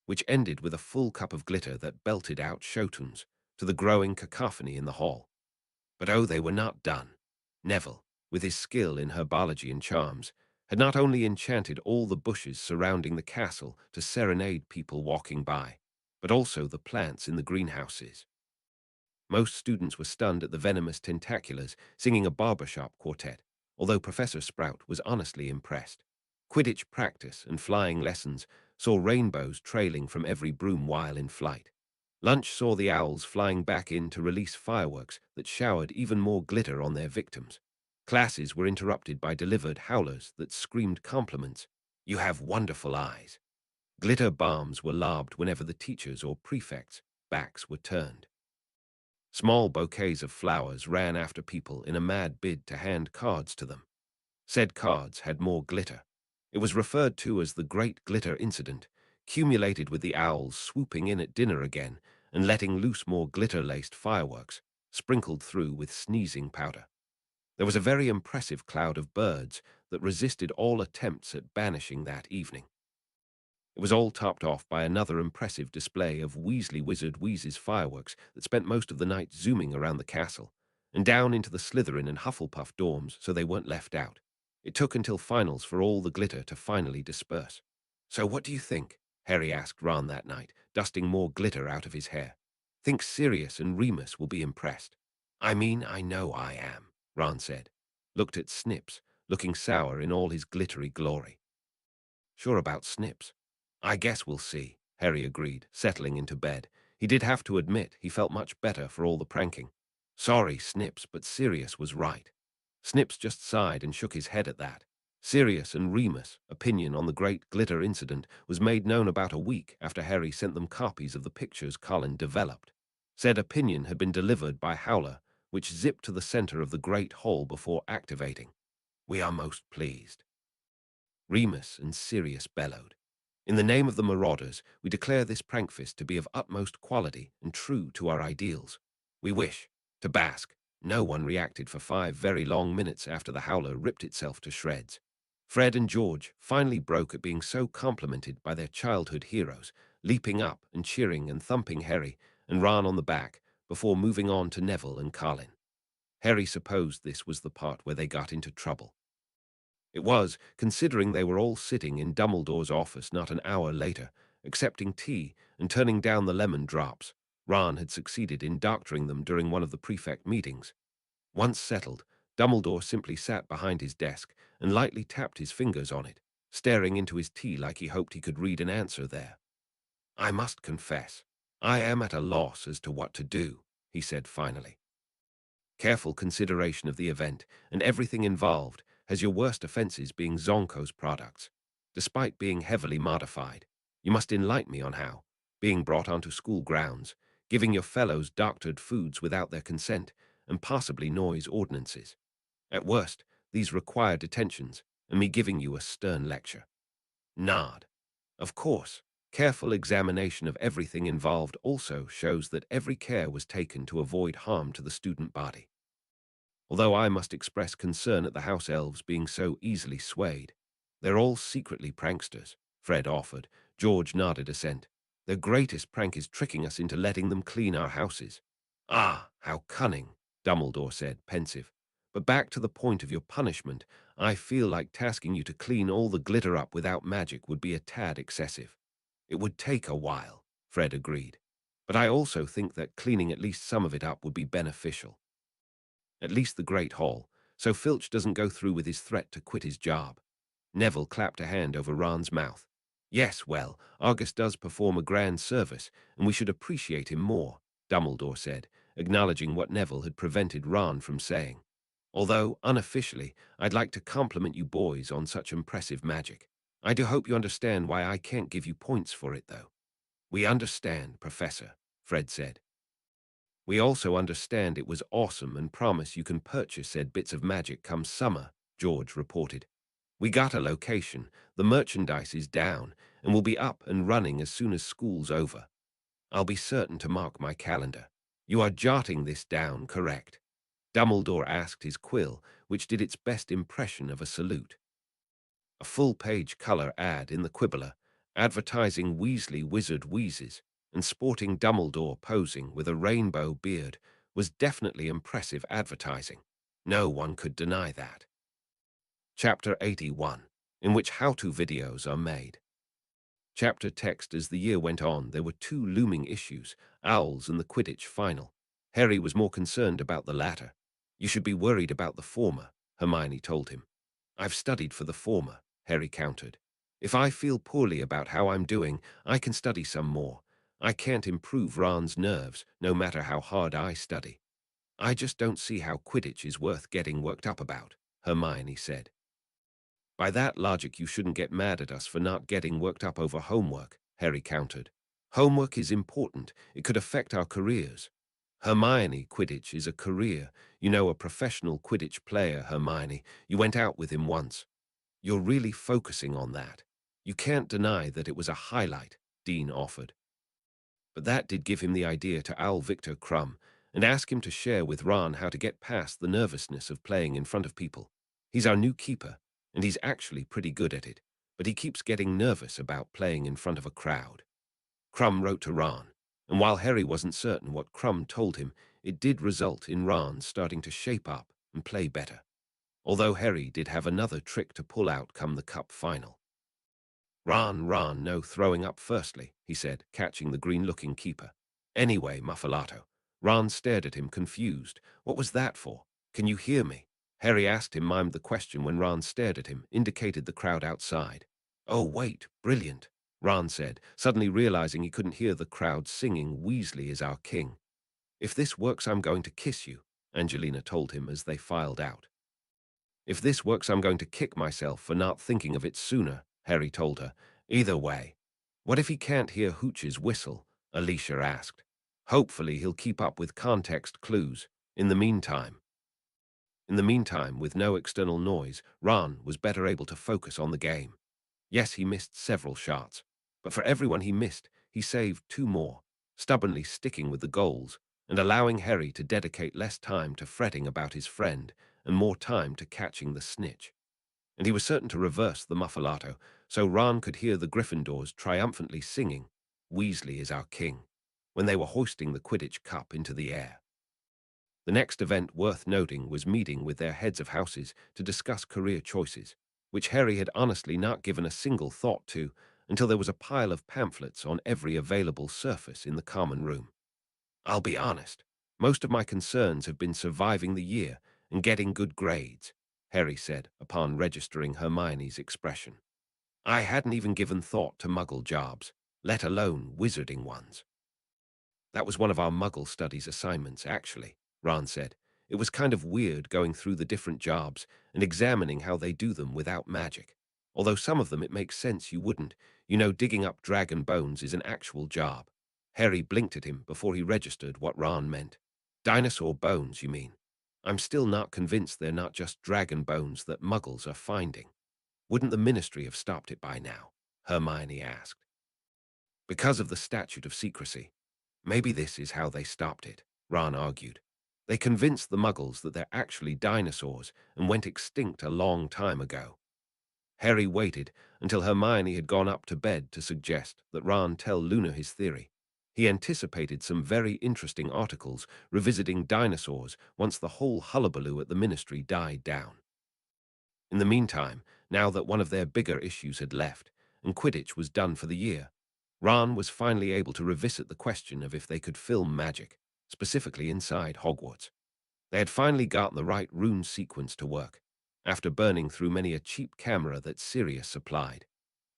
which ended with a full cup of glitter that belted out show-tunes to the growing cacophony in the hall. But oh, they were not done. Neville, with his skill in herbology and charms, had not only enchanted all the bushes surrounding the castle to serenade people walking by, but also the plants in the greenhouses. Most students were stunned at the venomous tentaculars singing a barbershop quartet, although Professor Sprout was honestly impressed. Quidditch practice and flying lessons saw rainbows trailing from every broom while in flight. Lunch saw the owls flying back in to release fireworks that showered even more glitter on their victims. Classes were interrupted by delivered howlers that screamed compliments. You have wonderful eyes. Glitter bombs were lobbed whenever the teachers or prefects' backs were turned. Small bouquets of flowers ran after people in a mad bid to hand cards to them. Said cards had more glitter. It was referred to as the Great Glitter Incident, cumulated with the owls swooping in at dinner again and letting loose more glitter-laced fireworks, sprinkled through with sneezing powder. There was a very impressive cloud of birds that resisted all attempts at banishing that evening. It was all topped off by another impressive display of Weasley Wizard Wheeze's fireworks that spent most of the night zooming around the castle, and down into the Slytherin and Hufflepuff dorms so they weren't left out. It took until finals for all the glitter to finally disperse. "So what do you think?" Harry asked Ron that night, dusting more glitter out of his hair. "Think Sirius and Remus will be impressed." "I mean, I know I am," Ron said. Looked at Snips, looking sour in all his glittery glory. "Sure about Snips. I guess we'll see," Harry agreed, settling into bed. He did have to admit he felt much better for all the pranking. "Sorry, Snips, but Sirius was right." Snips just sighed and shook his head at that. Sirius and Remus' opinion on the great glitter incident was made known about a week after Harry sent them copies of the pictures Colin developed. Said opinion had been delivered by Howler, which zipped to the center of the Great Hall before activating. "We are most pleased." Remus and Sirius bellowed. "In the name of the Marauders, we declare this prankfest to be of utmost quality and true to our ideals. We wish to bask." No one reacted for 5 very long minutes after the howler ripped itself to shreds. Fred and George finally broke at being so complimented by their childhood heroes, leaping up and cheering and thumping Harry and Ron on the back before moving on to Neville and Colin. Harry supposed this was the part where they got into trouble. It was, considering they were all sitting in Dumbledore's office not an hour later, accepting tea and turning down the lemon drops. Ron had succeeded in doctoring them during one of the prefect meetings. Once settled, Dumbledore simply sat behind his desk and lightly tapped his fingers on it, staring into his tea like he hoped he could read an answer there. "I must confess, I am at a loss as to what to do," he said finally. "Careful consideration of the event and everything involved has your worst offenses being Zonko's products, despite being heavily modified. You must enlighten me on how, being brought onto school grounds, giving your fellows doctored foods without their consent, and possibly noise ordinances. At worst, these require detentions, and me giving you a stern lecture." Nod. Of course, careful examination of everything involved also shows that every care was taken to avoid harm to the student body. Although I must express concern at the house elves being so easily swayed. They're all secretly pranksters, Fred offered. George nodded assent. Their greatest prank is tricking us into letting them clean our houses. "Ah, how cunning," Dumbledore said, pensive. "But back to the point of your punishment, I feel like tasking you to clean all the glitter up without magic would be a tad excessive." "It would take a while," Fred agreed. "But I also think that cleaning at least some of it up would be beneficial. At least the Great Hall, so Filch doesn't go through with his threat to quit his job." Neville clapped a hand over Ron's mouth. "Yes, well, Argus does perform a grand service, and we should appreciate him more," Dumbledore said, acknowledging what Neville had prevented Ron from saying. "Although, unofficially, I'd like to compliment you boys on such impressive magic. I do hope you understand why I can't give you points for it, though." "We understand, Professor," Fred said. "We also understand it was awesome and promise you can purchase said bits of magic come summer," George reported. "We got a location, the merchandise is down, and will be up and running as soon as school's over. I'll be certain to mark my calendar." "You are jotting this down, correct?" Dumbledore asked his quill, which did its best impression of a salute. A full-page color ad in the Quibbler, advertising Weasley Wizard Wheezes, and sporting Dumbledore posing with a rainbow beard was definitely impressive advertising. No one could deny that. Chapter 81, in which how-to videos are made. Chapter text. As the year went on, there were 2 looming issues, Owls and the Quidditch final. Harry was more concerned about the latter. "You should be worried about the former," Hermione told him. "I've studied for the former," Harry countered. "If I feel poorly about how I'm doing, I can study some more. I can't improve Ron's nerves, no matter how hard I study." "I just don't see how Quidditch is worth getting worked up about," Hermione said. "By that logic, you shouldn't get mad at us for not getting worked up over homework," Harry countered. "Homework is important. It could affect our careers." "Hermione, Quidditch is a career. You know a professional Quidditch player, Hermione. You went out with him once. You're really focusing on that. You can't deny that it was a highlight," Dean offered. But that did give him the idea to owl Victor Crumb and ask him to share with Ron how to get past the nervousness of playing in front of people. "He's our new keeper, and he's actually pretty good at it. but he keeps getting nervous about playing in front of a crowd. Crumb wrote to Ron, and while Harry wasn't certain what Crumb told him, it did result in Ron starting to shape up and play better, although Harry did have another trick to pull out come the cup final. Ron, no throwing up firstly, he said, catching the green-looking keeper. Anyway, Muffalato. Ron stared at him, confused. What was that for? Can you hear me? Harry asked him, mimed the question when Ron stared at him, indicated the crowd outside. Oh, wait, brilliant, Ron said, suddenly realizing he couldn't hear the crowd singing Weasley is our king. If this works, I'm going to kiss you, Angelina told him as they filed out. If this works, I'm going to kick myself for not thinking of it sooner, Harry told her. Either way. What if he can't hear Hooch's whistle? Alicia asked. Hopefully he'll keep up with context clues. In the meantime, with no external noise, Ron was better able to focus on the game. Yes, he missed several shots, but for everyone he missed, he saved 2 more, stubbornly sticking with the goals and allowing Harry to dedicate less time to fretting about his friend and more time to catching the snitch. And he was certain to reverse the Muffalato, so Ron could hear the Gryffindors triumphantly singing, Weasley is our king, when they were hoisting the Quidditch Cup into the air. The next event worth noting was meeting with their heads of houses to discuss career choices, which Harry had honestly not given a single thought to until there was a pile of pamphlets on every available surface in the common room. I'll be honest, most of my concerns have been surviving the year and getting good grades, Harry said upon registering Hermione's expression. I hadn't even given thought to Muggle jobs, let alone wizarding ones. That was one of our Muggle studies assignments, actually, Ron said. It was kind of weird going through the different jobs and examining how they do them without magic. Although some of them it makes sense you wouldn't. You know, digging up dragon bones is an actual job. Harry blinked at him before he registered what Ron meant. Dinosaur bones, you mean? I'm still not convinced they're not just dragon bones that Muggles are finding. Wouldn't the Ministry have stopped it by now? Hermione asked. Because of the statute of secrecy. Maybe this is how they stopped it, Ron argued. They convinced the Muggles that they're actually dinosaurs and went extinct a long time ago. Harry waited until Hermione had gone up to bed to suggest that Ron tell Luna his theory. He anticipated some very interesting articles revisiting dinosaurs once the whole hullabaloo at the Ministry died down. In the meantime, now that one of their bigger issues had left, and Quidditch was done for the year, Ron was finally able to revisit the question of if they could film magic, specifically inside Hogwarts. They had finally gotten the right rune sequence to work, after burning through many a cheap camera that Sirius supplied,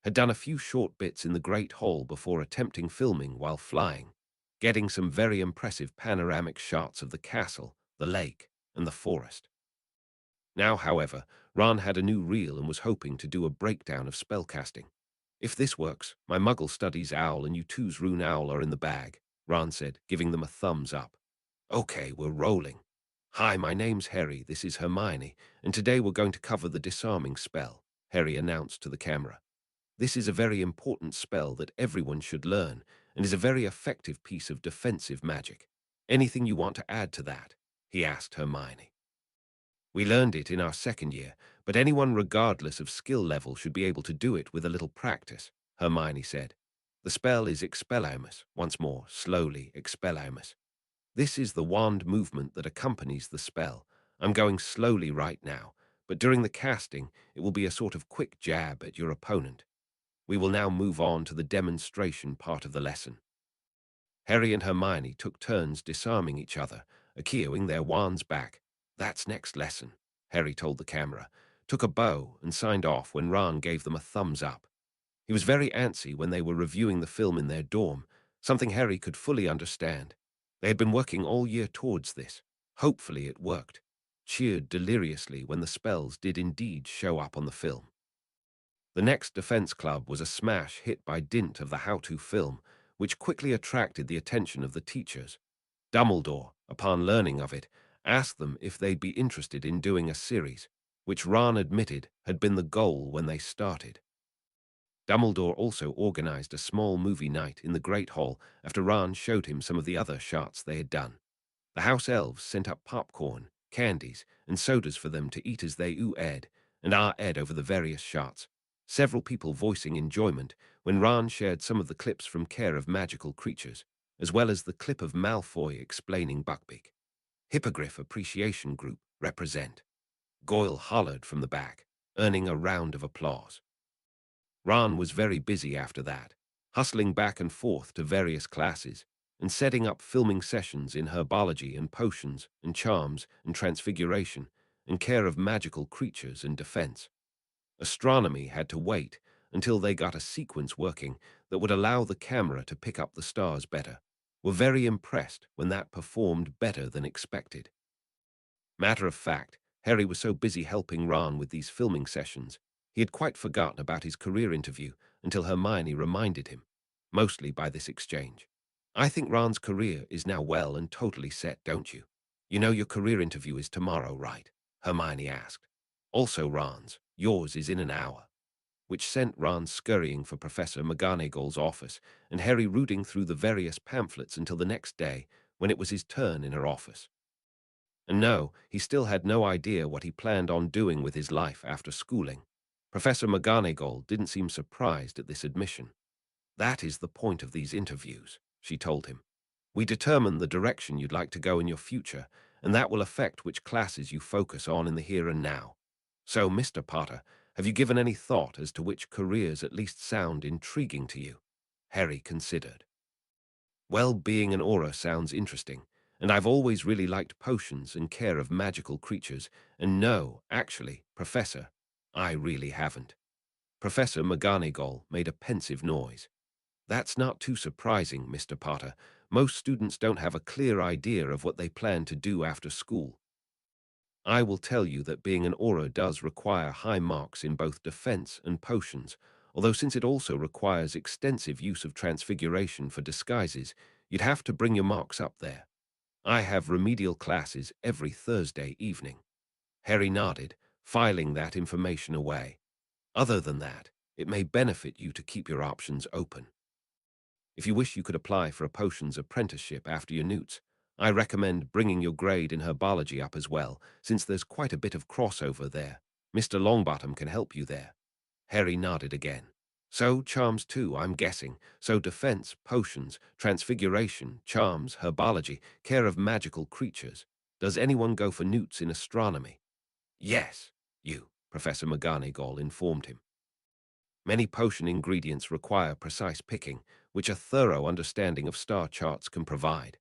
had done a few short bits in the Great Hall before attempting filming while flying, getting some very impressive panoramic shots of the castle, the lake, and the forest. Now, however, Ron had a new reel and was hoping to do a breakdown of spellcasting. If this works, my Muggle studies owl and you two's rune owl are in the bag, Ron said, giving them a thumbs up. Okay, we're rolling. Hi, my name's Harry, this is Hermione, and today we're going to cover the disarming spell, Harry announced to the camera. This is a very important spell that everyone should learn, and is a very effective piece of defensive magic. Anything you want to add to that? He asked Hermione. We learned it in our second year, but anyone regardless of skill level should be able to do it with a little practice, Hermione said. The spell is Expelliarmus, once more, slowly, Expelliarmus. This is the wand movement that accompanies the spell. I'm going slowly right now, but during the casting, it will be a sort of quick jab at your opponent. We will now move on to the demonstration part of the lesson. Harry and Hermione took turns disarming each other, akioing their wands back. That's next lesson, Harry told the camera, took a bow and signed off when Ron gave them a thumbs up. He was very antsy when they were reviewing the film in their dorm, something Harry could fully understand. They had been working all year towards this. Hopefully it worked. Cheered deliriously when the spells did indeed show up on the film. The next defense club was a smash hit by dint of the how-to film, which quickly attracted the attention of the teachers. Dumbledore, upon learning of it, asked them if they'd be interested in doing a series, which Ron admitted had been the goal when they started. Dumbledore also organized a small movie night in the Great Hall after Ron showed him some of the other shots they had done. The house elves sent up popcorn, candies, and sodas for them to eat as they ooh-ed and ah-ed over the various shots. several people voicing enjoyment when Ron shared some of the clips from Care of Magical Creatures, as well as the clip of Malfoy explaining Buckbeak. Hippogriff Appreciation Group represent. Goyle hollered from the back, earning a round of applause. Ron was very busy after that, hustling back and forth to various classes and setting up filming sessions in herbology and potions and charms and transfiguration and Care of Magical Creatures and defense. Astronomy had to wait until they got a sequence working that would allow the camera to pick up the stars better. Were very impressed when that performed better than expected. Matter of fact, Harry was so busy helping Ron with these filming sessions, he had quite forgotten about his career interview until Hermione reminded him, mostly by this exchange. I think Ron's career is now well and totally set, don't you? You know your career interview is tomorrow, right? Hermione asked. Also Ron's. Yours is in an hour. Which sent Ron scurrying for Professor McGonagall's office and Harry rooting through the various pamphlets until the next day when it was his turn in her office. And no, he still had no idea what he planned on doing with his life after schooling. Professor McGonagall didn't seem surprised at this admission. That is the point of these interviews, she told him. We determine the direction you'd like to go in your future, and that will affect which classes you focus on in the here and now. So, Mr. Potter, have you given any thought as to which careers at least sound intriguing to you? Harry considered. Well, being an aura sounds interesting, and I've always really liked potions and Care of Magical Creatures, and no, actually, Professor, I really haven't. Professor McGonagall made a pensive noise. That's not too surprising, Mr. Potter. Most students don't have a clear idea of what they plan to do after school. I will tell you that being an aura does require high marks in both defense and potions, although since it also requires extensive use of transfiguration for disguises, you'd have to bring your marks up there. I have remedial classes every Thursday evening. Harry nodded, filing that information away. Other than that, it may benefit you to keep your options open. If you wish you could apply for a potions apprenticeship after your newts, I recommend bringing your grade in herbology up as well, since there's quite a bit of crossover there. Mr. Longbottom can help you there. Harry nodded again. So charms too, I'm guessing. So defense, potions, transfiguration, charms, herbology, Care of Magical Creatures. Does anyone go for newts in astronomy? Yes, you, Professor McGonagall informed him. Many potion ingredients require precise picking, which a thorough understanding of star charts can provide.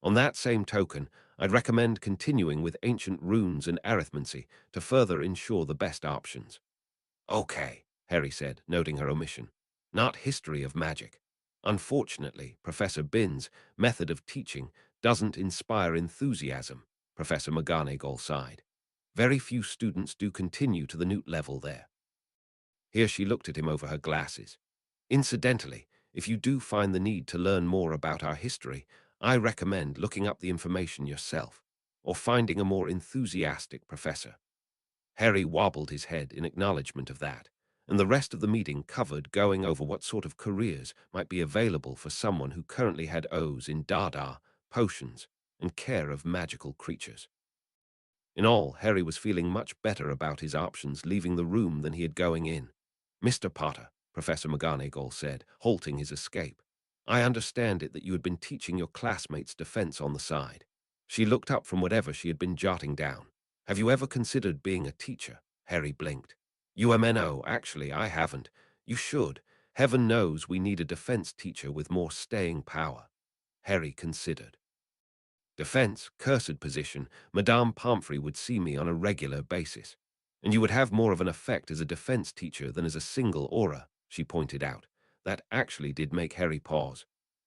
On that same token, I'd recommend continuing with ancient runes and arithmancy to further ensure the best options. Okay, Harry said, noting her omission. Not history of magic. Unfortunately, Professor Binns' method of teaching doesn't inspire enthusiasm, Professor McGonagall sighed. Very few students do continue to the newt level there. Here she looked at him over her glasses. Incidentally, if you do find the need to learn more about our history, I recommend looking up the information yourself, or finding a more enthusiastic professor. Harry wobbled his head in acknowledgement of that, and the rest of the meeting covered going over what sort of careers might be available for someone who currently had O's in Dada, potions, and Care of Magical Creatures. In all, Harry was feeling much better about his options leaving the room than he had going in. Mr. Potter, Professor McGonagall said, halting his escape, I understand it that you had been teaching your classmates defense on the side. She looked up from whatever she had been jotting down. Have you ever considered being a teacher? Harry blinked. UMNO, actually, I haven't. You should. Heaven knows we need a defense teacher with more staying power. Harry considered. Defense, cursed position, Madame Pomfrey would see me on a regular basis. And you would have more of an effect as a defense teacher than as a single aura, she pointed out. That actually did make Harry pause.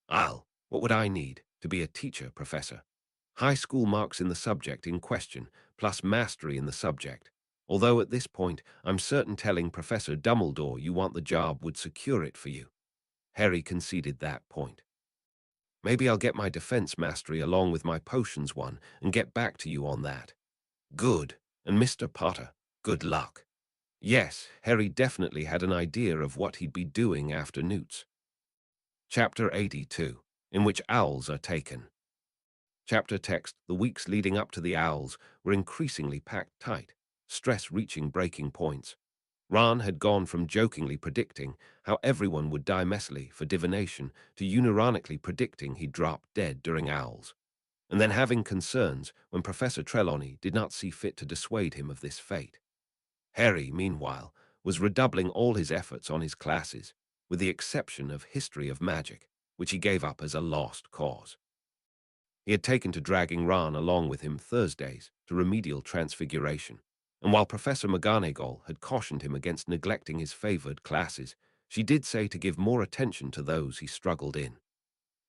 What would I need to be a teacher, Professor? High school marks in the subject in question, plus mastery in the subject. Although at this point, I'm certain telling Professor Dumbledore you want the job would secure it for you. Harry conceded that point. Maybe I'll get my defense mastery along with my potions one and get back to you on that. Good. And Mr. Potter, good luck. Yes, Harry definitely had an idea of what he'd be doing after newts. Chapter 82, in which owls are taken. Chapter text: the weeks leading up to the owls were increasingly packed tight, stress reaching breaking points. Ron had gone from jokingly predicting how everyone would die messily for divination to unironically predicting he'd drop dead during owls, and then having concerns when Professor Trelawney did not see fit to dissuade him of this fate. Harry, meanwhile, was redoubling all his efforts on his classes, with the exception of History of Magic, which he gave up as a lost cause. He had taken to dragging Ron along with him Thursdays to remedial transfiguration, and while Professor McGonagall had cautioned him against neglecting his favored classes, she did say to give more attention to those he struggled in.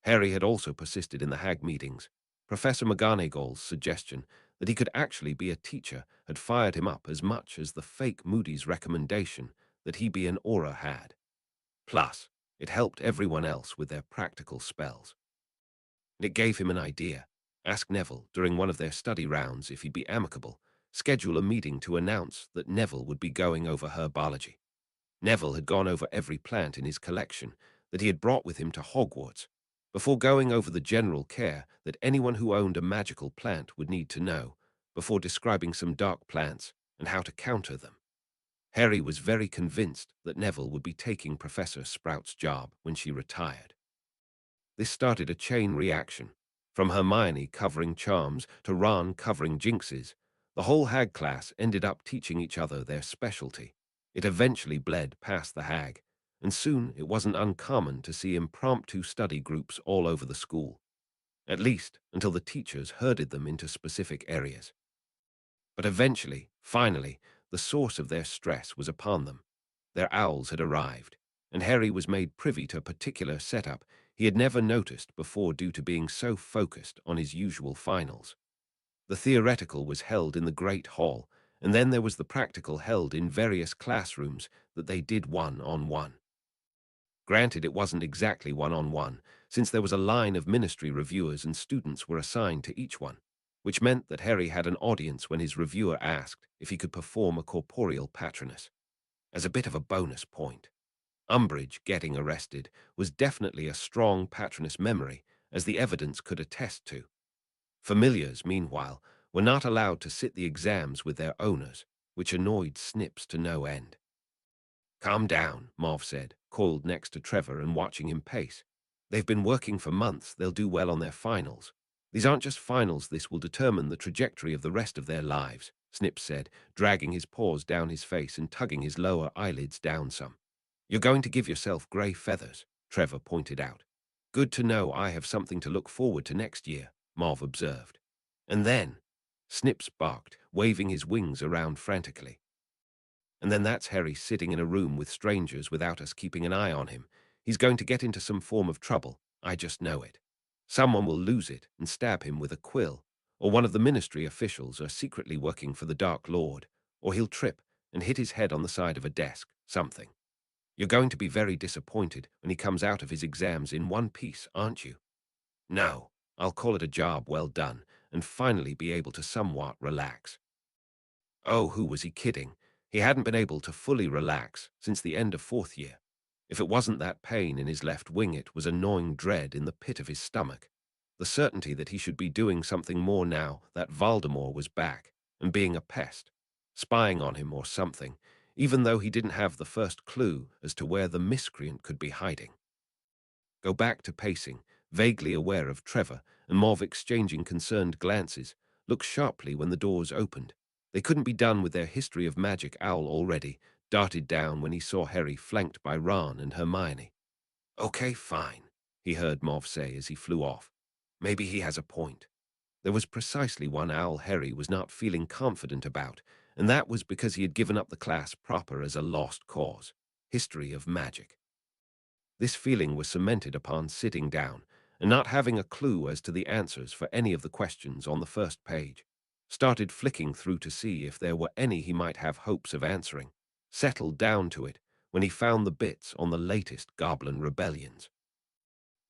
Harry had also persisted in the Hag meetings. Professor McGonagall's suggestion that he could actually be a teacher had fired him up as much as the fake Moody's recommendation that he be an aura had. Plus, it helped everyone else with their practical spells. And it gave him an idea. Ask Neville during one of their study rounds if he'd be amicable, schedule a meeting to announce that Neville would be going over herbology. Neville had gone over every plant in his collection that he had brought with him to Hogwarts, before going over the general care that anyone who owned a magical plant would need to know, before describing some dark plants and how to counter them. Harry was very convinced that Neville would be taking Professor Sprout's job when she retired. This started a chain reaction, from Hermione covering charms to Ron covering jinxes. The whole Hag class ended up teaching each other their specialty. It eventually bled past the Hag, and soon it wasn't uncommon to see impromptu study groups all over the school, at least until the teachers herded them into specific areas. But eventually, finally, the source of their stress was upon them. Their owls had arrived, and Harry was made privy to a particular setup he had never noticed before due to being so focused on his usual finals. The theoretical was held in the Great Hall, and then there was the practical held in various classrooms that they did one-on-one. Granted, it wasn't exactly one-on-one, since there was a line of ministry reviewers and students were assigned to each one, which meant that Harry had an audience when his reviewer asked if he could perform a corporeal patronus, as a bit of a bonus point. Umbridge getting arrested was definitely a strong patronus memory, as the evidence could attest to. Familiars, meanwhile, were not allowed to sit the exams with their owners, which annoyed Snips to no end. "Calm down," Marv said, coiled next to Trevor and watching him pace. "They've been working for months, they'll do well on their finals. These aren't just finals, this will determine the trajectory of the rest of their lives," Snips said, dragging his paws down his face and tugging his lower eyelids down some. "You're going to give yourself grey feathers," Trevor pointed out. "Good to know I have something to look forward to next year," Marv observed. "And then," Snips barked, waving his wings around frantically. "And then that's Harry sitting in a room with strangers without us keeping an eye on him. He's going to get into some form of trouble, I just know it. Someone will lose it and stab him with a quill, or one of the ministry officials are secretly working for the Dark Lord, or he'll trip and hit his head on the side of a desk, something. You're going to be very disappointed when he comes out of his exams in one piece, aren't you?" "No, I'll call it a job well done and finally be able to somewhat relax." Oh, who was he kidding? He hadn't been able to fully relax since the end of fourth year. If it wasn't that pain in his left wing, it was a gnawing dread in the pit of his stomach. The certainty that he should be doing something more now that Voldemort was back and being a pest, spying on him or something, even though he didn't have the first clue as to where the miscreant could be hiding. Go back to pacing, vaguely aware of Trevor and Mauve exchanging concerned glances, look sharply when the doors opened. They couldn't be done with their history of magic owl already, darted down when he saw Harry flanked by Ron and Hermione. "Okay, fine," he heard Mauve say as he flew off. "Maybe he has a point." There was precisely one owl Harry was not feeling confident about, and that was because he had given up the class proper as a lost cause, history of magic. This feeling was cemented upon sitting down and not having a clue as to the answers for any of the questions on the first page. Started flicking through to see if there were any he might have hopes of answering. Settled down to it when he found the bits on the latest Goblin rebellions.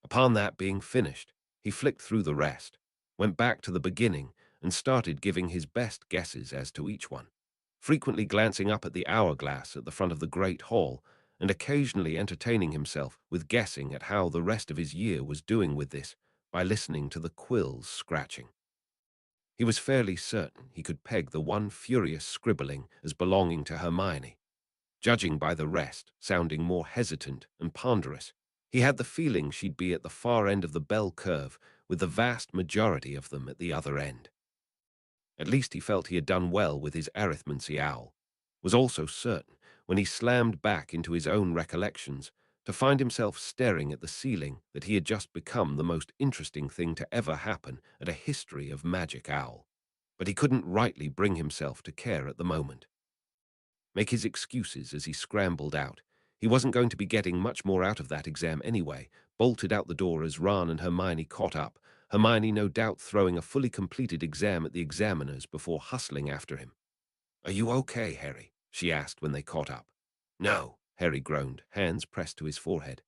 Upon that being finished, he flicked through the rest, went back to the beginning, and started giving his best guesses as to each one, frequently glancing up at the hourglass at the front of the Great Hall and occasionally entertaining himself with guessing at how the rest of his year was doing with this by listening to the quills scratching. He was fairly certain he could peg the one furious scribbling as belonging to Hermione. judging by the rest, sounding more hesitant and ponderous. He had the feeling she'd be at the far end of the bell curve, with the vast majority of them at the other end. At least he felt he had done well with his arithmancy owl, was also certain, when he slammed back into his own recollections, to find himself staring at the ceiling, that he had just become the most interesting thing to ever happen at a history of magic owl. But he couldn't rightly bring himself to care at the moment. Make his excuses as he scrambled out. He wasn't going to be getting much more out of that exam anyway, bolted out the door as Ron and Hermione caught up, Hermione no doubt throwing a fully completed exam at the examiners before hustling after him. "Are you okay, Harry?" she asked when they caught up. "No," Harry groaned, hands pressed to his forehead.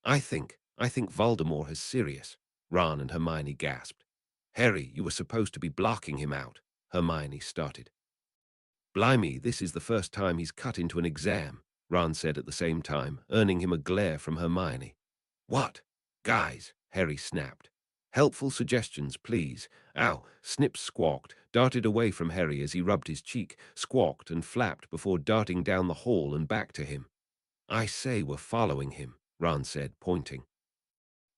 I think Voldemort has Sirius," Ron and Hermione gasped. "Harry, you were supposed to be blocking him out," Hermione started. "Blimey, this is the first time he's cut into an exam," Ron said at the same time, earning him a glare from Hermione. "What? Guys," Harry snapped. "Helpful suggestions, please." Ow! Snips squawked, darted away from Harry as he rubbed his cheek, squawked and flapped before darting down the hall and back to him. "I say we're following him," Ron said, pointing.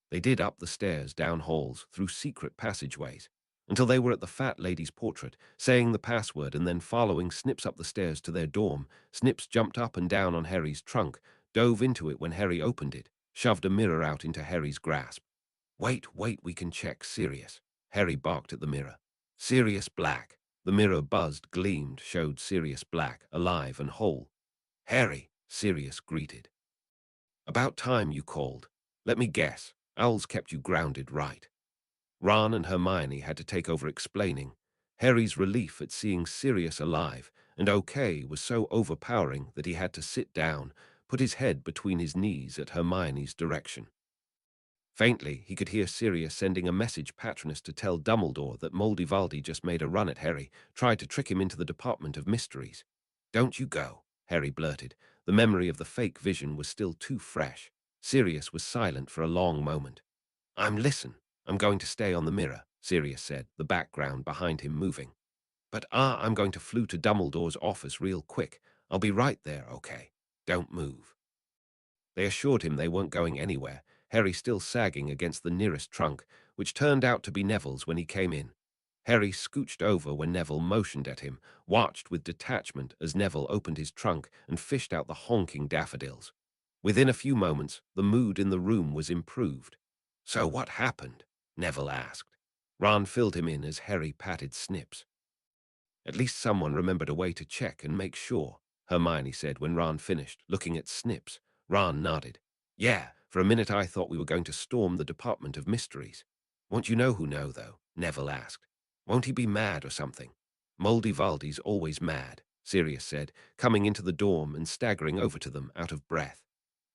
They did up the stairs, down halls, through secret passageways, until they were at the fat lady's portrait, saying the password and then following Snips up the stairs to their dorm. Snips jumped up and down on Harry's trunk, dove into it when Harry opened it, shoved a mirror out into Harry's grasp. Wait, we can check Sirius." Harry barked at the mirror. "Sirius Black." The mirror buzzed, gleamed, showed Sirius Black, alive and whole. "Harry," Sirius greeted. "About time you called. Let me guess, owls kept you grounded, right?" Ron and Hermione had to take over explaining. Harry's relief at seeing Sirius alive and okay was so overpowering that he had to sit down, put his head between his knees at Hermione's direction. Faintly, he could hear Sirius sending a message Patronus to tell Dumbledore that Moldivaldi just made a run at Harry, tried to trick him into the Department of Mysteries. "Don't you go," Harry blurted. The memory of the fake vision was still too fresh. Sirius was silent for a long moment. I'm going to stay on the mirror," Sirius said, the background behind him moving. "But I'm going to flew to Dumbledore's office real quick. I'll be right there, okay? Don't move." They assured him they weren't going anywhere, Harry still sagging against the nearest trunk, which turned out to be Neville's when he came in. Harry scooched over when Neville motioned at him, watched with detachment as Neville opened his trunk and fished out the honking daffodils. Within a few moments, the mood in the room was improved. "So what happened?" Neville asked. Ron filled him in as Harry patted Snips. "At least someone remembered a way to check and make sure," Hermione said when Ron finished, looking at Snips. Ron nodded. "Yeah, for a minute I thought we were going to storm the Department of Mysteries." "Won't you know who know, though?" Neville asked. "Won't he be mad or something?" "Moldivaldi's always mad," Sirius said, coming into the dorm and staggering over to them, out of breath.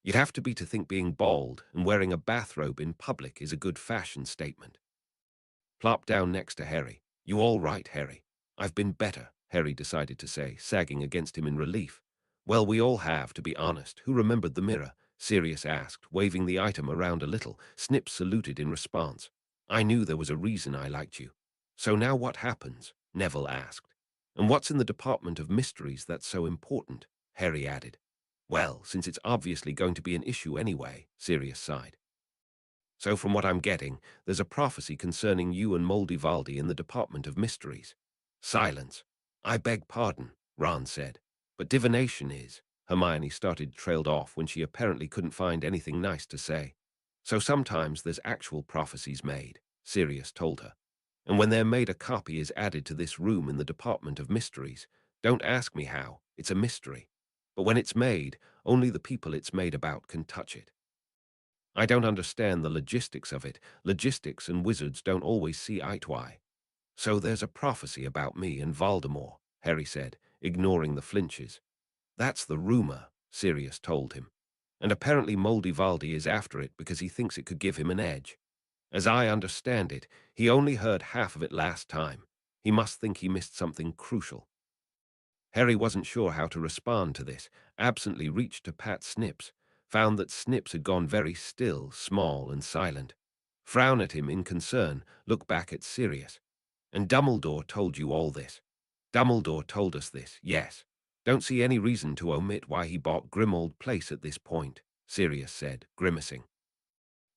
"You'd have to be to think being bald and wearing a bathrobe in public is a good fashion statement." Plopped down next to Harry. "You all right, Harry?" "I've been better," Harry decided to say, sagging against him in relief. "Well, we all have, to be honest. Who remembered the mirror?" Sirius asked, waving the item around a little. Snip saluted in response. "I knew there was a reason I liked you." "So now what happens?" Neville asked. "And what's in the Department of Mysteries that's so important?" Harry added. "Well, since it's obviously going to be an issue anyway," Sirius sighed. "So from what I'm getting, there's a prophecy concerning you and Moldivaldi in the Department of Mysteries." Silence. "I beg pardon," Ron said. "But divination is—" Hermione trailed off when she apparently couldn't find anything nice to say. "So sometimes there's actual prophecies made," Sirius told her. "And when they're made, a copy is added to this room in the Department of Mysteries. Don't ask me how, it's a mystery. But when it's made, only the people it's made about can touch it. I don't understand the logistics of it. Logistics and wizards don't always see eye to eye. So there's a prophecy about me and Voldemort," Harry said, ignoring the flinches. "That's the rumor," Sirius told him. "And apparently Moldivaldi is after it because he thinks it could give him an edge. As I understand it, he only heard half of it last time. He must think he missed something crucial." Harry wasn't sure how to respond to this, absently reached to pat Snips, found that Snips had gone very still, small and silent. Frown at him in concern, look back at Sirius. "And Dumbledore told you all this?" "Dumbledore told us this, yes." Don't see any reason to omit why he bought Grimmauld Place at this point, Sirius said, grimacing.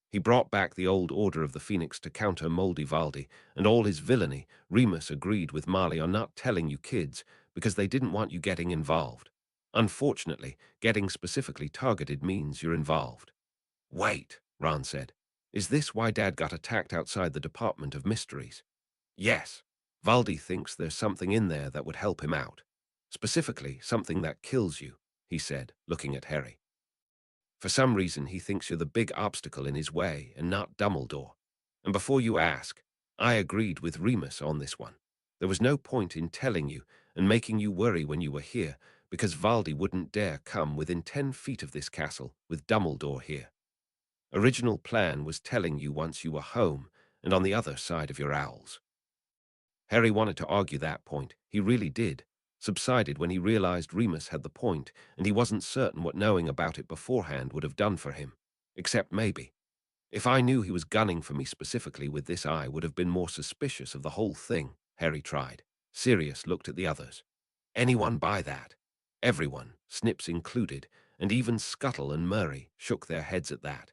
He brought back the old Order of the Phoenix to counter Moldy Valdi, and all his villainy. Remus agreed with Marley on not telling you kids, because they didn't want you getting involved. Unfortunately, getting specifically targeted means you're involved. Wait, Ron said. Is this why Dad got attacked outside the Department of Mysteries? Yes. Valdi thinks there's something in there that would help him out. Specifically, something that kills you, he said, looking at Harry. For some reason, he thinks you're the big obstacle in his way and not Dumbledore. And before you ask, I agreed with Remus on this one. There was no point in telling you and making you worry when you were here, because Valdi wouldn't dare come within 10 feet of this castle with Dumbledore here. Original plan was telling you once you were home and on the other side of your owls. Harry wanted to argue that point. He really did. Subsided when he realized Remus had the point, and he wasn't certain what knowing about it beforehand would have done for him. Except maybe. If I knew he was gunning for me specifically with this, I would have been more suspicious of the whole thing, Harry tried. Sirius looked at the others. Anyone buy that? Everyone, Snips included, and even Scuttle and Murray shook their heads at that.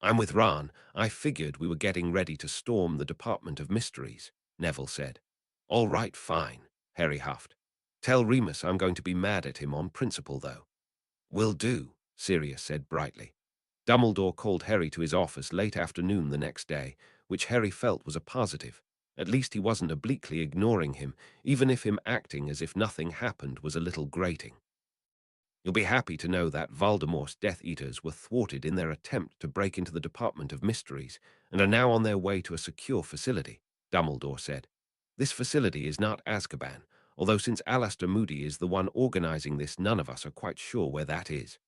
I'm with Ron. I figured we were getting ready to storm the Department of Mysteries, Neville said. All right, fine, Harry huffed. Tell Remus I'm going to be mad at him on principle, though. Will do, Sirius said brightly. Dumbledore called Harry to his office late afternoon the next day, which Harry felt was a positive. At least he wasn't obliquely ignoring him, even if him acting as if nothing happened was a little grating. You'll be happy to know that Voldemort's Death Eaters were thwarted in their attempt to break into the Department of Mysteries and are now on their way to a secure facility, Dumbledore said. This facility is not Azkaban, although since Alastor Moody is the one organizing this, none of us are quite sure where that is.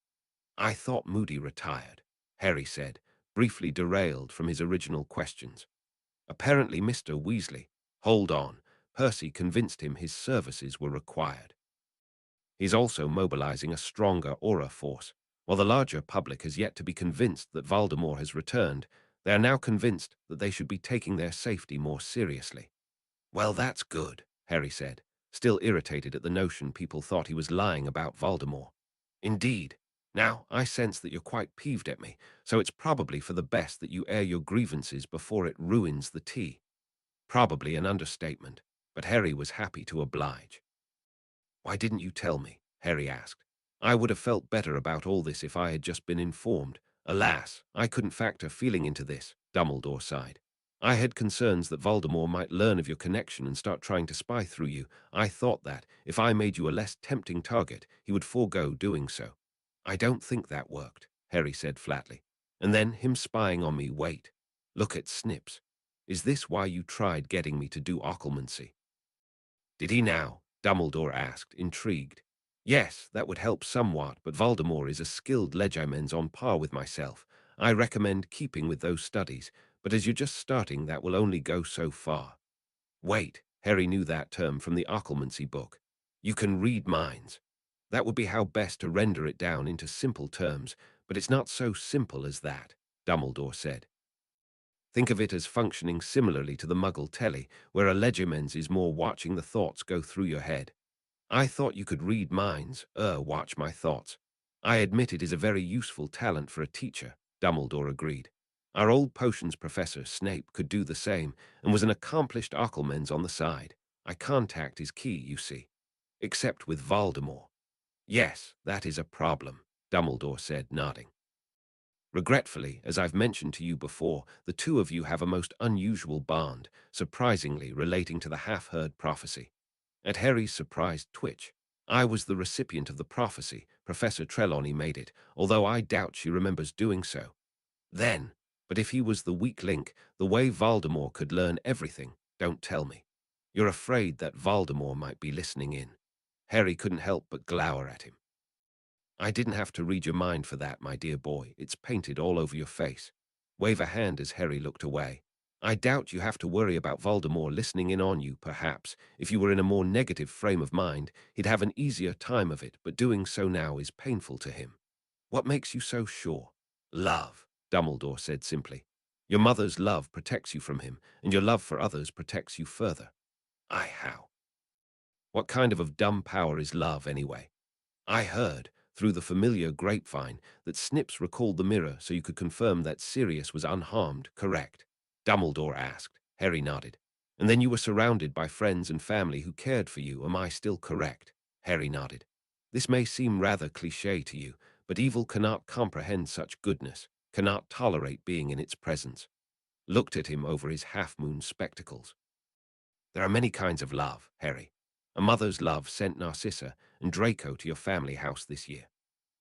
I thought Moody retired, Harry said, briefly derailed from his original questions. Apparently Mr. Weasley. Hold on. Percy convinced him his services were required. He's also mobilizing a stronger aura force. While the larger public has yet to be convinced that Voldemort has returned, they are now convinced that they should be taking their safety more seriously. Well, that's good, Harry said, still irritated at the notion people thought he was lying about Voldemort. Indeed. Now, I sense that you're quite peeved at me, so it's probably for the best that you air your grievances before it ruins the tea. Probably an understatement, but Harry was happy to oblige. Why didn't you tell me? Harry asked. I would have felt better about all this if I had just been informed. Alas, I couldn't factor feeling into this, Dumbledore sighed. I had concerns that Voldemort might learn of your connection and start trying to spy through you. I thought that, if I made you a less tempting target, he would forego doing so. I don't think that worked, Harry said flatly. And then him spying on me, wait. Look at Snips. Is this why you tried getting me to do occlumency? Did he now? Dumbledore asked, intrigued. Yes, that would help somewhat, but Voldemort is a skilled legimens on par with myself. I recommend keeping with those studies, but as you're just starting, that will only go so far. Wait, Harry knew that term from the occlumency book. You can read minds. That would be how best to render it down into simple terms, but it's not so simple as that, Dumbledore said. Think of it as functioning similarly to the Muggle telly, where a legimens is more watching the thoughts go through your head. I thought you could read minds, watch my thoughts. I admit it is a very useful talent for a teacher, Dumbledore agreed. Our old potions professor, Snape, could do the same, and was an accomplished occlumens on the side. Eye contact is key, you see. Except with Voldemort. Yes, that is a problem, Dumbledore said, nodding. Regretfully, as I've mentioned to you before, the two of you have a most unusual bond, surprisingly relating to the half-heard prophecy. At Harry's surprised twitch, I was the recipient of the prophecy. Professor Trelawney made it, although I doubt she remembers doing so. Then, but if he was the weak link, the way Voldemort could learn everything, don't tell me. You're afraid that Voldemort might be listening in. Harry couldn't help but glower at him. I didn't have to read your mind for that, my dear boy. It's painted all over your face. Wave a hand as Harry looked away. I doubt you have to worry about Voldemort listening in on you, perhaps. If you were in a more negative frame of mind, he'd have an easier time of it, but doing so now is painful to him. What makes you so sure? Love, Dumbledore said simply. Your mother's love protects you from him, and your love for others protects you further. How? What kind of dumb power is love, anyway? I heard, through the familiar grapevine, that Snips recalled the mirror so you could confirm that Sirius was unharmed, correct? Dumbledore asked. Harry nodded. And then you were surrounded by friends and family who cared for you, am I still correct? Harry nodded. This may seem rather cliché to you, but evil cannot comprehend such goodness, cannot tolerate being in its presence. Looked at him over his half-moon spectacles. There are many kinds of love, Harry. A mother's love sent Narcissa and Draco to your family house this year.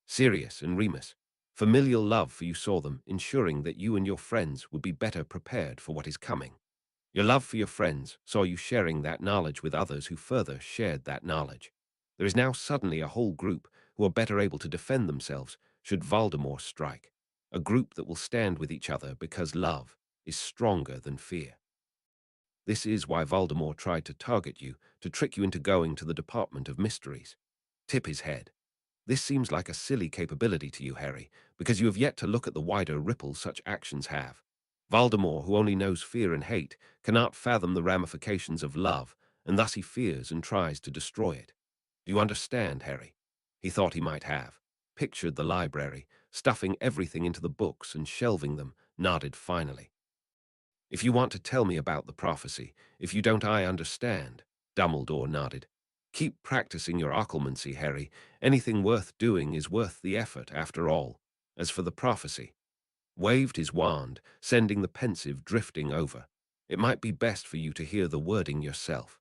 Sirius and Remus. Familial love for you saw them, ensuring that you and your friends would be better prepared for what is coming. Your love for your friends saw you sharing that knowledge with others who further shared that knowledge. There is now suddenly a whole group who are better able to defend themselves should Voldemort strike. A group that will stand with each other because love is stronger than fear. This is why Voldemort tried to target you, to trick you into going to the Department of Mysteries. Tip his head. This seems like a silly capability to you, Harry, because you have yet to look at the wider ripples such actions have. Voldemort, who only knows fear and hate, cannot fathom the ramifications of love, and thus he fears and tries to destroy it. Do you understand, Harry? He thought he might have. Pictured the library, stuffing everything into the books and shelving them, nodded finally. If you want to tell me about the prophecy, if you don't, I understand. Dumbledore nodded. Keep practicing your occlumency, Harry. Anything worth doing is worth the effort, after all. As for the prophecy, waved his wand, sending the pensive drifting over. It might be best for you to hear the wording yourself.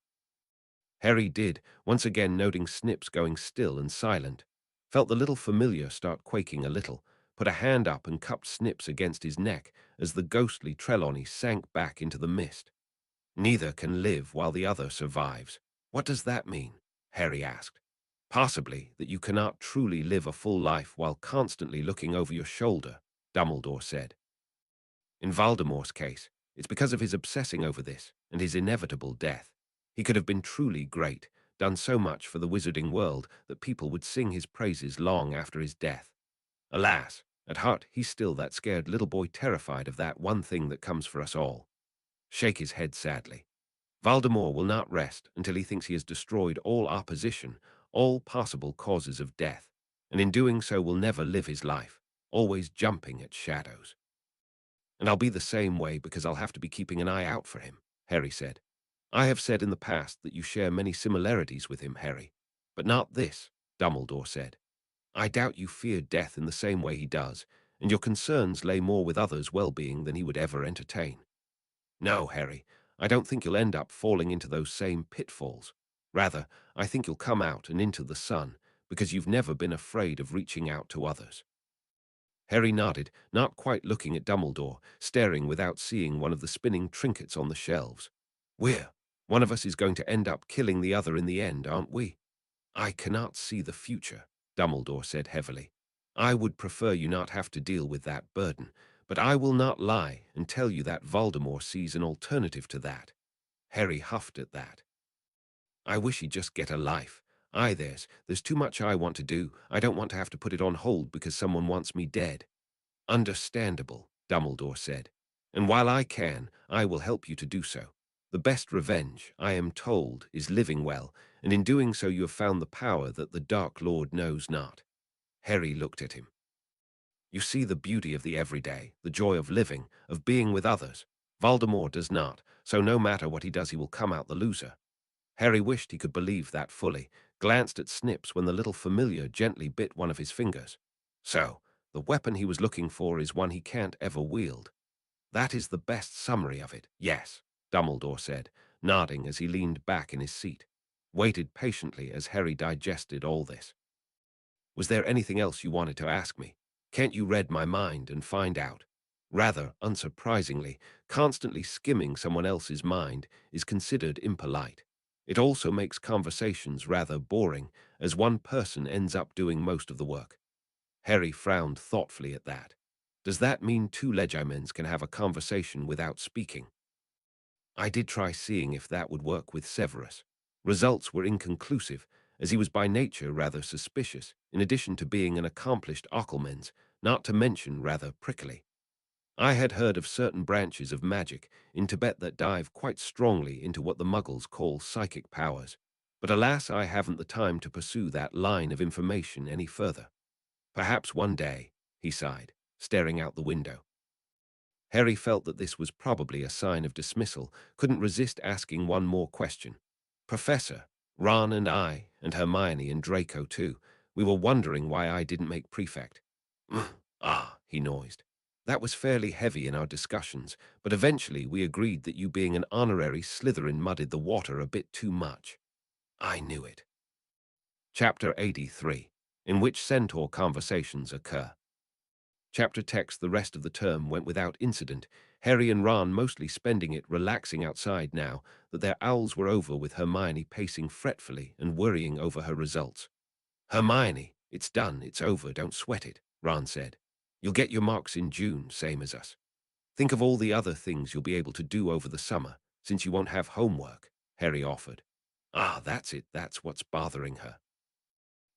Harry did, once again noting Snips going still and silent. Felt the little familiar start quaking a little, put a hand up and cupped Snips against his neck as the ghostly Trelawney sank back into the mist. Neither can live while the other survives. What does that mean? Harry asked. Possibly that you cannot truly live a full life while constantly looking over your shoulder, Dumbledore said. In Voldemort's case, it's because of his obsessing over this and his inevitable death. He could have been truly great, done so much for the wizarding world that people would sing his praises long after his death. Alas, at heart he's still that scared little boy terrified of that one thing that comes for us all. Shake his head sadly. Voldemort will not rest until he thinks he has destroyed all opposition, all possible causes of death, and in doing so will never live his life, always jumping at shadows. And I'll be the same way because I'll have to be keeping an eye out for him, Harry said. I have said in the past that you share many similarities with him, Harry, but not this, Dumbledore said. I doubt you fear death in the same way he does, and your concerns lay more with others' well-being than he would ever entertain. No, Harry, I don't think you'll end up falling into those same pitfalls. Rather, I think you'll come out and into the sun, because you've never been afraid of reaching out to others. Harry nodded, not quite looking at Dumbledore, staring without seeing one of the spinning trinkets on the shelves. One of us is going to end up killing the other in the end, aren't we? I cannot see the future, Dumbledore said heavily. I would prefer you not have to deal with that burden, but I will not lie and tell you that Voldemort sees an alternative to that. Harry huffed at that. I wish he'd just get a life. There's too much I want to do. I don't want to have to put it on hold because someone wants me dead. Understandable, Dumbledore said. And while I can, I will help you to do so. The best revenge, I am told, is living well, and in doing so you have found the power that the Dark Lord knows not. Harry looked at him. You see the beauty of the everyday, the joy of living, of being with others. Voldemort does not, so no matter what he does he will come out the loser. Harry wished he could believe that fully, glanced at Snips when the little familiar gently bit one of his fingers. So, the weapon he was looking for is one he can't ever wield. That is the best summary of it, yes, Dumbledore said, nodding as he leaned back in his seat, waited patiently as Harry digested all this. Was there anything else you wanted to ask me? Can't you read my mind and find out? Rather, unsurprisingly, constantly skimming someone else's mind is considered impolite. It also makes conversations rather boring, as one person ends up doing most of the work. Harry frowned thoughtfully at that. Does that mean two legimens can have a conversation without speaking? I did try seeing if that would work with Severus. Results were inconclusive, as he was by nature rather suspicious, in addition to being an accomplished occlumens, not to mention rather prickly. I had heard of certain branches of magic in Tibet that dive quite strongly into what the Muggles call psychic powers. But alas, I haven't the time to pursue that line of information any further. Perhaps one day, he sighed, staring out the window. Harry felt that this was probably a sign of dismissal, couldn't resist asking one more question. Professor, Ron and I, and Hermione and Draco too, we were wondering why I didn't make prefect. He noised. That was fairly heavy in our discussions, but eventually we agreed that you being an honorary Slytherin muddied the water a bit too much. I knew it. Chapter 83, in which centaur conversations occur. Chapter text the rest of the term went without incident, Harry and Ron mostly spending it relaxing outside now that their owls were over, with Hermione pacing fretfully and worrying over her results. Hermione, it's done, it's over, don't sweat it, Ron said. You'll get your marks in June, same as us. Think of all the other things you'll be able to do over the summer, since you won't have homework, Harry offered. That's it, that's what's bothering her.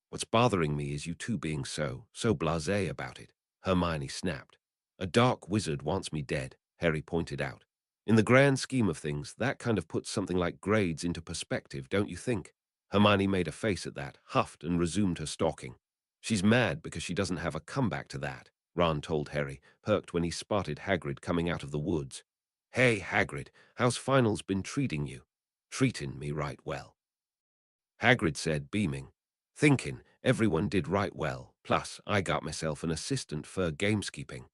What's bothering me is you two being so blasé about it, Hermione snapped. A dark wizard wants me dead, Harry pointed out. In the grand scheme of things, that kind of puts something like grades into perspective, don't you think? Hermione made a face at that, huffed, and resumed her stalking. She's mad because she doesn't have a comeback to that, Ron told Harry, perked when he spotted Hagrid coming out of the woods. Hey, Hagrid, how's finals been treating you? Treatin' me right well, Hagrid said, beaming. Thinking everyone did right well, plus I got myself an assistant for gameskeeping.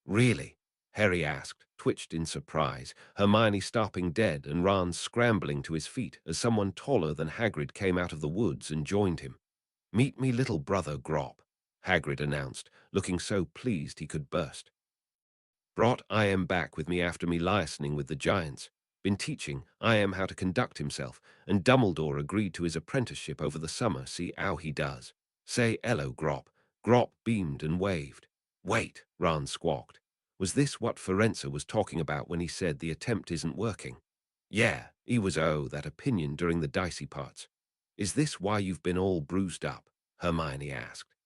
Really? Harry asked, twitched in surprise, Hermione stopping dead and Ron scrambling to his feet as someone taller than Hagrid came out of the woods and joined him. Meet me little brother Grop, Hagrid announced, looking so pleased he could burst. Brought I am back with me after me liasoning with the giants. Been teaching I am how to conduct himself, and Dumbledore agreed to his apprenticeship over the summer, see how he does. Say hello, Grop. Grop beamed and waved. Wait, Ron squawked. Was this what Ferenza was talking about when he said the attempt isn't working? Yeah, he was that opinion during the dicey parts. Is this why you've been all bruised up? Hermione asked.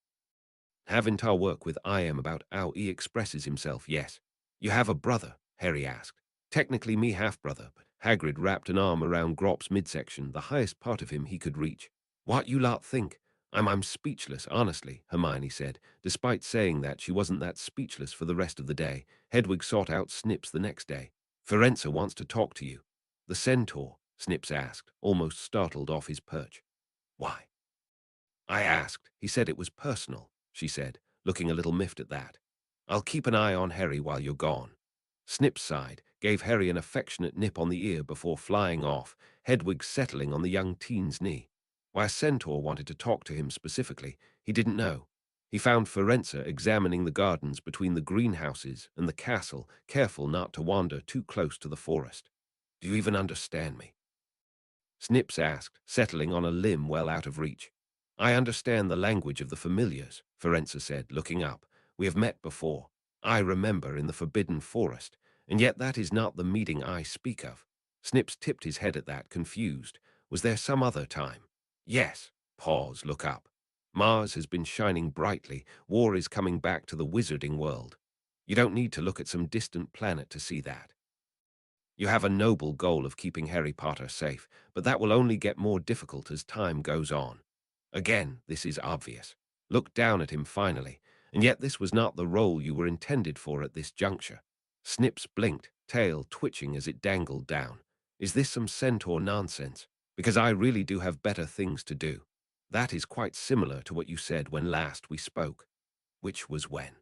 Haven't our work with I am about how he expresses himself, yes. You have a brother, Harry asked. Technically me half-brother, but Hagrid wrapped an arm around Grop's midsection, the highest part of him he could reach. What you lot think? I'm speechless, honestly, Hermione said. Despite saying that, she wasn't that speechless for the rest of the day. Hedwig sought out Snips the next day. Ferenza wants to talk to you. The centaur, Snips asked, almost startled off his perch. Why? I asked. He said it was personal, she said, looking a little miffed at that. I'll keep an eye on Harry while you're gone. Snip sighed, gave Harry an affectionate nip on the ear before flying off, Hedwig settling on the young teen's knee. Why a centaur wanted to talk to him specifically, he didn't know. He found Ferenza examining the gardens between the greenhouses and the castle, careful not to wander too close to the forest. Do you even understand me? Snips asked, settling on a limb well out of reach. I understand the language of the familiars, Ferenza said, looking up. We have met before. I remember in the Forbidden Forest, and yet that is not the meeting I speak of. Snips tipped his head at that, confused. Was there some other time? Yes. Pause, look up. Mars has been shining brightly. War is coming back to the wizarding world. You don't need to look at some distant planet to see that. You have a noble goal of keeping Harry Potter safe, but that will only get more difficult as time goes on. Again, this is obvious. Look down at him finally, and yet this was not the role you were intended for at this juncture. Snips blinked, tail twitching as it dangled down. Is this some centaur nonsense? Because I really do have better things to do. That is quite similar to what you said when last we spoke. Which was when?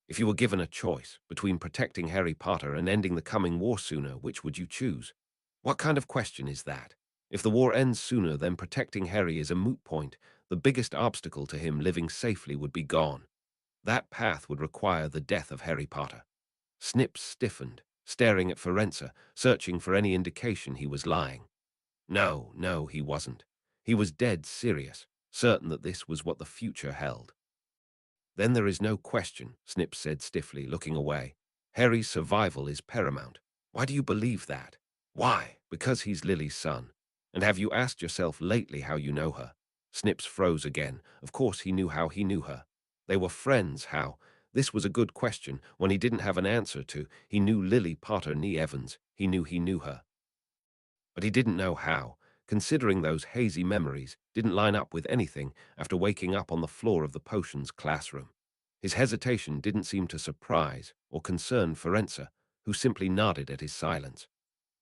If you were given a choice between protecting Harry Potter and ending the coming war sooner, which would you choose? What kind of question is that? If the war ends sooner, then protecting Harry is a moot point. The biggest obstacle to him living safely would be gone. That path would require the death of Harry Potter. Snips stiffened, staring at Ferenza, searching for any indication he was lying. No, he wasn't. He was dead serious, certain that this was what the future held. Then there is no question, Snips said stiffly, looking away. Harry's survival is paramount. Why do you believe that? Why? Because he's Lily's son. And have you asked yourself lately how you know her? Snips froze again. Of course he knew how he knew her. They were friends, how? This was a good question, one he didn't have an answer to. He knew Lily Potter nee Evans. He knew her. But he didn't know how. considering those hazy memories didn't line up with anything after waking up on the floor of the potions classroom. His hesitation didn't seem to surprise or concern Forenza, who simply nodded at his silence.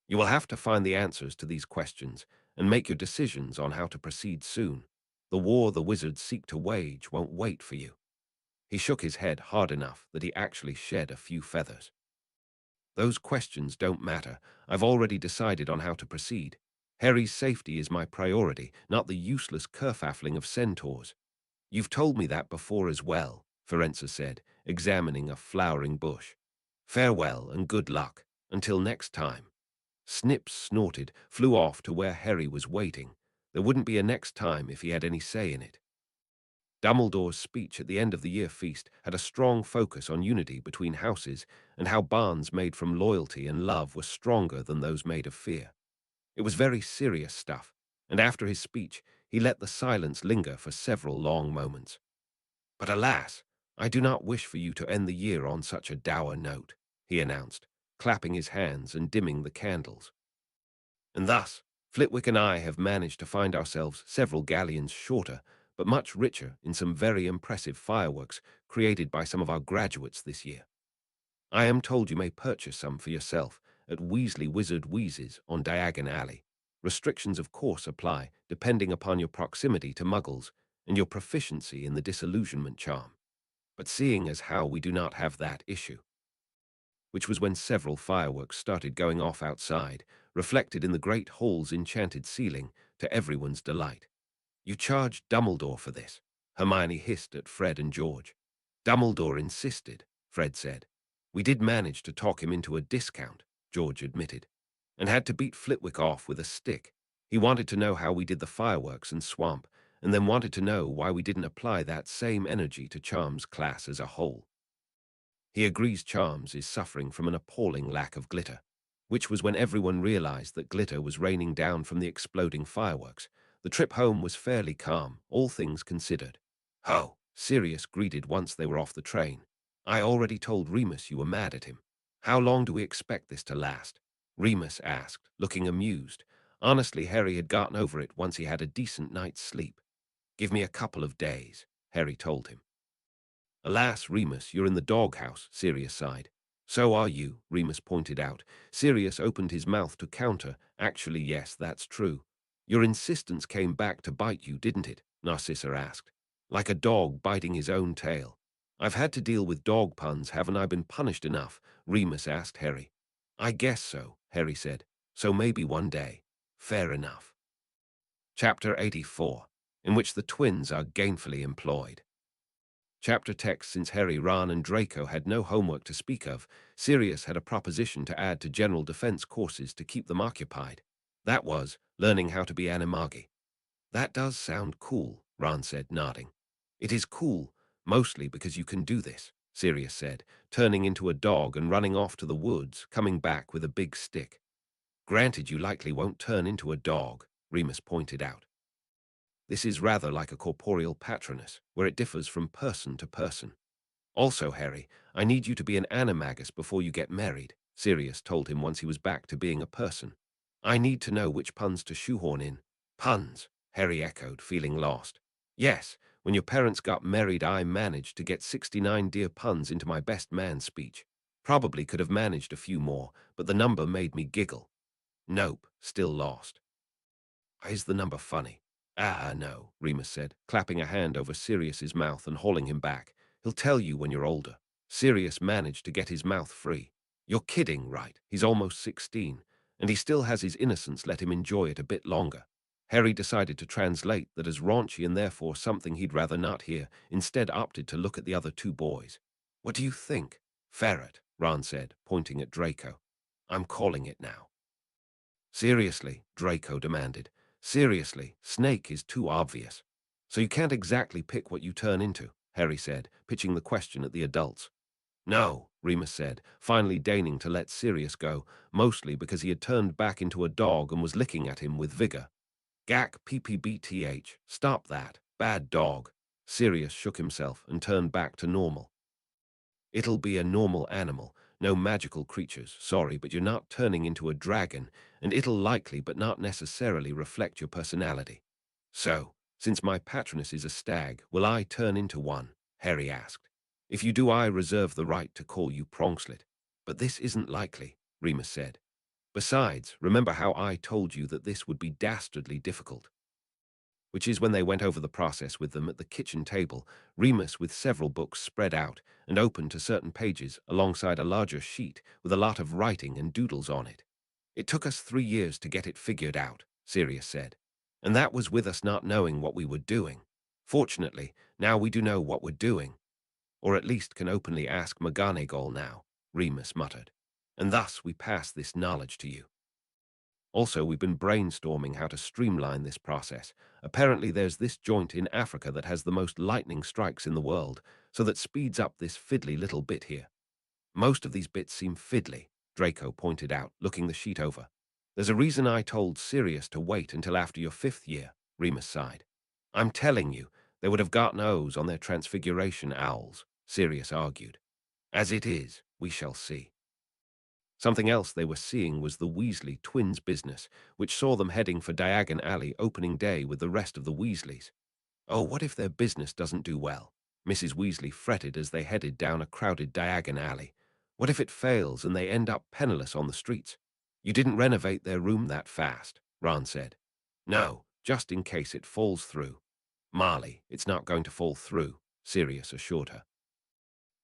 You will have to find the answers to these questions and make your decisions on how to proceed soon. The war the wizards seek to wage won't wait for you. He shook his head hard enough that he actually shed a few feathers. Those questions don't matter. I've already decided on how to proceed. Harry's safety is my priority, not the useless kerfuffling of centaurs. You've told me that before as well, Forenza said, examining a flowering bush. Farewell and good luck. Until next time. Snips snorted, flew off to where Harry was waiting. There wouldn't be a next time if he had any say in it. Dumbledore's speech at the end of the year feast had a strong focus on unity between houses and how bonds made from loyalty and love were stronger than those made of fear. It was very serious stuff, and after his speech, he let the silence linger for several long moments. But alas, I do not wish for you to end the year on such a dour note, he announced, clapping his hands and dimming the candles. And thus, Flitwick and I have managed to find ourselves several galleons shorter, but much richer in some very impressive fireworks created by some of our graduates this year. I am told you may purchase some for yourself at Weasley Wizard Wheezes on Diagon Alley. Restrictions of course apply, depending upon your proximity to muggles and your proficiency in the disillusionment charm. But seeing as how we do not have that issue, which was when several fireworks started going off outside, reflected in the great hall's enchanted ceiling, to everyone's delight. You charged Dumbledore for this, Hermione hissed at Fred and George. Dumbledore insisted, Fred said. We did manage to talk him into a discount, George admitted, and had to beat Flitwick off with a stick. He wanted to know how we did the fireworks and swamp, and then wanted to know why we didn't apply that same energy to Charms class as a whole. He agrees Charms is suffering from an appalling lack of glitter, which was when everyone realized that glitter was raining down from the exploding fireworks. The trip home was fairly calm, all things considered. Oh, Sirius greeted once they were off the train. I already told Remus you were mad at him. How long do we expect this to last? Remus asked, looking amused. Honestly, Harry had gotten over it once he had a decent night's sleep. Give me a couple of days, Harry told him. Alas, Remus, you're in the doghouse, Sirius sighed. So are you, Remus pointed out. Sirius opened his mouth to counter. Actually, yes, that's true. Your insistence came back to bite you, didn't it? Narcissa asked. Like a dog biting his own tail. I've had to deal with dog puns, haven't I been punished enough? Remus asked Harry. I guess so, Harry said. So maybe one day. Fair enough. Chapter 84, in which the twins are gainfully employed. Chapter text. Since Harry, Ron, and Draco had no homework to speak of, Sirius had a proposition to add to general defense courses to keep them occupied. That was, learning how to be animagi. That does sound cool, Ron said, nodding. It is cool, mostly because you can do this, Sirius said, turning into a dog and running off to the woods, coming back with a big stick. Granted, you likely won't turn into a dog, Remus pointed out. This is rather like a corporeal patronus, where it differs from person to person. Also, Harry, I need you to be an animagus before you get married, Sirius told him once he was back to being a person. I need to know which puns to shoehorn in. Puns, Harry echoed, feeling lost. Yes, when your parents got married, I managed to get 69 dear puns into my best man speech. Probably could have managed a few more, but the number made me giggle. Nope, still lost. Why is the number funny? Ah, no, Remus said, clapping a hand over Sirius's mouth and hauling him back. He'll tell you when you're older. Sirius managed to get his mouth free. You're kidding, right? He's almost 16, and he still has his innocence. Let him enjoy it a bit longer. Harry decided to translate that as raunchy and therefore something he'd rather not hear, instead opted to look at the other two boys. What do you think? Ferret, Ron said, pointing at Draco. I'm calling it now. Seriously, Draco demanded. Seriously, Snake is too obvious. So you can't exactly pick what you turn into, Harry said, pitching the question at the adults. No, Remus said, finally deigning to let Sirius go, mostly because he had turned back into a dog and was licking at him with vigor. Gak ppbth, stop that, bad dog. Sirius shook himself and turned back to normal. It'll be a normal animal, No magical creatures, sorry, but you're not turning into a dragon, and it'll likely but not necessarily reflect your personality. So, since my patroness is a stag, will I turn into one? Harry asked. If you do, I reserve the right to call you Pronkslet. But this isn't likely, Remus said. Besides, remember how I told you that this would be dastardly difficult. Which is when they went over the process with them at the kitchen table, Remus with several books spread out and open to certain pages alongside a larger sheet with a lot of writing and doodles on it. It took us 3 years to get it figured out, Sirius said. And that was with us not knowing what we were doing. Fortunately, now we do know what we're doing. Or at least can openly ask McGonagall now, Remus muttered. And thus we pass this knowledge to you. Also, we've been brainstorming how to streamline this process. Apparently, there's this joint in Africa that has the most lightning strikes in the world, so that speeds up this fiddly little bit here. Most of these bits seem fiddly, Draco pointed out, looking the sheet over. There's a reason I told Sirius to wait until after your 5th year, Remus sighed. I'm telling you, they would have gotten O's on their transfiguration owls, Sirius argued. As it is, we shall see. Something else they were seeing was the Weasley twins' business, which saw them heading for Diagon Alley opening day with the rest of the Weasleys. Oh, what if their business doesn't do well? Mrs. Weasley fretted as they headed down a crowded Diagon Alley. What if it fails and they end up penniless on the streets? You didn't renovate their room that fast, Ron said. No, just in case it falls through. Marley, it's not going to fall through, Sirius assured her.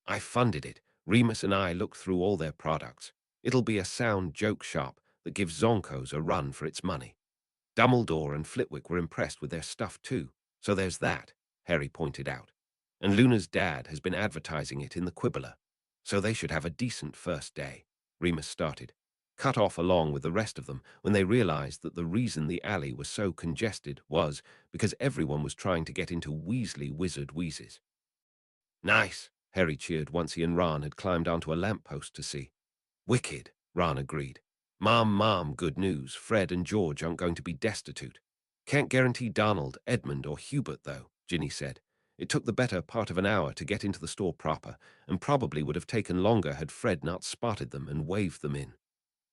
I funded it. Remus and I looked through all their products. It'll be a sound joke shop that gives Zonkos a run for its money. Dumbledore and Flitwick were impressed with their stuff too, so there's that, Harry pointed out. And Luna's dad has been advertising it in the Quibbler, so they should have a decent first day, Remus started, cut off along with the rest of them when they realized that the reason the alley was so congested was because everyone was trying to get into Weasley Wizard Wheezes. Nice, Harry cheered once he and Ron had climbed onto a lamppost to see. Wicked, Ron agreed. Mom, good news. Fred and George aren't going to be destitute. Can't guarantee Donald, Edmund, or Hubert, though, Ginny said. It took the better part of an hour to get into the store proper, and probably would have taken longer had Fred not spotted them and waved them in.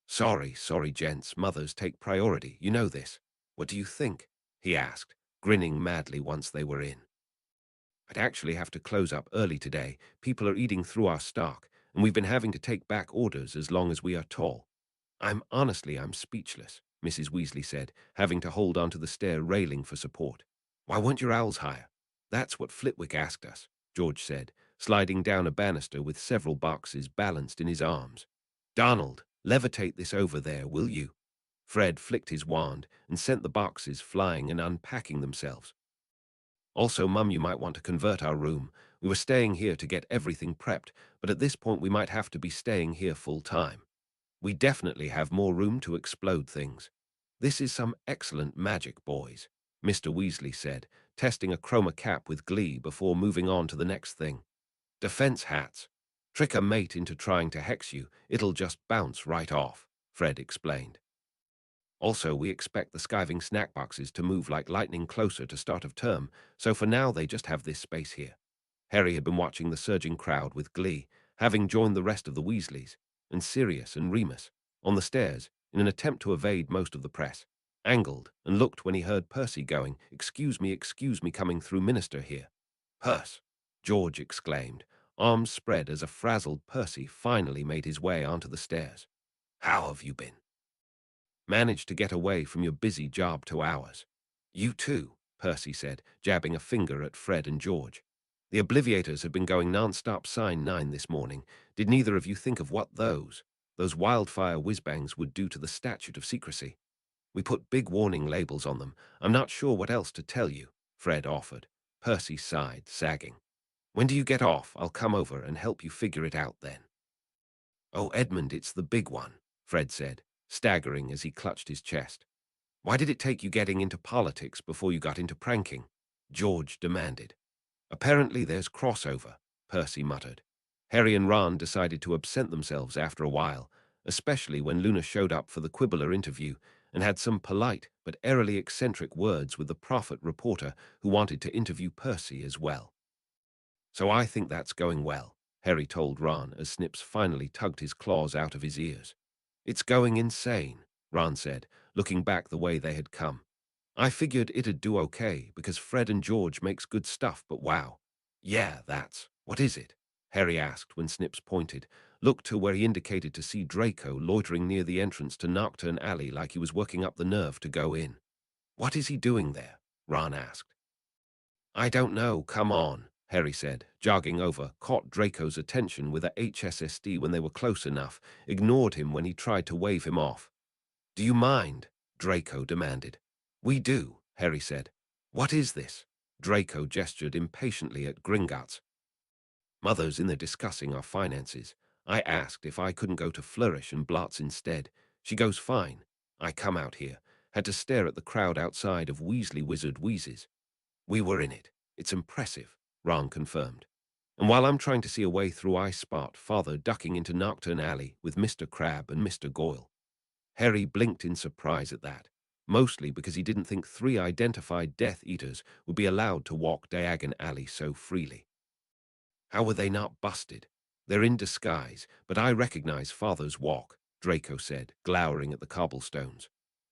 Sorry, gents. Mothers take priority. You know this. What do you think? He asked, grinning madly once they were in. I'd actually have to close up early today. People are eating through our stock, and we've been having to take back orders as long as we are tall. I'm speechless, Mrs. Weasley said, having to hold onto the stair railing for support. Why weren't your owls higher? That's what Flitwick asked us, George said, sliding down a banister with several boxes balanced in his arms. Donald, levitate this over there, will you? Fred flicked his wand and sent the boxes flying and unpacking themselves. Also, Mum, you might want to convert our room. We were staying here to get everything prepped, but at this point we might have to be staying here full time. We definitely have more room to explode things. This is some excellent magic, boys, Mr. Weasley said, testing a chroma cap with glee before moving on to the next thing. Defense hats. Trick a mate into trying to hex you, it'll just bounce right off, Fred explained. Also, we expect the skiving snack boxes to move like lightning closer to start of term, so for now they just have this space here. Harry had been watching the surging crowd with glee, having joined the rest of the Weasleys, and Sirius and Remus, on the stairs, in an attempt to evade most of the press, angled and looked when he heard Percy going, excuse me, coming through Minister here. Percy, George exclaimed, arms spread as a frazzled Percy finally made his way onto the stairs. How have you been? Managed to get away from your busy job to ours. You too, Percy said, jabbing a finger at Fred and George. The Obliviators had been going non-stop sign 9 this morning. Did neither of you think of what those wildfire whiz-bangs would do to the statute of secrecy? We put big warning labels on them. I'm not sure what else to tell you, Fred offered. Percy sighed, sagging. When do you get off? I'll come over and help you figure it out then. Oh, Edmund, it's the big one, Fred said, staggering as he clutched his chest. Why did it take you getting into politics before you got into pranking? George demanded. Apparently there's crossover, Percy muttered. Harry and Ron decided to absent themselves after a while, especially when Luna showed up for the Quibbler interview and had some polite but airily eccentric words with the prophet reporter who wanted to interview Percy as well. So I think that's going well, Harry told Ron as Snips finally tugged his claws out of his ears. It's going insane, Ron said, looking back the way they had come. I figured it'd do okay because Fred and George makes good stuff, but wow. Yeah, what is it? Harry asked when Snips pointed, looked to where he indicated to see Draco loitering near the entrance to Nocturne Alley like he was working up the nerve to go in. What is he doing there? Ron asked. I don't know, come on, Harry said, jogging over, caught Draco's attention with a HSSD when they were close enough, ignored him when he tried to wave him off. Do you mind? Draco demanded. We do, Harry said. What is this? Draco gestured impatiently at Gringotts. Mother's in there discussing our finances. I asked if I couldn't go to Flourish and Blotz instead. She goes fine. I come out here, had to stare at the crowd outside of Weasley Wizard Wheezes. We were in it. It's impressive, Ron confirmed. And while I'm trying to see a way through, I spot Father ducking into Nocturne Alley with Mr. Crabbe and Mr. Goyle. Harry blinked in surprise at that, mostly because he didn't think 3 identified Death Eaters would be allowed to walk Diagon Alley so freely. How were they not busted? They're in disguise, but I recognize Father's walk, Draco said, glowering at the cobblestones.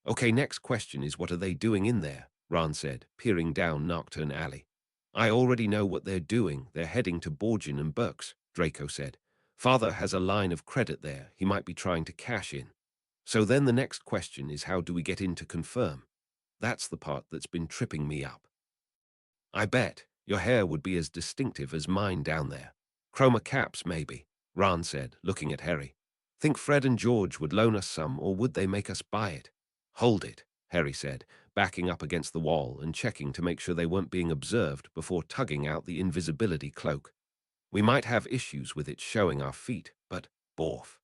Okay, next question is what are they doing in there? Ron said, peering down Nocturne Alley. I already know what they're doing. They're heading to Borgin and Burke's, Draco said. Father has a line of credit there. He might be trying to cash in. So then the next question is how do we get in to confirm? That's the part that's been tripping me up. I bet your hair would be as distinctive as mine down there. Chroma caps, maybe, Ron said, looking at Harry. Think Fred and George would loan us some, or would they make us buy it? Hold it, Harry said, backing up against the wall and checking to make sure they weren't being observed before tugging out the invisibility cloak. We might have issues with it showing our feet, but borf.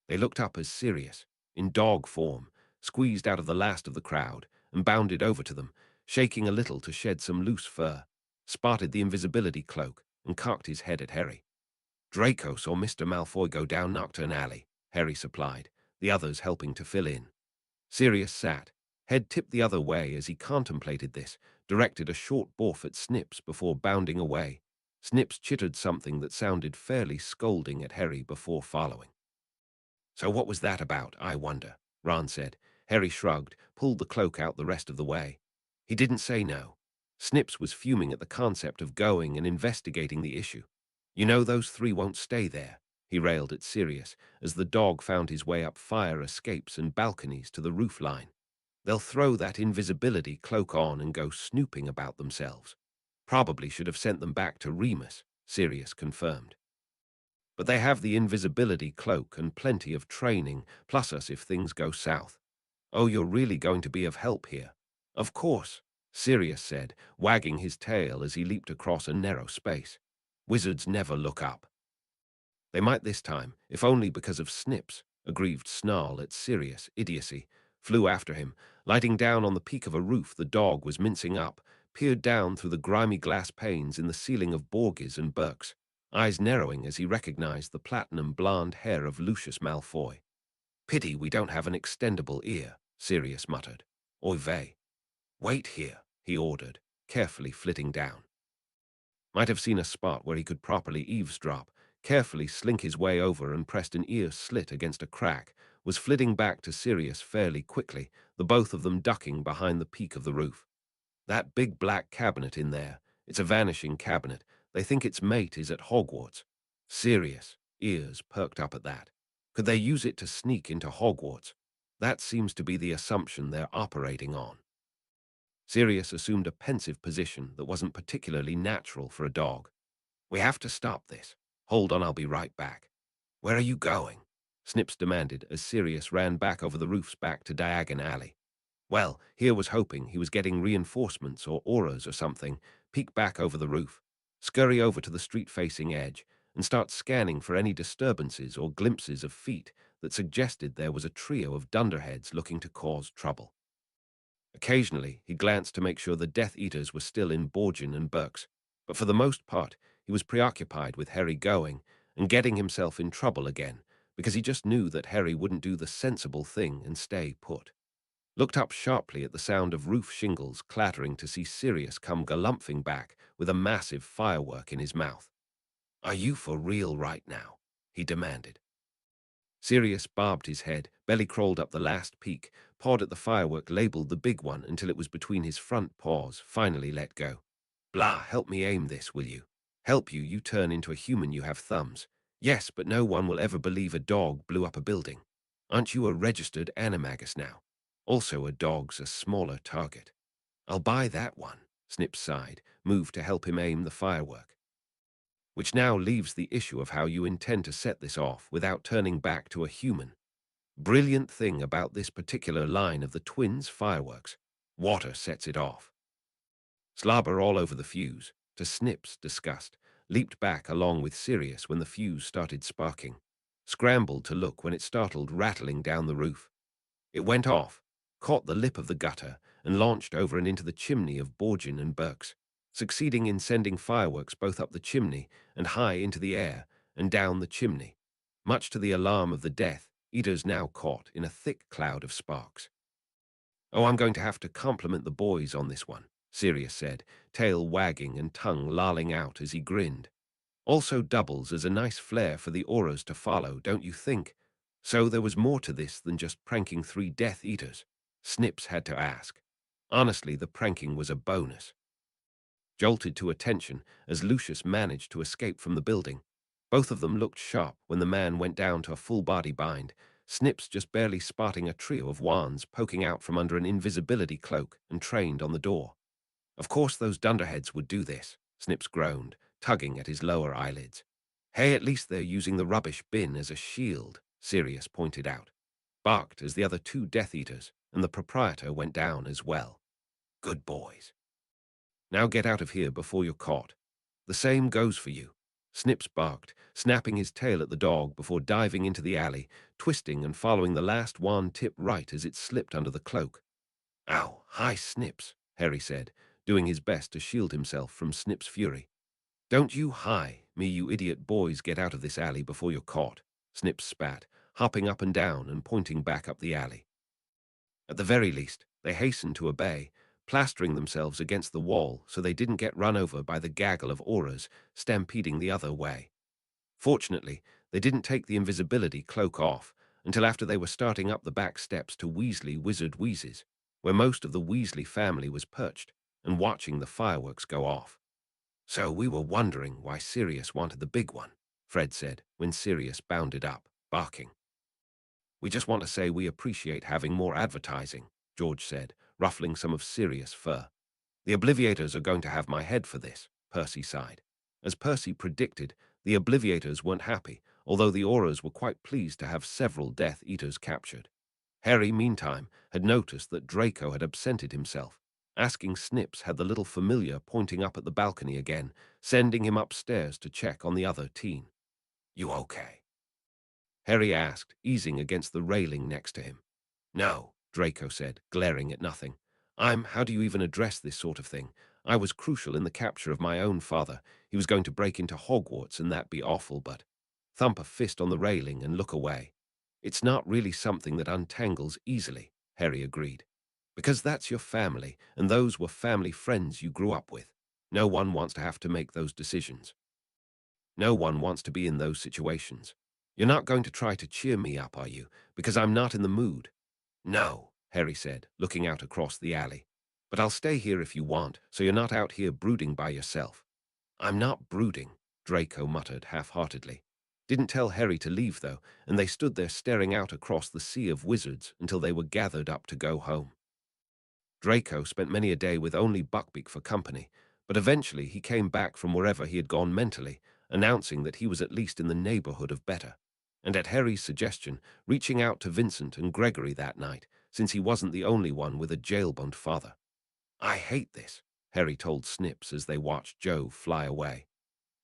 They looked up as Sirius, in dog form, squeezed out of the last of the crowd and bounded over to them, shaking a little to shed some loose fur, spotted the invisibility cloak and cocked his head at Harry. Draco saw Mr. Malfoy go down Nocturne Alley, Harry supplied, the others helping to fill in. Sirius sat, head tipped the other way as he contemplated this, directed a short borf at Snips before bounding away. Snips chittered something that sounded fairly scolding at Harry before following. So what was that about, I wonder? Ron said. Harry shrugged, pulled the cloak out the rest of the way. He didn't say no. Snips was fuming at the concept of going and investigating the issue. You know those 3 won't stay there, he railed at Sirius as the dog found his way up fire escapes and balconies to the roof line. They'll throw that invisibility cloak on and go snooping about themselves. Probably should have sent them back to Remus, Sirius confirmed. But they have the invisibility cloak and plenty of training, plus us if things go south. Oh, you're really going to be of help here. Of course, Sirius said, wagging his tail as he leaped across a narrow space. Wizards never look up. They might this time, if only because of Snips, a grieved snarl at Sirius' idiocy, flew after him, lighting down on the peak of a roof the dog was mincing up, peered down through the grimy glass panes in the ceiling of Borges and Burke's, eyes narrowing as he recognized the platinum blonde hair of Lucius Malfoy. Pity we don't have an extendable ear, Sirius muttered. Oy vey. Wait here, he ordered, carefully flitting down. Might have seen a spot where he could properly eavesdrop, carefully slink his way over and pressed an ear slit against a crack, was flitting back to Sirius fairly quickly, the both of them ducking behind the peak of the roof. That big black cabinet in there, it's a vanishing cabinet. They think its mate is at Hogwarts. Sirius, ears perked up at that. Could they use it to sneak into Hogwarts? That seems to be the assumption they're operating on. Sirius assumed a pensive position that wasn't particularly natural for a dog. We have to stop this. Hold on, I'll be right back. Where are you going? Snips demanded as Sirius ran back over the roof's back to Diagon Alley. Well, here was hoping he was getting reinforcements or auras or something, peek back over the roof, scurry over to the street-facing edge, and start scanning for any disturbances or glimpses of feet that suggested there was a trio of dunderheads looking to cause trouble. Occasionally, he glanced to make sure the Death Eaters were still in Borgin and Burke's, but for the most part, he was preoccupied with Harry going and getting himself in trouble again, because he just knew that Harry wouldn't do the sensible thing and stay put. Looked up sharply at the sound of roof shingles clattering to see Sirius come galumphing back with a massive firework in his mouth. Are you for real right now? He demanded. Sirius bobbed his head, belly crawled up the last peak, pawed at the firework labeled the big one until it was between his front paws, finally let go. Blah, help me aim this, will you? Help you, you turn into a human, you have thumbs. Yes, but no one will ever believe a dog blew up a building. Aren't you a registered animagus now? Also, a dog's a smaller target. I'll buy that one, Snips sighed, moved to help him aim the firework. Which now leaves the issue of how you intend to set this off without turning back to a human. Brilliant thing about this particular line of the twins' fireworks. Water sets it off. Slobber all over the fuse, to Snip's disgust, leaped back along with Sirius when the fuse started sparking, scrambled to look when it startled rattling down the roof. It went off, caught the lip of the gutter, and launched over and into the chimney of Borgin and Burke's, succeeding in sending fireworks both up the chimney and high into the air and down the chimney, much to the alarm of the Death Eaters now caught in a thick cloud of sparks. Oh, I'm going to have to compliment the boys on this one, Sirius said, tail wagging and tongue lolling out as he grinned. Also doubles as a nice flair for the auras to follow, don't you think? So there was more to this than just pranking 3 Death Eaters. Snips had to ask. Honestly, the pranking was a bonus. Jolted to attention as Lucius managed to escape from the building. Both of them looked sharp when the man went down to a full-body bind, Snips just barely spotting a trio of wands poking out from under an invisibility cloak and trained on the door. Of course those dunderheads would do this, Snips groaned, tugging at his lower eyelids. Hey, at least they're using the rubbish bin as a shield, Sirius pointed out. Barked as the other 2 Death Eaters and the proprietor went down as well. Good boys. Now get out of here before you're caught. The same goes for you. Snips barked, snapping his tail at the dog before diving into the alley, twisting and following the last wand tip right as it slipped under the cloak. Ow, hi, Snips, Harry said, doing his best to shield himself from Snip's fury. Don't you hi me, you idiot boys, get out of this alley before you're caught, Snips spat, hopping up and down and pointing back up the alley. At the very least, they hastened to obey, plastering themselves against the wall so they didn't get run over by the gaggle of auras stampeding the other way. Fortunately, they didn't take the invisibility cloak off until after they were starting up the back steps to Weasley Wizard Wheezes, where most of the Weasley family was perched and watching the fireworks go off. So we were wondering why Sirius wanted the big one, Fred said when Sirius bounded up, barking. We just want to say we appreciate having more advertising, George said, ruffling some of Sirius' fur. The Obliviators are going to have my head for this, Percy sighed. As Percy predicted, the Obliviators weren't happy, although the Auras were quite pleased to have several Death Eaters captured. Harry, meantime, had noticed that Draco had absented himself, asking Snips had the little familiar pointing up at the balcony again, sending him upstairs to check on the other teen. You okay? Harry asked, easing against the railing next to him. No, Draco said, glaring at nothing. How do you even address this sort of thing? I was crucial in the capture of my own father. He was going to break into Hogwarts and that'd be awful, but... Thump a fist on the railing and look away. It's not really something that untangles easily, Harry agreed. Because that's your family, and those were family friends you grew up with. No one wants to have to make those decisions. No one wants to be in those situations. You're not going to try to cheer me up, are you? Because I'm not in the mood. No, Harry said, looking out across the alley. But I'll stay here if you want, so you're not out here brooding by yourself. I'm not brooding, Draco muttered half-heartedly. Didn't tell Harry to leave, though, and they stood there staring out across the sea of wizards until they were gathered up to go home. Draco spent many a day with only Buckbeak for company, but eventually he came back from wherever he had gone mentally, announcing that he was at least in the neighborhood of better, and at Harry's suggestion, reaching out to Vincent and Gregory that night, since he wasn't the only one with a jailbound father. I hate this, Harry told Snips as they watched Joe fly away.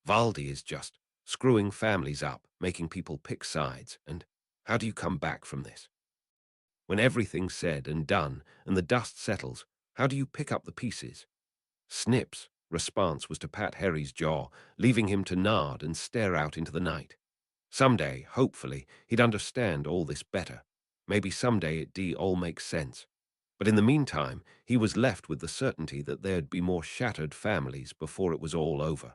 Valdi is just screwing families up, making people pick sides, and how do you come back from this? When everything's said and done and the dust settles, how do you pick up the pieces? Snip's response was to pat Harry's jaw, leaving him to nod and stare out into the night. Someday, hopefully, he'd understand all this better. Maybe someday it'd all make sense. But in the meantime, he was left with the certainty that there'd be more shattered families before it was all over.